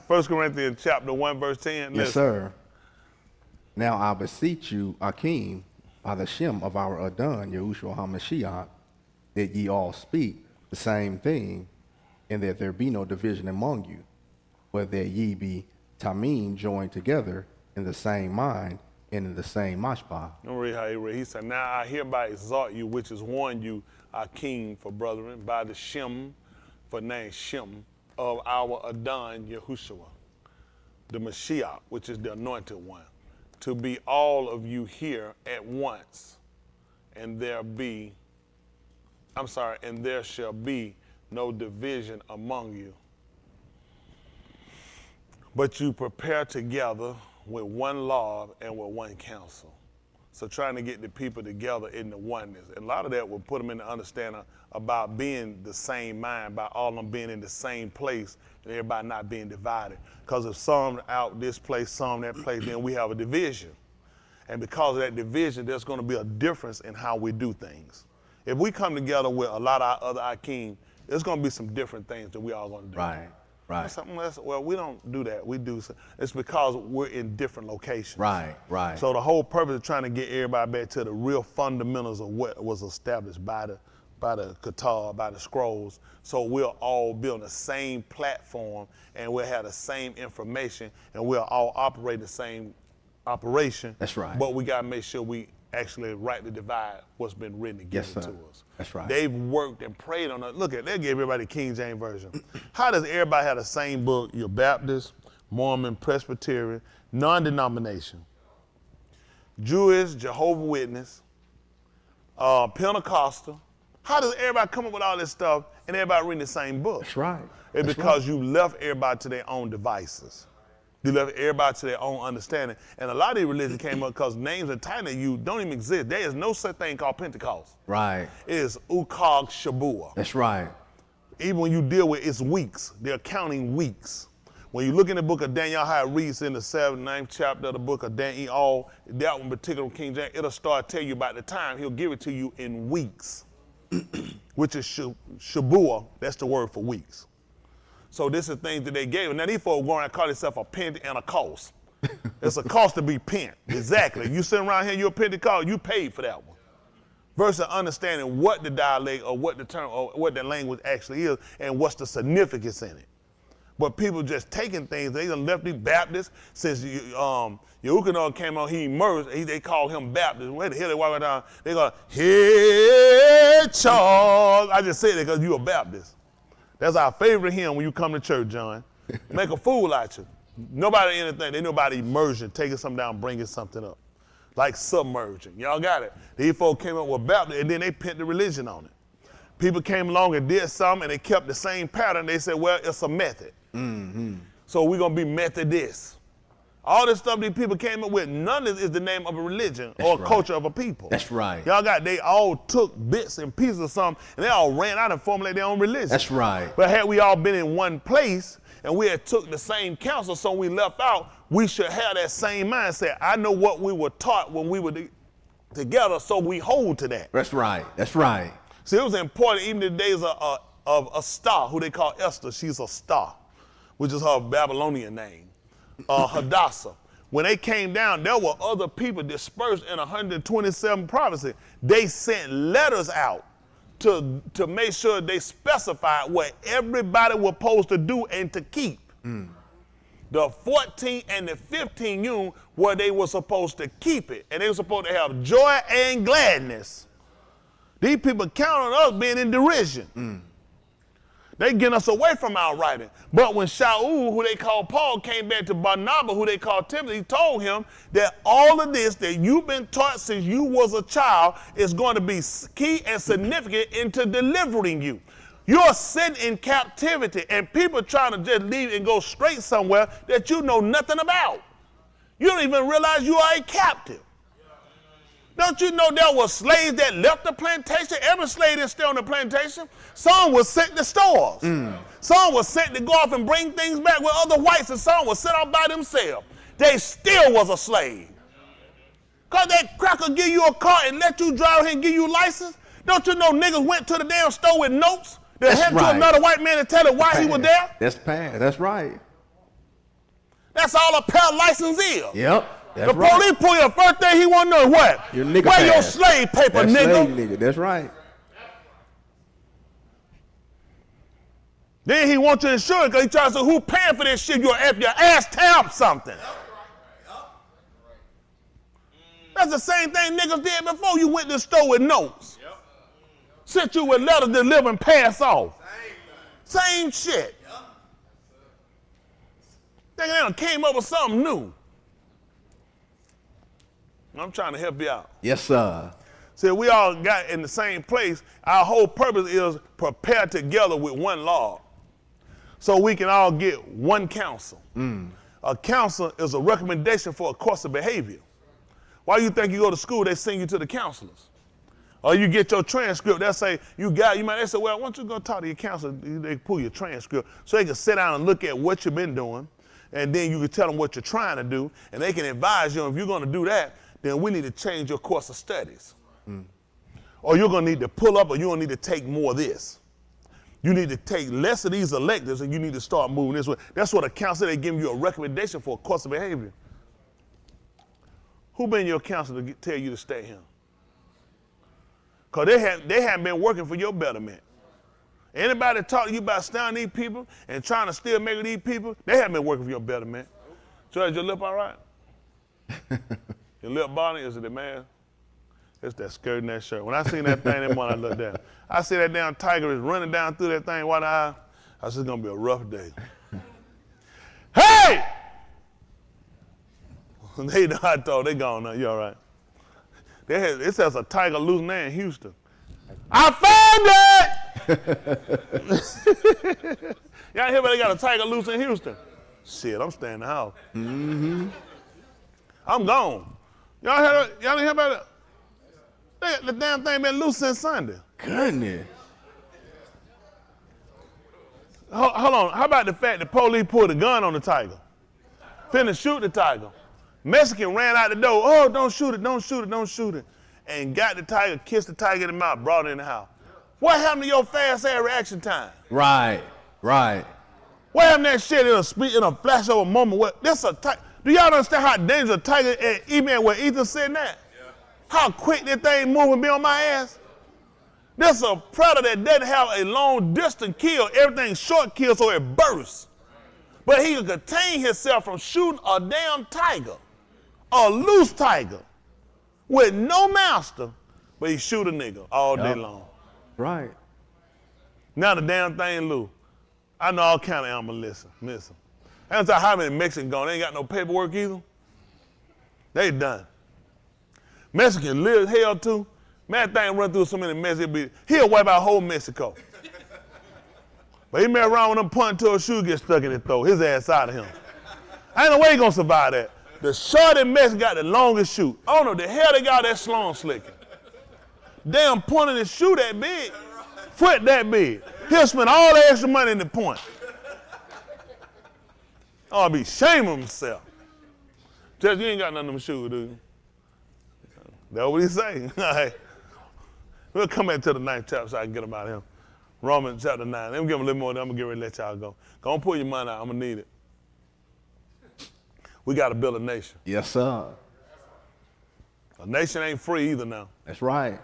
1 Corinthians chapter 1, verse 10. Yes, sir. Now I beseech you, Akim, by the Shem of our Adon, Yahushua HaMashiach, that ye all speak the same thing, and that there be no division among you, but that ye be tamim joined together in the same mind and in the same mashpah. Let me read how he read. He said, now I hereby exhort you, which is warn you, Akim, for brethren, by the Shem, for name Shem, of our Adon, Yahushua, the Mashiach, which is the anointed one, to be all of you here at once, and there shall be no division among you. But you prepare together with one law and with one counsel. So trying to get the people together in the oneness. And a lot of that will put them in the understanding about being the same mind, about all of them being in the same place, and everybody not being divided. Because if some out this place, some that place, then we have a division. And because of that division, there's going to be a difference in how we do things. If we come together with a lot of our other Akim, there's going to be some different things that we all going to do. Right. Something else, well, we don't do that. We do. It's because we're in different locations. Right. So the whole purpose of trying to get everybody back to the real fundamentals of what was established by the Qatar, by the scrolls, so we'll all be on the same platform and we'll have the same information and we'll all operate the same operation. That's right. But we got to make sure we actually rightly divide what's been written and given to us. That's right. They've worked and prayed on it. Look at, they gave everybody the King James Version. How does everybody have the same book? You're Baptist, Mormon, Presbyterian, non-denomination, Jewish, Jehovah's Witness, Pentecostal. How does everybody come up with all this stuff and everybody reading the same book? That's right. It's That's because right. you left everybody to their own devices. You left everybody to their own understanding. And a lot of these religions came up because names and titles you don't even exist. There is no such thing called Pentecost. Right. It is Ukag Shabua. That's right. Even when you deal with its weeks, they're counting weeks. When you look in the book of Daniel, how it reads in the 7th, 9th chapter of the book of Daniel, that one particular King James, it'll start telling you about the time. He'll give it to you in weeks, which is Shabua. That's the word for weeks. So this is things that they gave. Now these folks going around call themselves a pent and a cost. It's a cost to be pent. Exactly. You sitting around here, you're a Pentecost, you paid for that one. Versus understanding what the dialect or what the term or what the language actually is and what's the significance in it. But people just taking things, they done left these Baptists since Yahushua came on, he emerged, they call him Baptist. Where the hell they walk down? They go, hey, Charles. I just said it because you a Baptist. That's our favorite hymn when you come to church, John. Make a fool out you. Nobody anything. They nobody immersion, taking something down, bringing something up. Like submerging. Y'all got it. These folks came up with Baptist and then they pinned the religion on it. People came along and did something and they kept the same pattern. They said, well, it's a method. Mm-hmm. So we're going to be Methodist. All this stuff these people came up with, none of it is the name of a religion or a culture of a people. That's right. Y'all they all took bits and pieces of something and they all ran out and formulated their own religion. That's right. But had we all been in one place and we had took the same counsel, so we left out, we should have that same mindset. I know what we were taught when we were together, so we hold to that. That's right. That's right. See, it was important even in the days of a star, who they call Esther. She's a star, which is her Babylonian name. Hadassah. When they came down, there were other people dispersed in 127 provinces. They sent letters out to make sure they specified what everybody was supposed to do and to keep. The 14th and the 15th Yom, where they were supposed to keep it. And they were supposed to have joy and gladness. These people count on us being in derision. They get us away from our writing. But when Shaul, who they call Paul, came back to Barnabas, who they call Timothy, he told him that all of this that you've been taught since you was a child is going to be key and significant into delivering you. You're sitting in captivity and people trying to just leave and go straight somewhere that you know nothing about. You don't even realize you are a captive. Don't you know there were slaves that left the plantation? Every slave didn't stay on the plantation. Some was sent to stores. Some was sent to go off and bring things back with other whites, and some was sent out by themselves. They still was a slave. Because that cracker give you a car and let you drive here and give you a license? Don't you know niggas went to the damn store with notes that That's had right. to another white man to tell him why he was there? That's past. That's right. That's all a pair of license is. Yep. That's The police pull you, the first thing he want to know is what? Your nigga Where your pass. slave paper, That's nigga? slave nigga. That's right. Then he wants your insurance because he tries to say, who paying for this shit? Your ass tab something. That's the same thing niggas did before you went to the store with notes. Sent you with letters delivered and pass off. Same shit. They done came up with something new. I'm trying to help you out. Yes, sir. See, we all got in the same place. Our whole purpose is prepare together with one law so we can all get one counsel. A counsel is a recommendation for a course of behavior. Why you think you go to school, they send you to the counselors? Or you get your transcript, they'll say, they say, well, why don't you go talk to your counselor? They pull your transcript so they can sit down and look at what you've been doing, and then you can tell them what you're trying to do, and they can advise you, if you're going to do that, then we need to change your course of studies. Or you're going to need to pull up, or you're going to need to take more of this. You need to take less of these electives, and you need to start moving this way. That's what a counselor, they give you a recommendation for a course of behavior. Who been your counselor to tell you to stay here? Because they haven't been working for your betterment. Anybody talk to you about staying these people and trying to still make with these people, they haven't been working for your betterment. So is your lip all right? Your lip body, is it the man? It's that skirt and that shirt. When I seen that thing that morning, I looked down. I see that damn tiger is running down through that thing, water eye. I said, it's going to be a rough day. Hey! They know I told they gone now. You all right? It says a tiger loose now in Houston. I found it! Y'all hear about they got a tiger loose in Houston? Shit, I'm staying in the house. I'm gone. Y'all didn't hear about it? The damn thing been loose since Sunday. Goodness. Hold on. How about the fact the police pulled a gun on the tiger? Finna shoot the tiger. Mexican ran out the door. Oh, don't shoot it, don't shoot it, don't shoot it. And got the tiger, kissed the tiger in the mouth, brought it in the house. What happened to your fast-ass reaction time? Right. What happened to that shit in a flash of a moment? Do y'all understand how dangerous a tiger is, even where Ethan said that? Yeah. How quick that thing move and be on my ass? This a predator that doesn't have a long distance kill. Everything short kill so it bursts. But he can contain himself from shooting a damn tiger, a loose tiger, with no master, but he shoot a nigga all day long. Right. Now the damn thing loose. I know all kind of animals missing. I don't know how many Mexicans gone. They ain't got no paperwork either. They done. Mexican live hell too. Man, that thing run through so many Mexicans, he'll wipe out whole Mexico. But he mess around with them punt till a shoe gets stuck in his throat. His ass out of him. I ain't no way he gonna survive that. The shortest Mexican got the longest shoe. I don't know the hell they got that slung slicking. Damn pointing his shoe that big, foot that big. He'll spend all the extra money in the point. I'll be shaming himself. Judge, you ain't got none of them shoes, do you? That's what he's saying. All right. We'll come back to the 9th chapter so I can get him out of him. Romans chapter 9. Let me give him a little more, then I'm going to get ready to let y'all go. Go on, pull your money out. I'm going to need it. We got to build a nation. Yes, sir. A nation ain't free either now. That's right.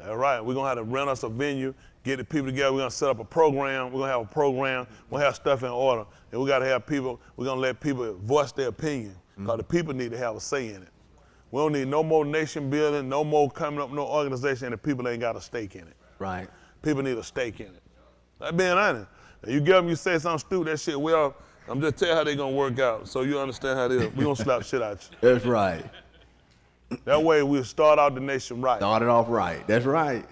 All right. We're going to have to rent us a venue, get the people together. We're going to set up a program. We're going to have a program. We're going to have stuff in order. And we got to have people, we're going to let people voice their opinion because the people need to have a say in it. We don't need no more nation building, no more coming up, no organization, and the people ain't got a stake in it. Right. People need a stake in it. That's being honest. You get them, you say something stupid, that shit, well, I'm just telling you how they gonna work out so you understand how it is. We gonna slap shit out you. That's right. That way we'll start out the nation right. Start it off right. That's right.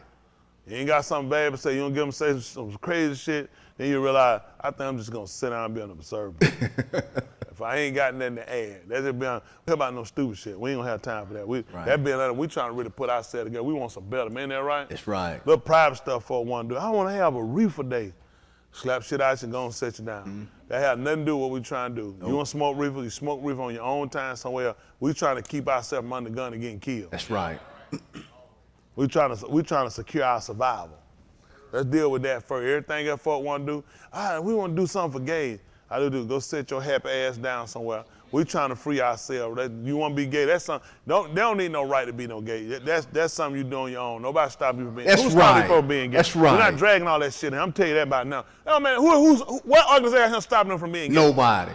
You ain't got something bad to say, you don't get them say some crazy shit, then you realize, I think I'm just gonna sit down and be an observer. If If I ain't got nothing to add, that's just been about no stupid shit. We ain't gonna have time for that. Right. That being we trying to really put ourselves together. We want some better, man. That right? That's right. Little private stuff for one do. I want to have a reefer day. Slap shit out and go and set you down. That have nothing to do with what we trying to do. Nope. You want to smoke reefer, you smoke reefer on your own time somewhere. We trying to keep ourselves from under the gun and getting killed. That's right. We trying to secure our survival. Let's deal with that first. Everything that folk want to do, we want to do something for gays. I do go sit your happy ass down somewhere. We trying to free ourselves. You want to be gay? That's something. They don't need no right to be no gay. That's something you do on your own. Nobody stop you from being. That's Who's right. stopping you from being gay? That's right. We're not dragging all that shit in. I'm telling you that about now. Oh man, what organization stopping them from being gay? Nobody.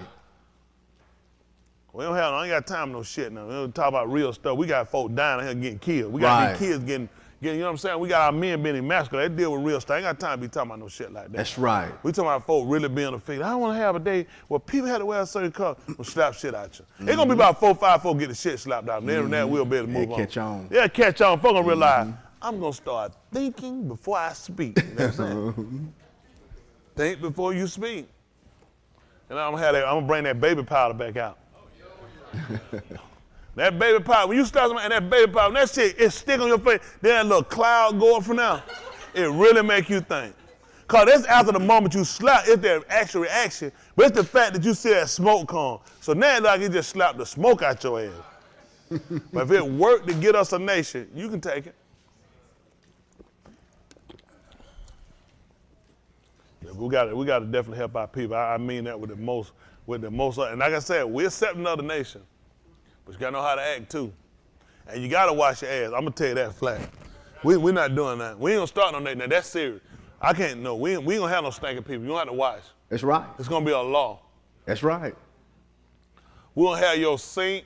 We don't have. I ain't got time for no shit now. We don't talk about real stuff. We got folk dying out here getting killed. We got these kids getting. You know what I'm saying? We got our men being emasculated. They deal with real stuff. I ain't got time to be talking about no shit like that. That's right. We talking about folk really being affected. I don't want to have a day where people had to wear a certain color and slap shit at you. It's going to be about 4 or 5 folk get the shit slapped out. And then that we'll be able to move on. Catch on. Yeah, catch on. Folk going to realize, I'm going to start thinking before I speak. You know what I'm saying? Think before you speak. And I'm going to bring that baby powder back out. That baby powder, when you start something and that baby powder, that shit, it stick on your face, then that little cloud go up from now. It really make you think. Cause that's after the moment you slap, it's the actual reaction, but it's the fact that you see that smoke come. So now it's like it just slapped the smoke out your ass. But if it worked to get us a nation, you can take it. Yeah, we got to definitely help our people. I mean that with the most, and like I said, we're accepting other nations. But you gotta know how to act too. And you gotta wash your ass. I'm gonna tell you that flat. We're not doing that. We ain't gonna start on that now. That's serious. I can't, no, we ain't gonna have no stinking people. You don't have to wash. That's right. It's gonna be a law. That's right. We're gonna have your sink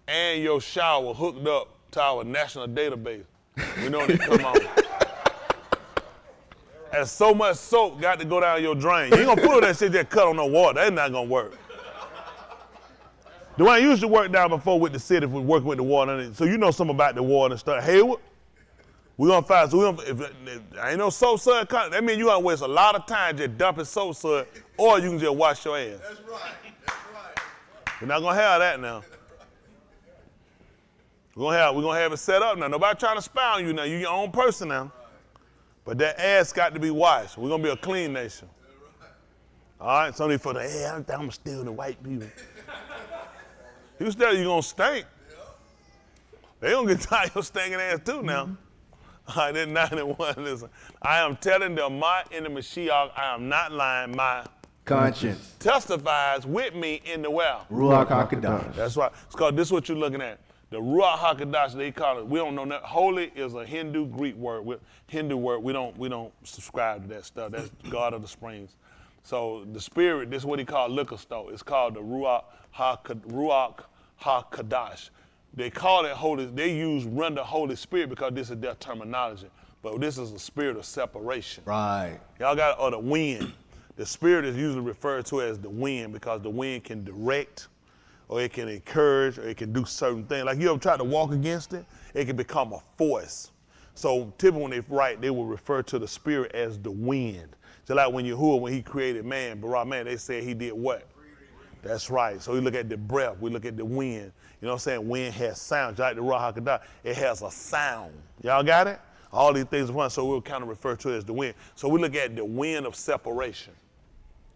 and your shower hooked up to our national database. We know when they come on. And so much soap got to go down your drain. You ain't gonna put that shit just cut on no water. That's not gonna work. Dwayne used to work down before with the city for working with the water, so you know something about the water and stuff. Hayward, we're gonna find, if ain't no soap sud coming, that means you're gonna waste a lot of time just dumping soap sud, or you can just wash your ass. That's right. That's right. We're not gonna have that now. We're gonna have it set up now. Nobody trying to spy on you now. You're your own person now. But that ass got to be washed. We're gonna be a clean nation. All right, so for the I'm still the white people. You still, you gonna stink. They gonna get tired of your stinking ass too now. All right, then 91, listen. I am telling them my in the Mashiach, I am not lying. My Conscience. testifies with me in the well. Ruach HaKodesh. That's right. It's called, this is what you're looking at. The Ruach HaKodesh, they call it, we don't know that. Holy is a Hindu Greek word. Hindu word, we don't subscribe to that stuff. That's God of the springs. So the spirit, this is what he called liquor store. It's called the Ruach HaKodesh. They call it holy, they render Holy Spirit because this is their terminology. But this is a spirit of separation. Right. Y'all got, or the wind. The spirit is usually referred to as the wind because the wind can direct, or it can encourage, or it can do certain things. Like you ever try to walk against it, it can become a force. So typically when they write, they will refer to the spirit as the wind. So like when Yahuwah, when he created man, they said he did what? That's right. So we look at the breath, we look at the wind. You know what I'm saying? Wind has sound. Just like the Ruach HaKodesh, it has a sound. Y'all got it? All these things are one, so we'll kind of refer to it as the wind. So we look at the wind of separation.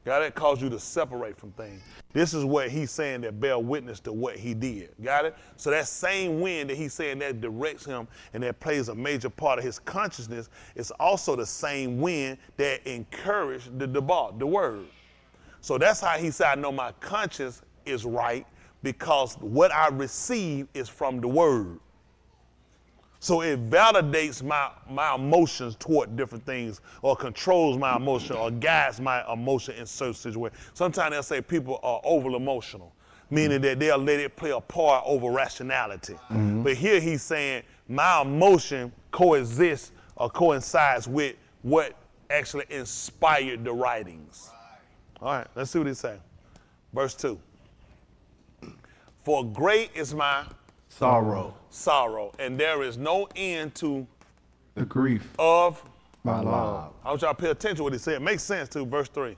Got it? Cause you to separate from things. This is what he's saying that bear witness to what he did. Got it? So that same wind that he's saying that directs him and that plays a major part of his consciousness is also the same wind that encouraged the debar, the word. So that's how he said, I know my conscience is right because what I receive is from the word. So it validates my emotions toward different things, or controls my emotion, or guides my emotion in certain situations. Sometimes they'll say people are over emotional, meaning that they'll let it play a part over rationality. Mm-hmm. But here he's saying my emotion coexists or coincides with what actually inspired the writings. All right, let's see what he says. Verse 2. For great is my sorrow, and there is no end to the grief of my love. I want y'all to pay attention to what he said. It makes sense too, verse 3.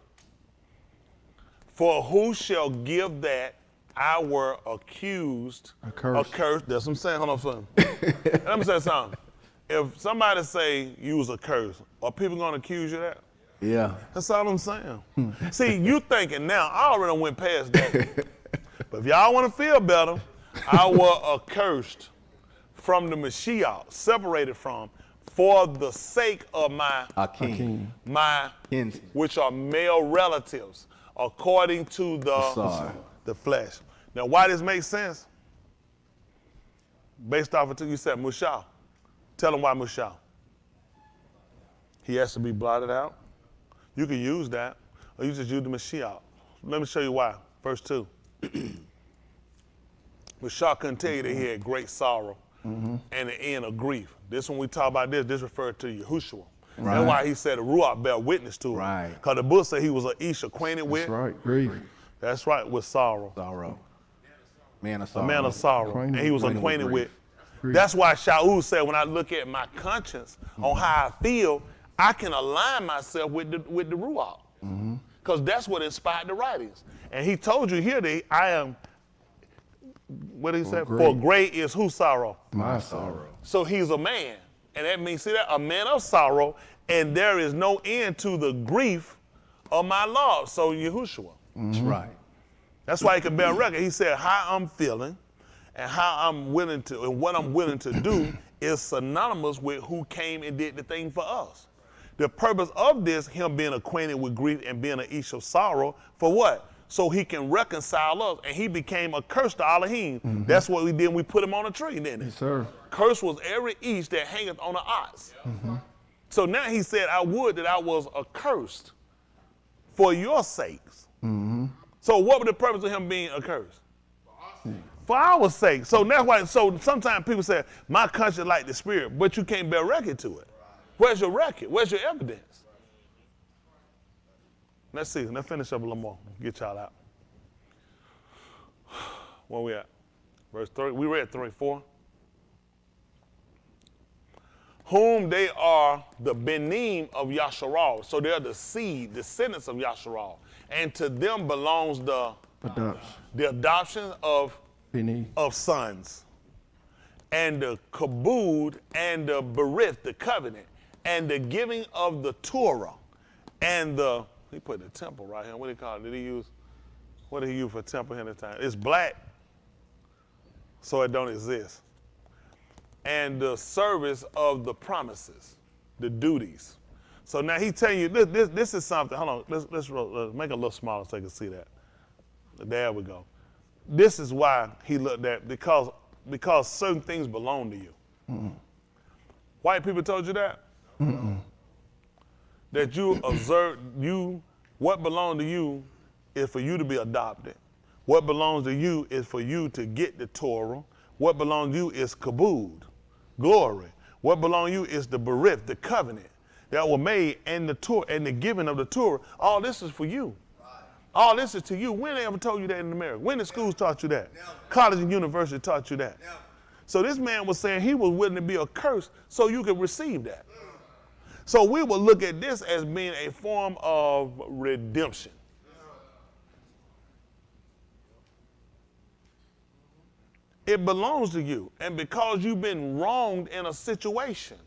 For who shall give that I were accused, accursed? That's what I'm saying. Hold on, son. Let me say something. If somebody say you was accursed, are people gonna accuse you of that? Yeah. That's all I'm saying. See, you thinking now, I already went past that. But if y'all want to feel better, I were accursed from the Mashiach, separated from, for the sake of my Akeem. my Kinsmen. which are male relatives, according to the flesh. Now, why this makes sense? Based off of you said Mushah. Tell them why Mushah. He has to be blotted out. You can use that, or you just use the Mashiach. Let me show you why. Verse 2. Mushah couldn't tell you that he had great sorrow and the end of grief. This when we talk about this referred to Yahushua. Right. That's why he said the Ruach bear witness to him. Right. Because the book said he was an Ish acquainted with. That's right. Grief. That's right, with sorrow. Sorrow. Man of sorrow. A man of sorrow. Acquainted And he was with acquainted with. grief. That's why Shaul said, when I look at my conscience on how I feel, I can align myself with the Ruach. Because that's what inspired the writings. And he told you here that I am, what did he say? For great is whose sorrow? My sorrow. So he's a man. And that means, see that? A man of sorrow, and there is no end to the grief of my Lord. So Yahushua. That's right. That's why he can bear record. He said, how I'm feeling and how I'm willing to, and what I'm willing to do is synonymous with who came and did the thing for us. The purpose of this, him being acquainted with grief and being an Ish of sorrow, for what? So he can reconcile us, and he became a curse to Elohim. That's what we did when we put him on a tree, didn't it? Yes, sir. Curse was every Ish that hangeth on the ox. So now he said, I would that I was accursed for your sakes. So what was the purpose of him being accursed? For our sake. So that's why, so sometimes people say, my conscience like the spirit, but you can't bear record to it. Where's your record? Where's your evidence? Let's see. Let's finish up a little more. Get y'all out. Where we at? Verse 3. We read 3-4. Whom they are the benim of Yasharal. So they're the seed, descendants of Yasharal. And to them belongs the adoption of sons. And the kabod and the berith, the covenant. And the giving of the Torah. And the, he put the temple right here. What did he call it? What did he use for temple here this time? It's black, so it don't exist. And the service of the promises, the duties. So now he telling you, this is something, hold on, let's make it a little smaller so you can see that. There we go. This is why he looked at, because certain things belong to you. White people told you that? That you observe, what belongs to you is for you to be adopted. What belongs to you is for you to get the Torah. What belongs to you is kabod, glory. What belongs to you is the berith, the covenant that were made, and the Torah and the giving of the Torah. All this is for you. All this is to you. When they ever told you that in America? When the schools taught you that? College and university taught you that. So this man was saying he was willing to be a curse so you could receive that. So we will look at this as being a form of redemption. It belongs to you. And because you've been wronged in a situation,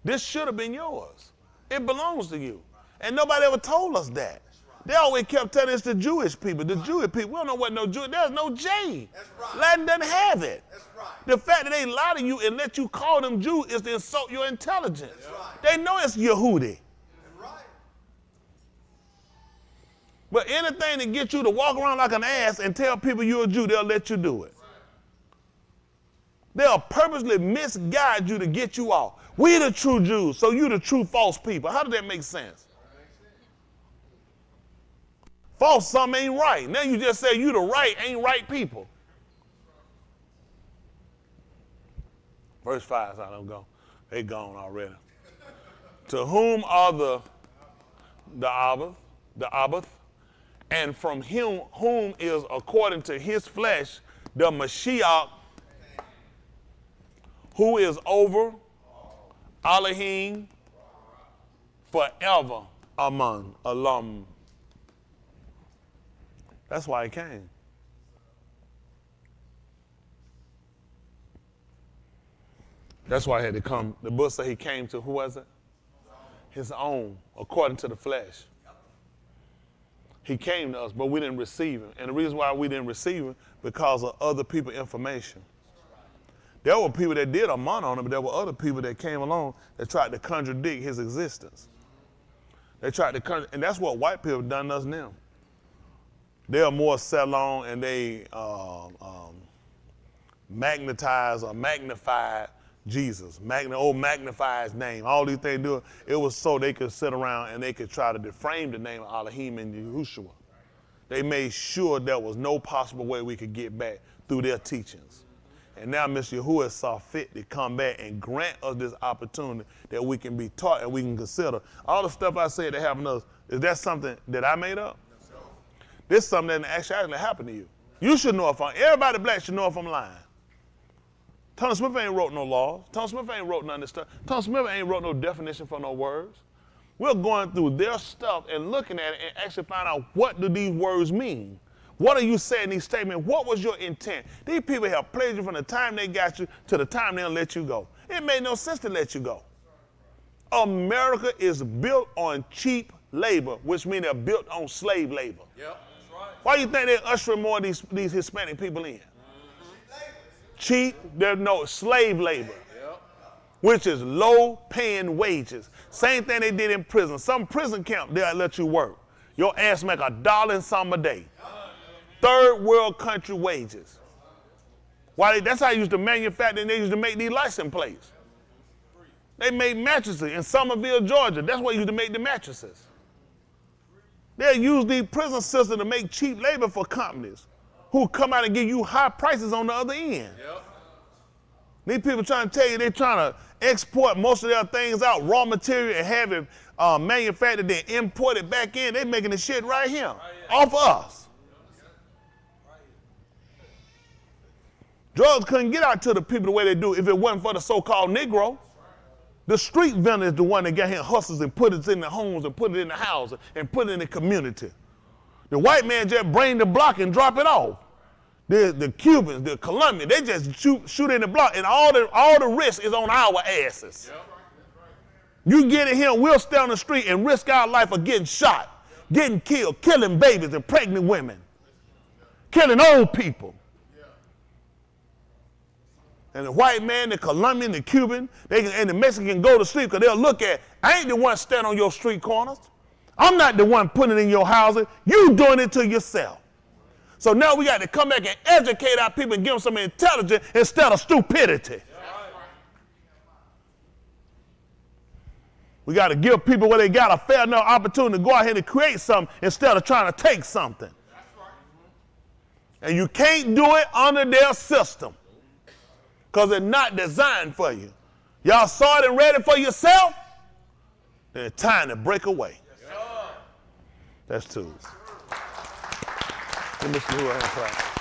this should have been yours. It belongs to you. And nobody ever told us that. They always kept telling us the Jewish people. The Jewish people, we don't know what no Jew, there's no J. That's right. Latin doesn't have it. That's right. The fact that they lie to you and let you call them Jew is to insult your intelligence. That's right. They know it's Yehudi. That's right. But anything to get you to walk around like an ass and tell people you're a Jew, they'll let you do it. They'll purposely misguide you to get you off. We the true Jews, so you the true false people. How does that make sense? False, something ain't right. Now you just say you the right, ain't right people. Verse 5, so I don't go. They gone already. To whom are the Abbath, and from him whom is according to his flesh the Mashiach, who is over Elohim forever among Elam. That's why he came. That's why he had to come. The book said he came to, who was it? His own, according to the flesh. He came to us, but we didn't receive him. And the reason why we didn't receive him, because of other people's information. There were people that did a mon on him, but there were other people that came along that tried to contradict his existence. They tried to, and that's what white people have done to us now. They are more salon and they magnetize or magnified Jesus, magnify his name. All these things do, it was so they could sit around and they could try to defame the name of Elohim and Yahushua. They made sure there was no possible way we could get back through their teachings. And now Mr. Yahuwah saw fit to come back and grant us this opportunity that we can be taught and we can consider. All the stuff I said that happened to us, is that something that I made up? This is something that actually happened to you. You should know if everybody black should know if I'm lying. Tony Smith ain't wrote no laws. Tony Smith ain't wrote none of this stuff. Tony Smith ain't wrote no definition for no words. We're going through their stuff and looking at it and actually find out what do these words mean. What are you saying in these statements? What was your intent? These people have played you from the time they got you to the time they'll let you go. It made no sense to let you go. America is built on cheap labor, which means they're built on slave labor. Yep, that's right. Why do you think they're ushering more of these Hispanic people in? Cheap, there's no slave labor, which is low-paying wages. Same thing they did in prison. Some prison camp, they'll let you work. Your ass make $1 and some a day. Third world country wages. Why? That's how they used to manufacture and they used to make these license plates. They made mattresses in Somerville, Georgia. That's where they used to make the mattresses. They use these prison systems to make cheap labor for companies who come out and give you high prices on the other end. Yep. These people trying to tell you they're trying to export most of their things out, raw material, and have it manufactured, then import it back in. They're making the shit right here, off us. Drugs couldn't get out to the people the way they do if it wasn't for the so-called Negro. The street vendor is the one that got here hustles and put it in the homes and put it in the houses and put it in the community. The white man just bring the block and drop it off. The Cubans, the Colombians, they just shoot in the block, and all the risk is on our asses. Yep. You get in here, we'll stay on the street and risk our life of getting shot, getting killed, killing babies and pregnant women, killing old people. And the white man, the Colombian, the Cuban, and the Mexican go to sleep because they'll look at, I ain't the one standing on your street corners. I'm not the one putting it in your houses. You doing it to yourself. So now we got to come back and educate our people and give them some intelligence instead of stupidity. We got to give people where they got a fair enough opportunity to go out here and create something instead of trying to take something. And you can't do it under their system because it's not designed for you. Y'all saw it and read it for yourself? Then it's time to break away. That's two. Let me see who I have class.